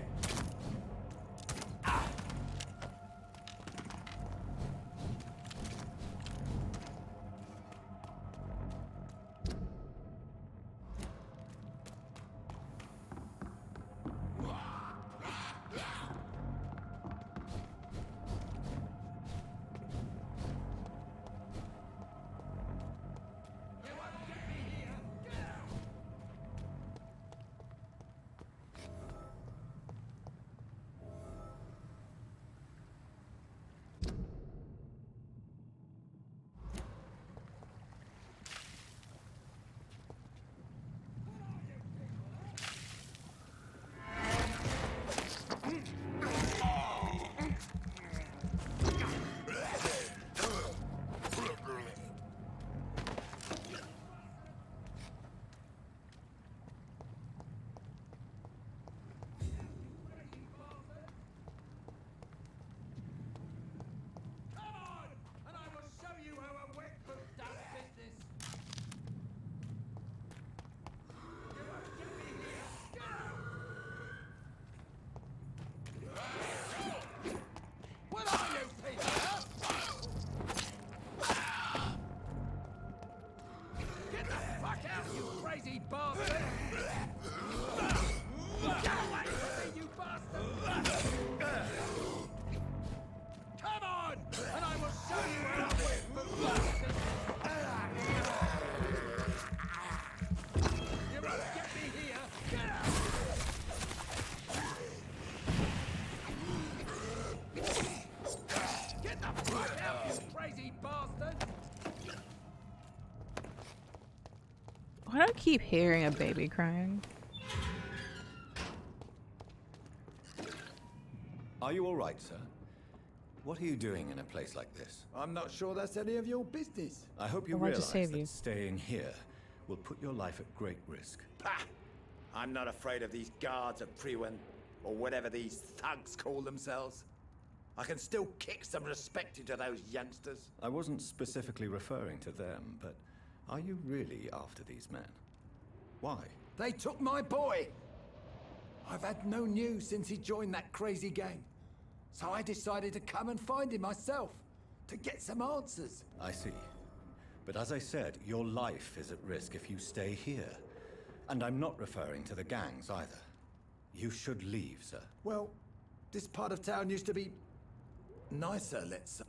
Why do I keep hearing a baby crying? Are you all right, sir? What are you doing in a place like this? I'm not sure that's any of your business. I hope you I want to realize save that you. staying here will put your life at great risk. Pah! I'm not afraid of these guards of Priwen, or whatever these thugs call themselves. I can still kick some respect into those youngsters. I wasn't specifically referring to them, but are you really after these men? Why? They took my boy! I've had no news since he joined that crazy gang. So I decided to come and find him myself, to get some answers. I see. But as I said, your life is at risk if you stay here. And I'm not referring to the gangs either. You should leave, sir. Well, this part of town used to be nicer, let's say.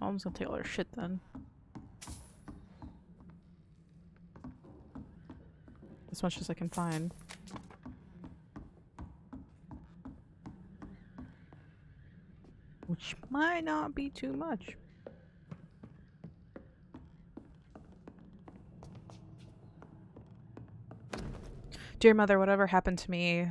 I'm just gonna take all their shit then. As much as I can find. Which might not be too much. Dear mother, whatever happened to me,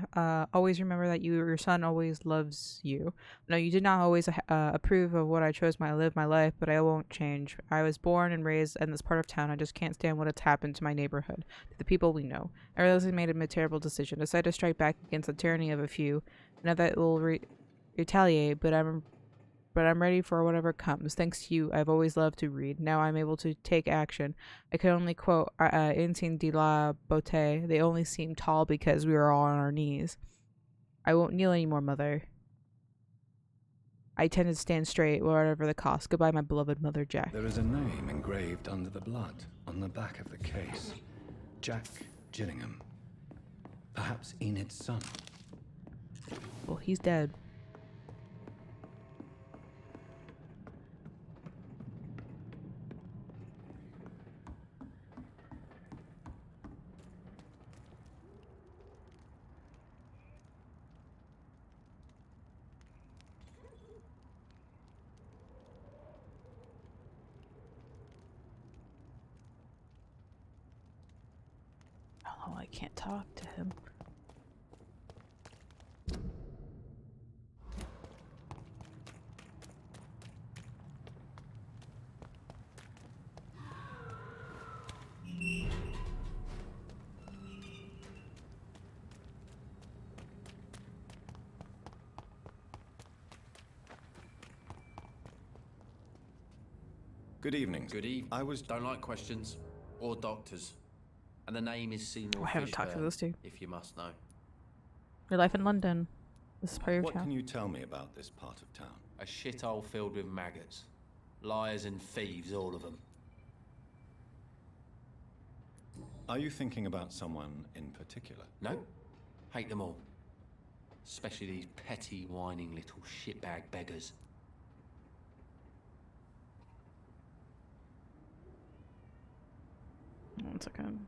always remember that your son always loves you. No, you did not always approve of what I chose to live my life, but I won't change. I was born and raised in this part of town. I just can't stand what has happened to my neighborhood, to the people we know. I realize I made a terrible decision. I decided to strike back against the tyranny of a few. Not that it will retaliate, but I'm ready for whatever comes. Thanks to you, I've always loved to read. Now I'm able to take action. I could only quote Insane de la Beauté. They only seem tall because we are all on our knees. I won't kneel anymore, mother. I tend to stand straight, whatever the cost. Goodbye, my beloved mother, Jack. There is a name engraved under the blood on the back of the case. Jack Gillingham. Perhaps Enid's son. Well, he's dead. Oh, I can't talk to him. Good evening. Good evening. I was... Don't like questions or doctors. And the name is Seymour I haven't talked to those two. if you must know. Your life in London. This is part of your What town. can you tell me about this part of town? A shithole filled with maggots. Liars and thieves, all of them. Are you thinking about someone in particular? No. Hate them all. Especially these petty, whining little shitbag beggars. One second.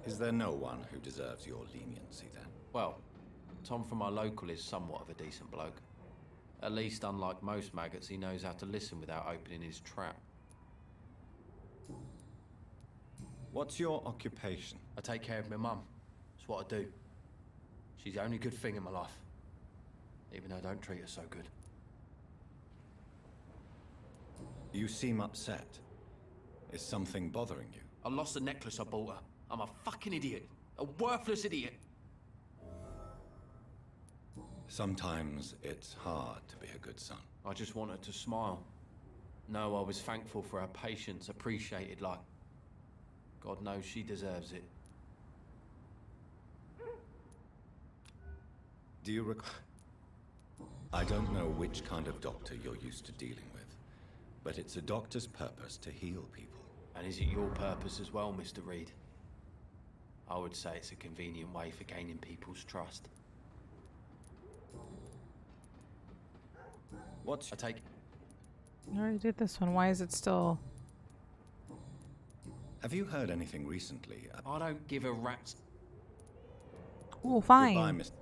Is there no one who deserves your leniency then? Well, Tom from our local is somewhat of a decent bloke. At least, unlike most maggots, he knows how to listen without opening his trap. What's your occupation? I take care of my mum. It's what I do. She's the only good thing in my life. Even though I don't treat her so good. You seem upset. Is something bothering you? I lost the necklace I bought her. I'm a fucking idiot. A worthless idiot. Sometimes it's hard to be a good son. I just wanted to smile. No, I was thankful for her patience, appreciated like... God knows she deserves it. Do you I don't know which kind of doctor you're used to dealing with, but it's a doctor's purpose to heal people. And is it your purpose as well, Mr. Reed? I would say it's a convenient way for gaining people's trust. What's... I take... I already did this one. Why is it still... Have you heard anything recently? I don't give a rat's... Oh, fine. Goodbye, Mr.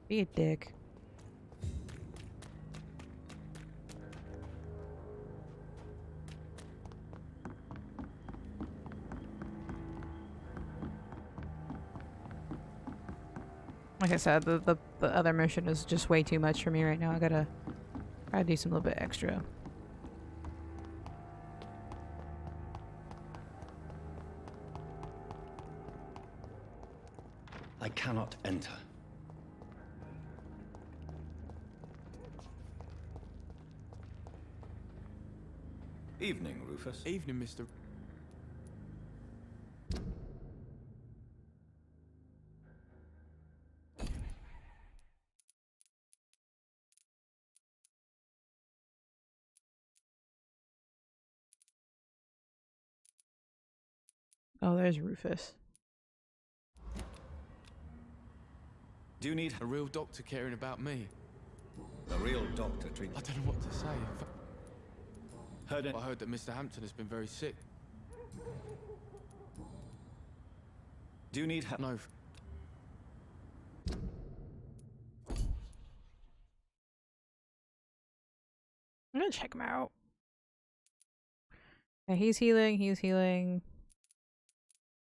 Be a dick. Like I said, the other mission is just way too much for me right now. I gotta do some little bit extra. I cannot enter. Evening, Rufus. Evening, Mr. Oh, there's Rufus. Do you need a real doctor caring about me? A real doctor treat... I don't know what to say. Heard it? I heard that Mr. Hampton has been very sick. Do you need help? No. I'm gonna check him out. Yeah, he's healing. He's healing.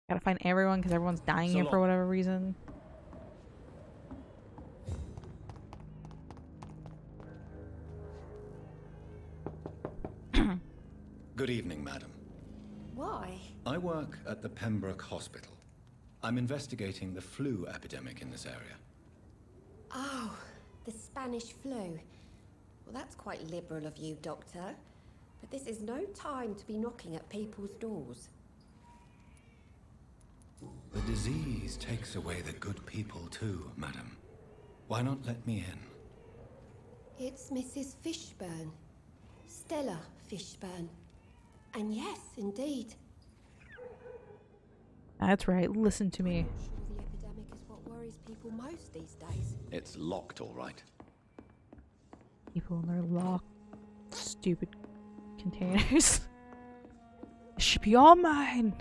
Gotta find everyone because everyone's dying here for whatever reason. Good evening, madam. Why? I work at the Pembroke Hospital. I'm investigating the flu epidemic in this area. Oh, the Spanish flu. Well, that's quite liberal of you, Doctor. But this is no time to be knocking at people's doors. The disease takes away the good people too, madam. Why not let me in? It's Mrs. Fishburne. Stella Fishburne. And yes, indeed. That's right. Listen to me. I'm sure the epidemic is what worries people most these days. It's locked, all right. People in their locked, stupid containers. It should be all mine.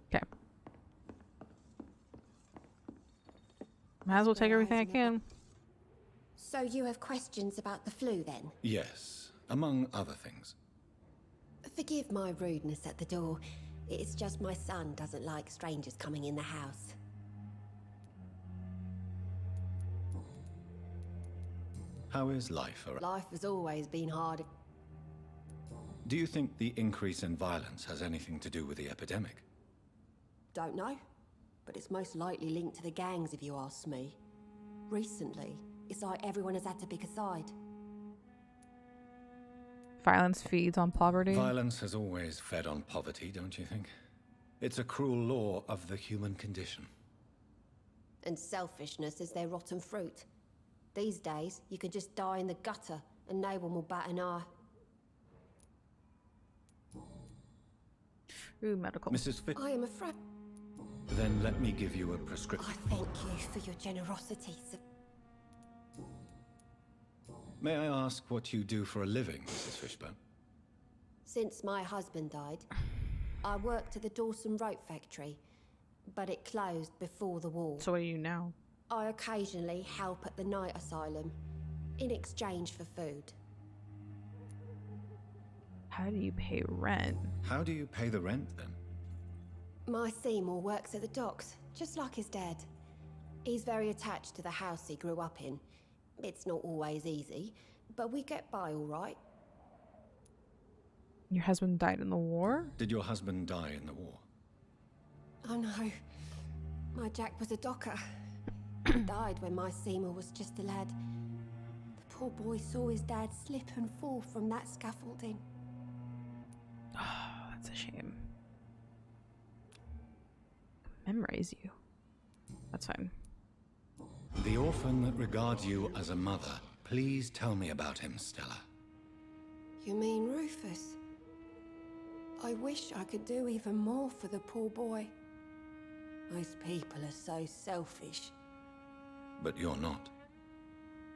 Okay. Might as well take everything I can. So you have questions about the flu then? Yes, among other things. Forgive my rudeness at the door. It's just my son doesn't like strangers coming in the house. How is life around? Life has always been hard. Do you think the increase in violence has anything to do with the epidemic? Don't know, but it's most likely linked to the gangs if you ask me. Recently, it's like everyone has had to pick a side. Violence feeds on poverty. Violence has always fed on poverty, don't you think? It's a cruel law of the human condition. And selfishness is their rotten fruit. These days, you can just die in the gutter and no one will bat an eye. Ooh, medical. Mrs. Fitt. I am afraid. Then let me give you a prescription. I thank you for your generosity, Sir. May I ask what you do for a living, Mrs. Fishburne? Since my husband died, I worked at the Dawson Rope factory, but it closed before the war. So what do you now? I occasionally help at the night asylum, in exchange for food. How do you pay rent? How do you pay the rent, then? My Seymour works at the docks, just like his dad. He's very attached to the house he grew up in. It's not always easy, but we get by all right. Your husband died in the war? Did your husband die in the war? Oh no. My Jack was a docker. He died when my Seymour was just a lad. The poor boy saw his dad slip and fall from that scaffolding. Oh, that's a shame. Memorize you. That's fine. The orphan that regards you as a mother. Please tell me about him, Stella. You mean Rufus? I wish I could do even more for the poor boy. Most people are so selfish. But you're not.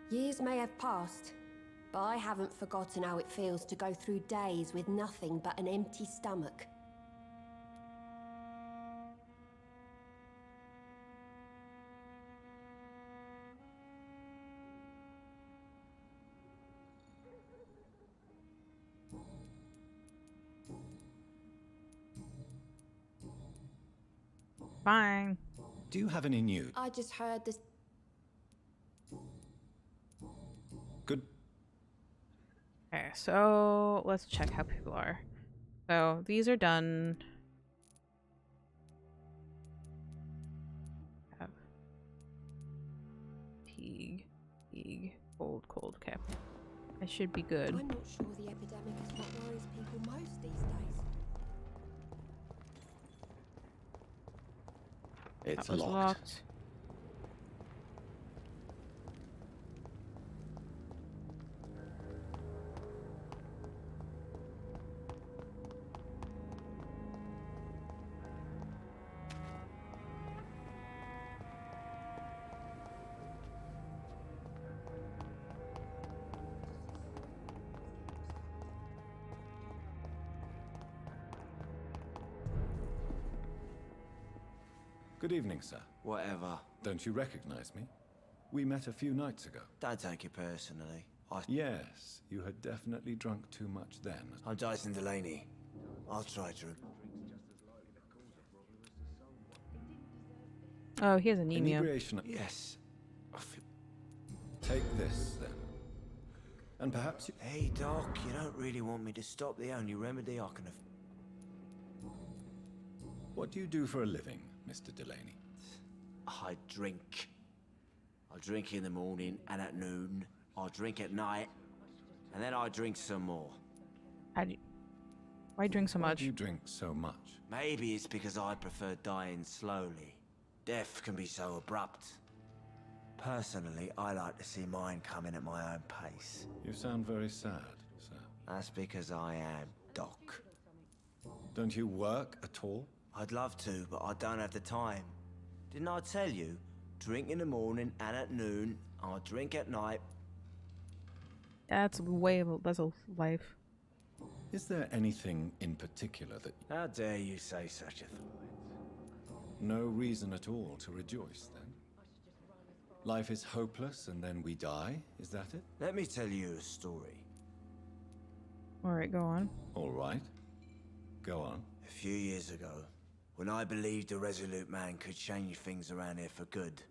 Years may have passed, but I haven't forgotten how it feels to go through days with nothing but an empty stomach. Fine. Do you have any news? I just heard this. Good. Okay, so let's check how people are. So these are done. Have fatigue, cold. Okay, I should be good. I'm not sure the epidemic is what worries people most these days. It's That was locked. Good evening, sir. Whatever. Don't you recognize me? We met a few nights ago. Don't take it personally. Yes, you had definitely drunk too much then. I'm Dyson Delaney. I'll try to... Oh, he has anemia. Inebriation. Yes. Take this, then. And perhaps you... Hey, Doc, you don't really want me to stop. The only remedy I can... What do you do for a living, Mr. Delaney? I drink. I drink in the morning and at noon. I drink at night. And then I drink some more. Why drink so Why much? do you drink so much? Maybe it's because I prefer dying slowly. Death can be so abrupt. Personally, I like to see mine coming at my own pace. You sound very sad, sir. That's because I am Doc. Don't you work at all? I'd love to, but I don't have the time. Didn't I tell you? Drink in the morning and at noon. I drink at night. That's a life. Is there anything in particular that... How dare you say such a thing? No reason at all to rejoice, then? Life is hopeless and then we die, is that it? Let me tell you a story. Alright, go on. All right. Go on. A few years ago, when I believed a resolute man could change things around here for good,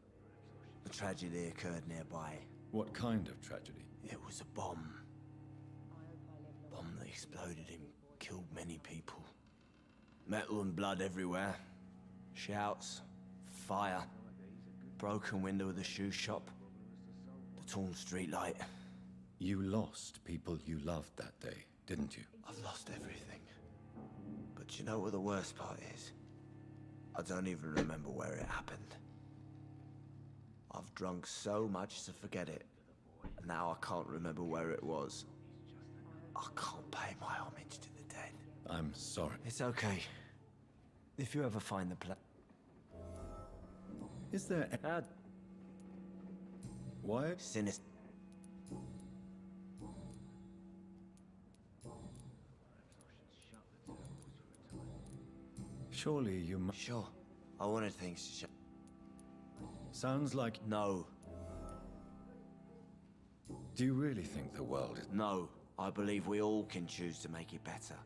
a tragedy occurred nearby. What kind of tragedy? It was a bomb. Bomb that exploded and killed many people. Metal and blood everywhere. Shouts, fire, broken window of the shoe shop, the torn street light. You lost people you loved that day, didn't you? I've lost everything. But you know what the worst part is? I don't even remember where it happened. I've drunk so much to forget it. And now I can't remember where it was. I can't pay my homage to the dead. I'm sorry. It's okay. If you ever find the place. Is there... Why? Sinister. Surely you must... Sure. I wanted things to shut. Sounds like... No. Do you really think the world is... No. I believe we all can choose to make it better.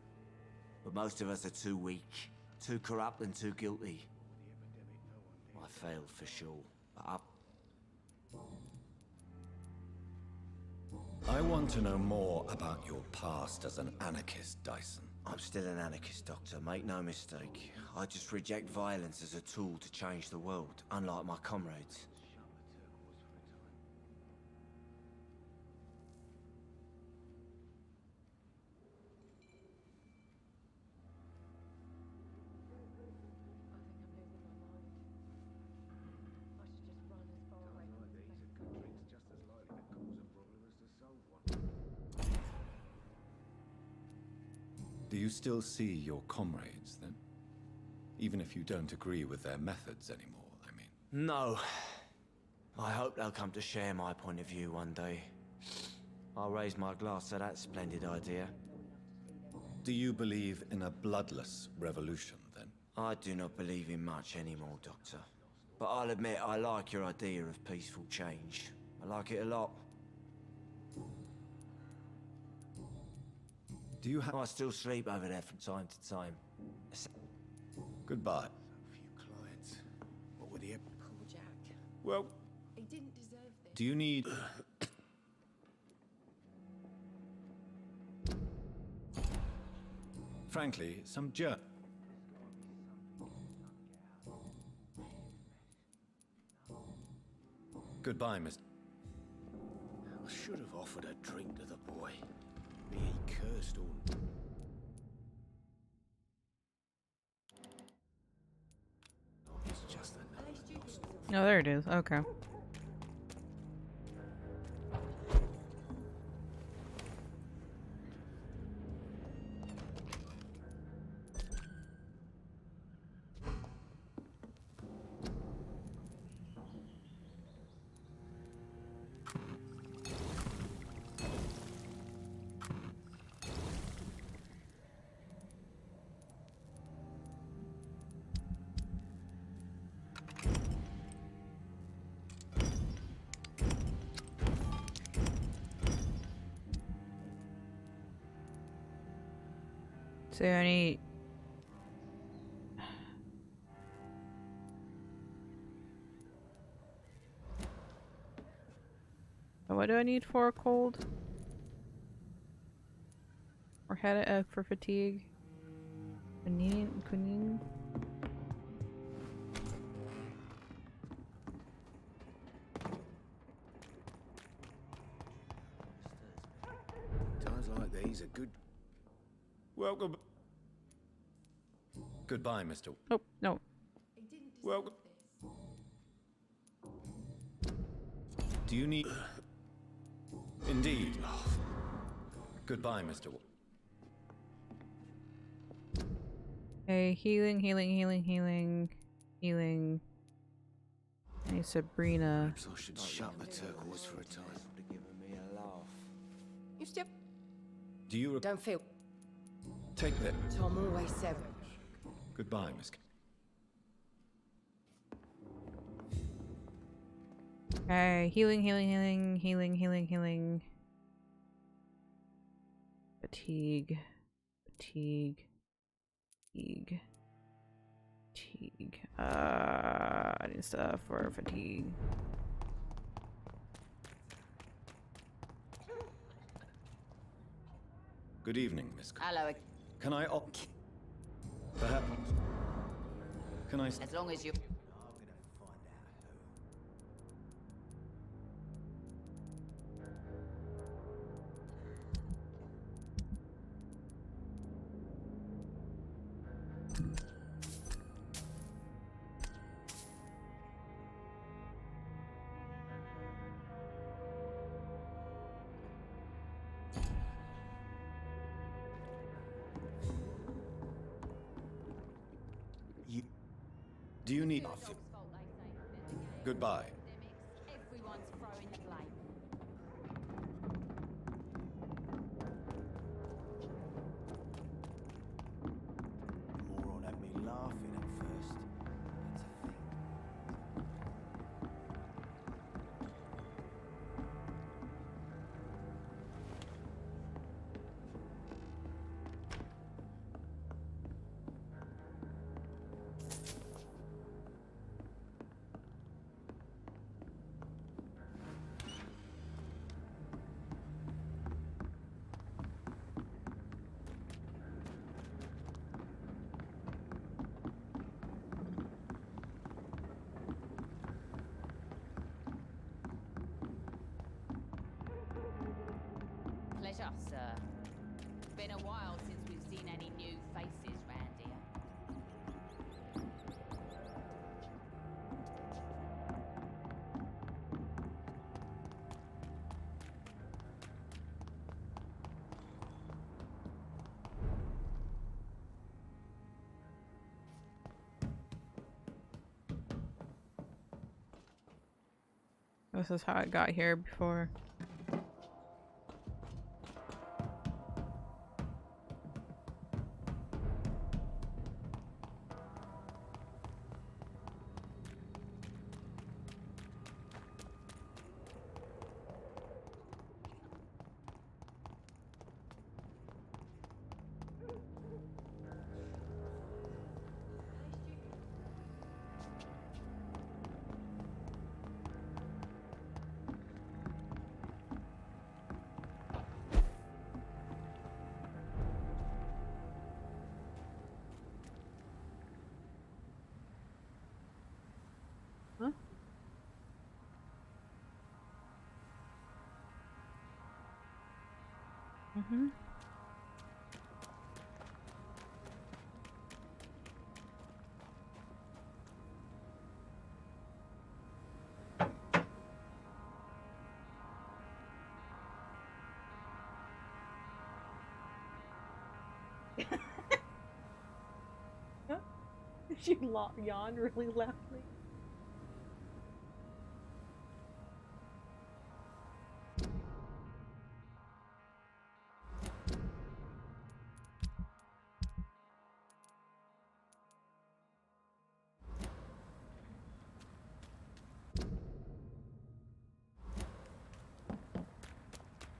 But most of us are too weak, too corrupt and too guilty. I failed for sure. But I want to know more about your past as an anarchist, Dyson. I'm still an anarchist, Doctor, make no mistake. I just reject violence as a tool to change the world, unlike my comrades. Do you still see your comrades, then? Even if you don't agree with their methods anymore, I mean. No. I hope they'll come to share my point of view one day. I'll raise my glass to that splendid idea. Do you believe in a bloodless revolution, then? I do not believe in much anymore, Doctor. But I'll admit I like your idea of peaceful change. I like it a lot. Do you have... I still sleep over there from time to time. Goodbye. A few clients. What would he... Poor Jack. Well... He didn't deserve this. Do you need... Frankly, some jerk. Goodbye, Mr. I should have offered a drink to the boy. Be he cursed or... Oh, it's just another... Oh, there it is. Okay. So I need... What do I need for a cold? Or headache for fatigue? Quinine? Times like these are good. Welcome. Goodbye, Mr. Oh, no. Welcome. Do you need... Indeed. Goodbye, Mr. Okay, healing. Hey, Sabrina. Perhaps I should shut the turquoise for a time. Giving me a laugh. You still Do you... don't feel... Take that. Tom always said... Goodbye, Miss... Okay, healing. Fatigue. I need stuff for fatigue. Good evening, Miss... Hello. Can I opt... Perhaps... Can I... As long as you... Do you need... Goodbye. Everyone's throwing the blame. Moron had me laughing at first. pleasure, sir. Been a while since we've seen any new faces round here. This is how I got here before. Huh? Mm-hmm. She yawned really loudly.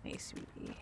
Hey, sweetie.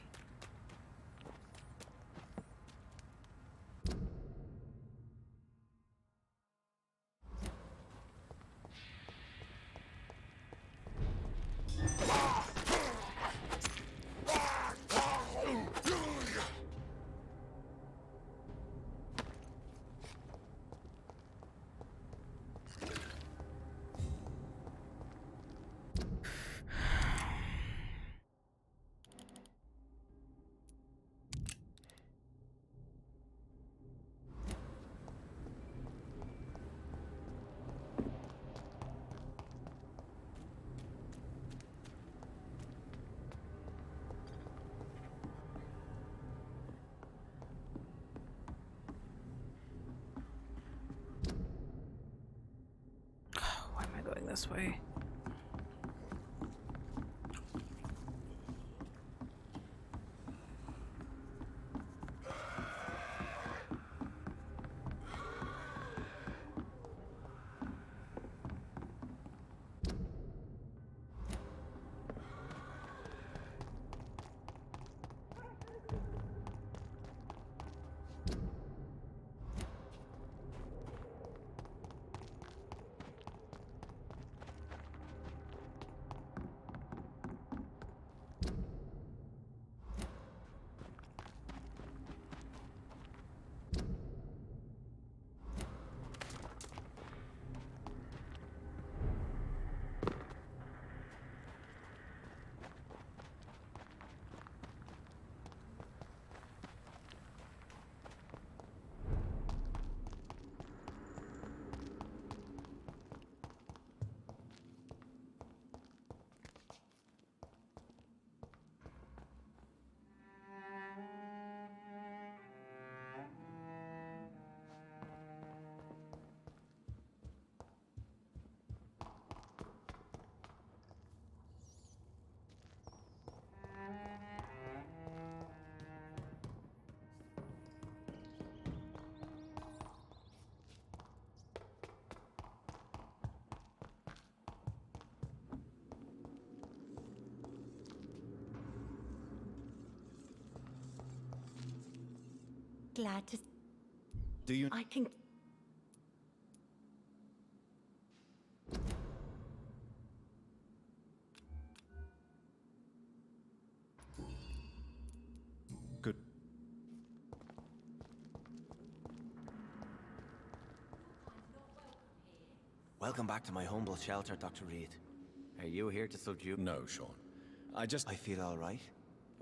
Why am I going this way? Glad to. Do you? I can. Good. Welcome back to my humble shelter, Dr. Reed. Are you here to subdue? No, Sean. I feel all right.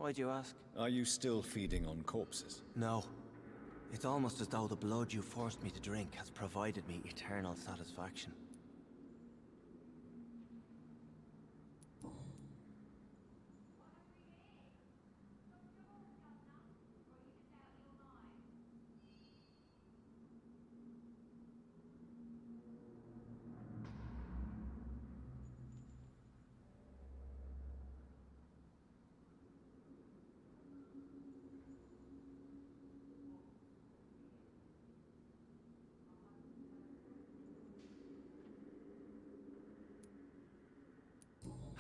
Why'd you ask? Are you still feeding on corpses? No. It's almost as though the blood you forced me to drink has provided me eternal satisfaction.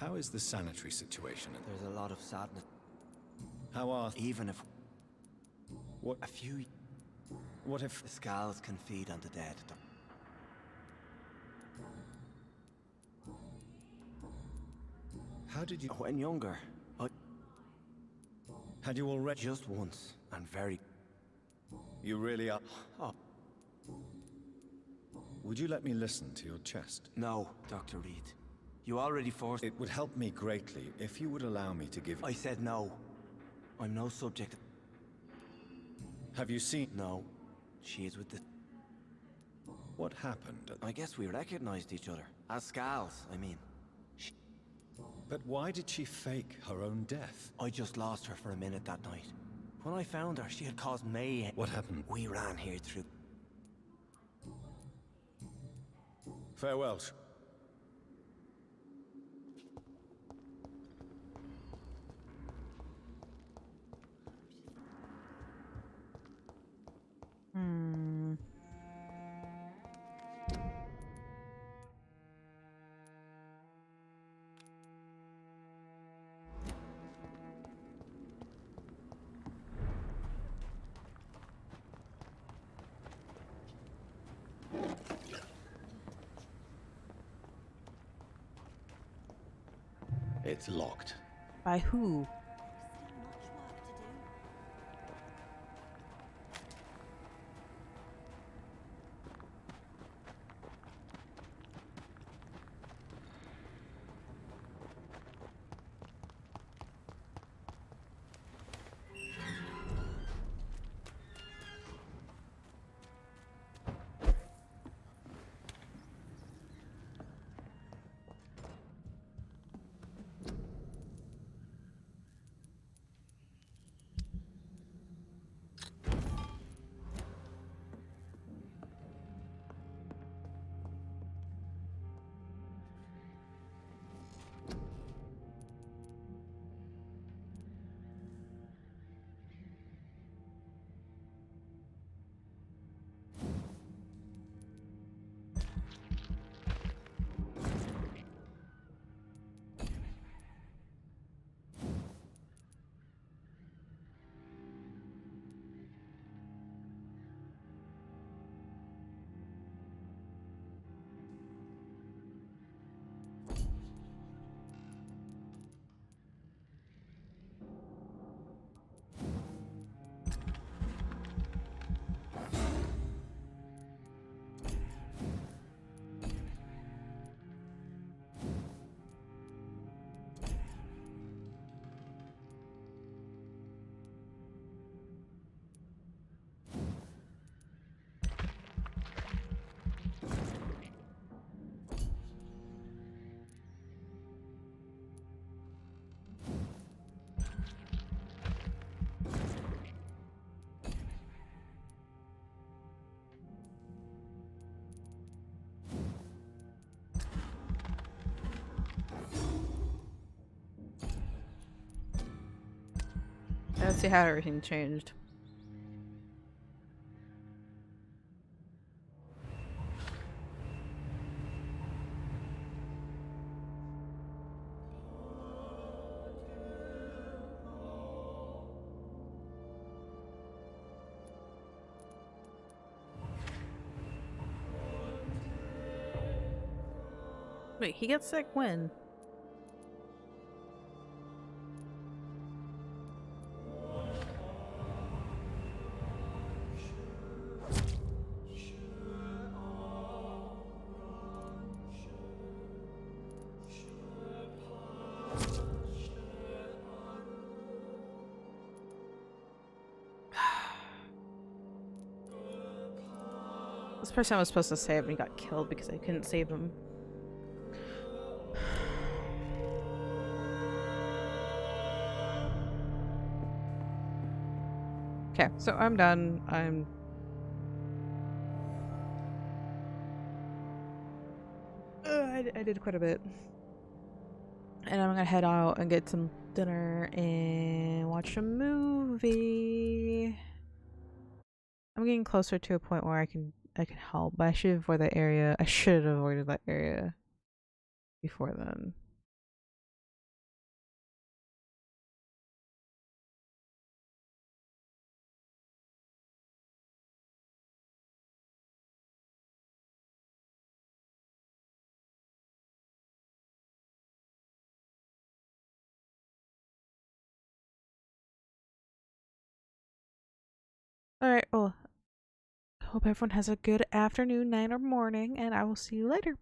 How is the sanitary situation? There's a lot of sadness. How are... Even if... What? A few... What if... The scales can feed on the dead. How did you... When younger, Had you already... Just once, and very... You really are... Oh. Would you let me listen to your chest? No, Dr. Reed. You already forced... It would help me greatly if you would allow me to give... I said no. I'm no subject... Have you seen... No. She is with the... What happened? I guess we recognized each other. As Scales, I mean. But why did she fake her own death? I just lost her for a minute that night. When I found her, she had caused mayhem. What happened? We ran here through... Farewell. It's locked. By who? Let's see how everything changed. Wait, he gets sick when? This person I was supposed to save and got killed because I couldn't save him. Okay, so I'm done. I did quite a bit. And I'm gonna head out and get some dinner and watch a movie. I'm getting closer to a point where I can help, but I should avoid that area. I should have avoided that area before then. Alright, well, hope everyone has a good afternoon, night, or morning, and I will see you later.